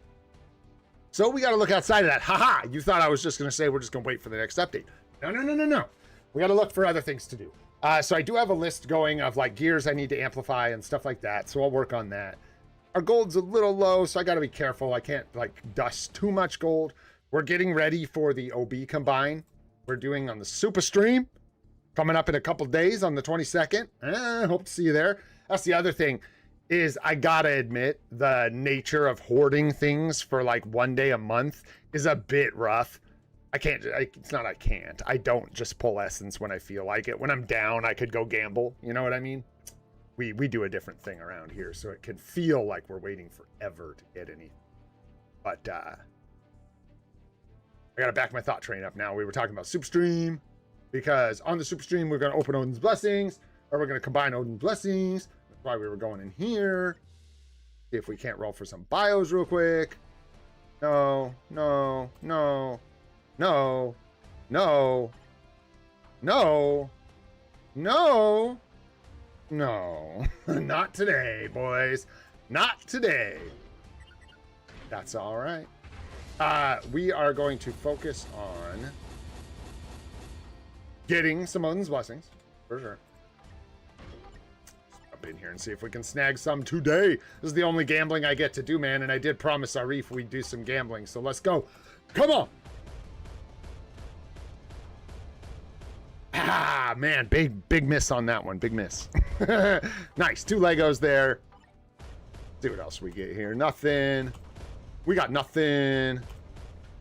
So we got to look outside of that. Haha, you thought I was just going to say we're just going to wait for the next update. No. We got to look for other things to do. So I do have a list going of like gears I need to amplify and stuff like that, so I'll work on that. Our gold's a little low, so I got to be careful. I can't like dust too much gold. We're getting ready for the OB combine we're doing on the super stream coming up in a couple days on the 22nd. Hope to see you there. That's the other thing, is I gotta admit the nature of hoarding things for like one day a month is a bit rough. I don't just pull essence when I feel like it. When I'm down, I could go gamble. You know what I mean? we do a different thing around here, so it can feel like we're waiting forever to get anything. But I gotta back my thought train up now. We were talking about Superstream, because on the Superstream we're gonna open Odin's Blessings, or we're gonna combine Odin's Blessings. That's why we were going in here. See if we can't roll for some bios real quick. No, no, no, no, no, no, no, no. Not today, boys. Not today. That's all right. We are going to focus on getting some Odin's Blessings, for sure. Let's jump in here and see if we can snag some today. This is the only gambling I get to do, man, and I did promise Arif we'd do some gambling, so let's go. Come on! Ah, man, big miss on that one. Big miss. Nice. 2 Legos there. Let's see what else we get here. Nothing. We got nothing.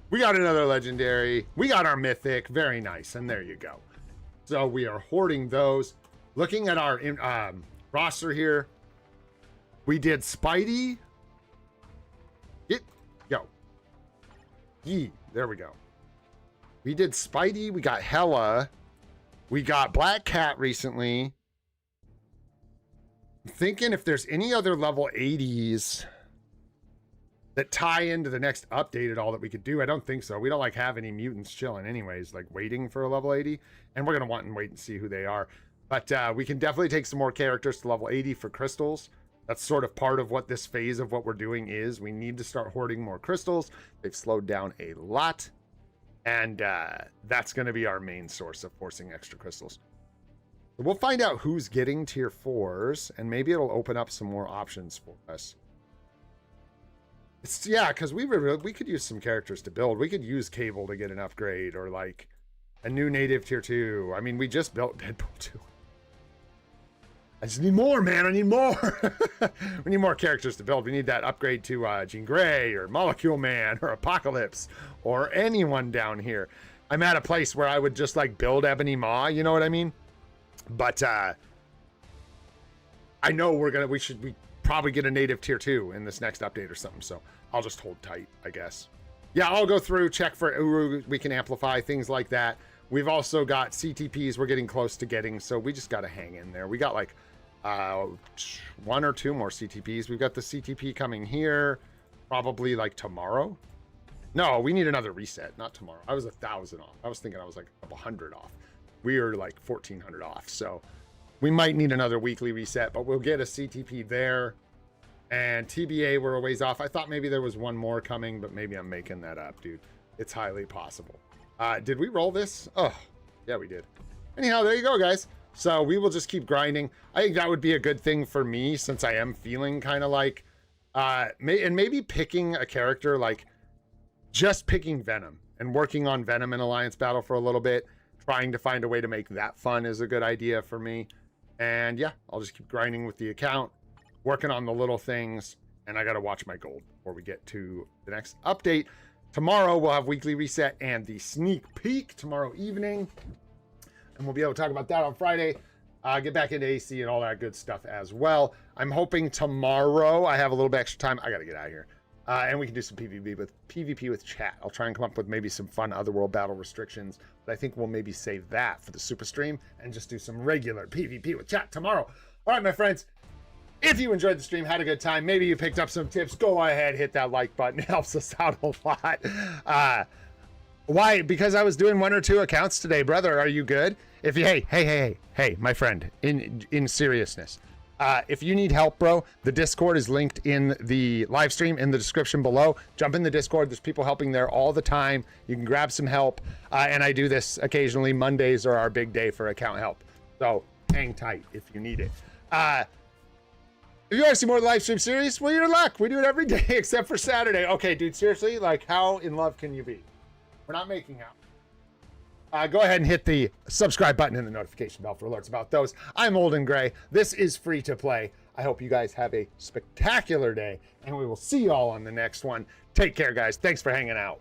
We got another legendary. We got our mythic. Very nice. And there you go. So we are hoarding those. Looking at our roster here, we did Spidey. Go. Yee. There we go. We did Spidey. We got Hella. We got Black Cat recently. I'm thinking if there's any other level 80s that tie into the next update at all that we could do. I don't think so. We don't like have any mutants chilling anyways, like waiting for a level 80. And we're going to want and wait and see who they are. But we can definitely take some more characters to level 80 for crystals. That's sort of part of what this phase of what we're doing is. We need to start hoarding more crystals. They've slowed down a lot. And that's going to be our main source of forcing extra crystals. So we'll find out who's getting tier 4s. And maybe it'll open up some more options for us. Yeah, because we could use some characters to build. We could use Cable to get an upgrade, or like a new native tier 2. I mean, we just built Deadpool 2. I just need more, man. I need more. We need more characters to build. We need that upgrade to Jean Grey or Molecule Man or Apocalypse or anyone down here. I'm at a place where I would just like build Ebony Maw, you know what I mean? But I know we probably get a native tier 2 in this next update or something, so I'll just hold tight, I guess. Yeah, I'll go through, check for Uru, we can amplify, things like that. We've also got CTPs we're getting close to getting, so we just got to hang in there. We got like 1 or 2 more CTPs. We've got the CTP coming here, probably like tomorrow. No, we need another reset, not tomorrow. I was 1,000 off. I was thinking I was like 100 off. We are like 1,400 off, so we might need another weekly reset, but we'll get a CTP there. And TBA, we're a ways off. I thought maybe there was one more coming, but maybe I'm making that up, dude. It's highly possible. Did we roll this? Oh, yeah, we did. Anyhow, there you go, guys. So we will just keep grinding. I think that would be a good thing for me, since I am feeling kind of like, and maybe picking a character, like just picking Venom and working on Venom in Alliance Battle for a little bit, trying to find a way to make that fun is a good idea for me. And yeah, I'll just keep grinding with the account, working on the little things, and I got to watch my gold before we get to the next update. Tomorrow we'll have weekly reset and the sneak peek tomorrow evening, and we'll be able to talk about that on Friday. Get back into AC and all that good stuff as well. I'm hoping tomorrow I have a little bit extra time. I got to get out of here. And we can do some PvP with chat. I'll try and come up with maybe some fun Otherworld battle restrictions, but I think we'll maybe save that for the super stream and just do some regular PvP with chat tomorrow. All right, my friends. If you enjoyed the stream, had a good time, maybe you picked up some tips, go ahead, hit that like button. It helps us out a lot. Why? Because I was doing 1 or 2 accounts today, brother. Are you good? If you, hey, my friend, in seriousness, if you need help, bro, the Discord is linked in the live stream in the description below. Jump in the Discord. There's people helping there all the time. You can grab some help. And I do this occasionally. Mondays are our big day for account help. So hang tight if you need it. If you want to see more live stream series, well, you're in luck. We do it every day except for Saturday. Okay, dude, seriously, like, how in love can you be? We're not making out. Go ahead and hit the subscribe button and the notification bell for alerts about those. I'm Old and Gray. This is Free to Play. I hope you guys have a spectacular day, and we will see you all on the next one. Take care, guys. Thanks for hanging out.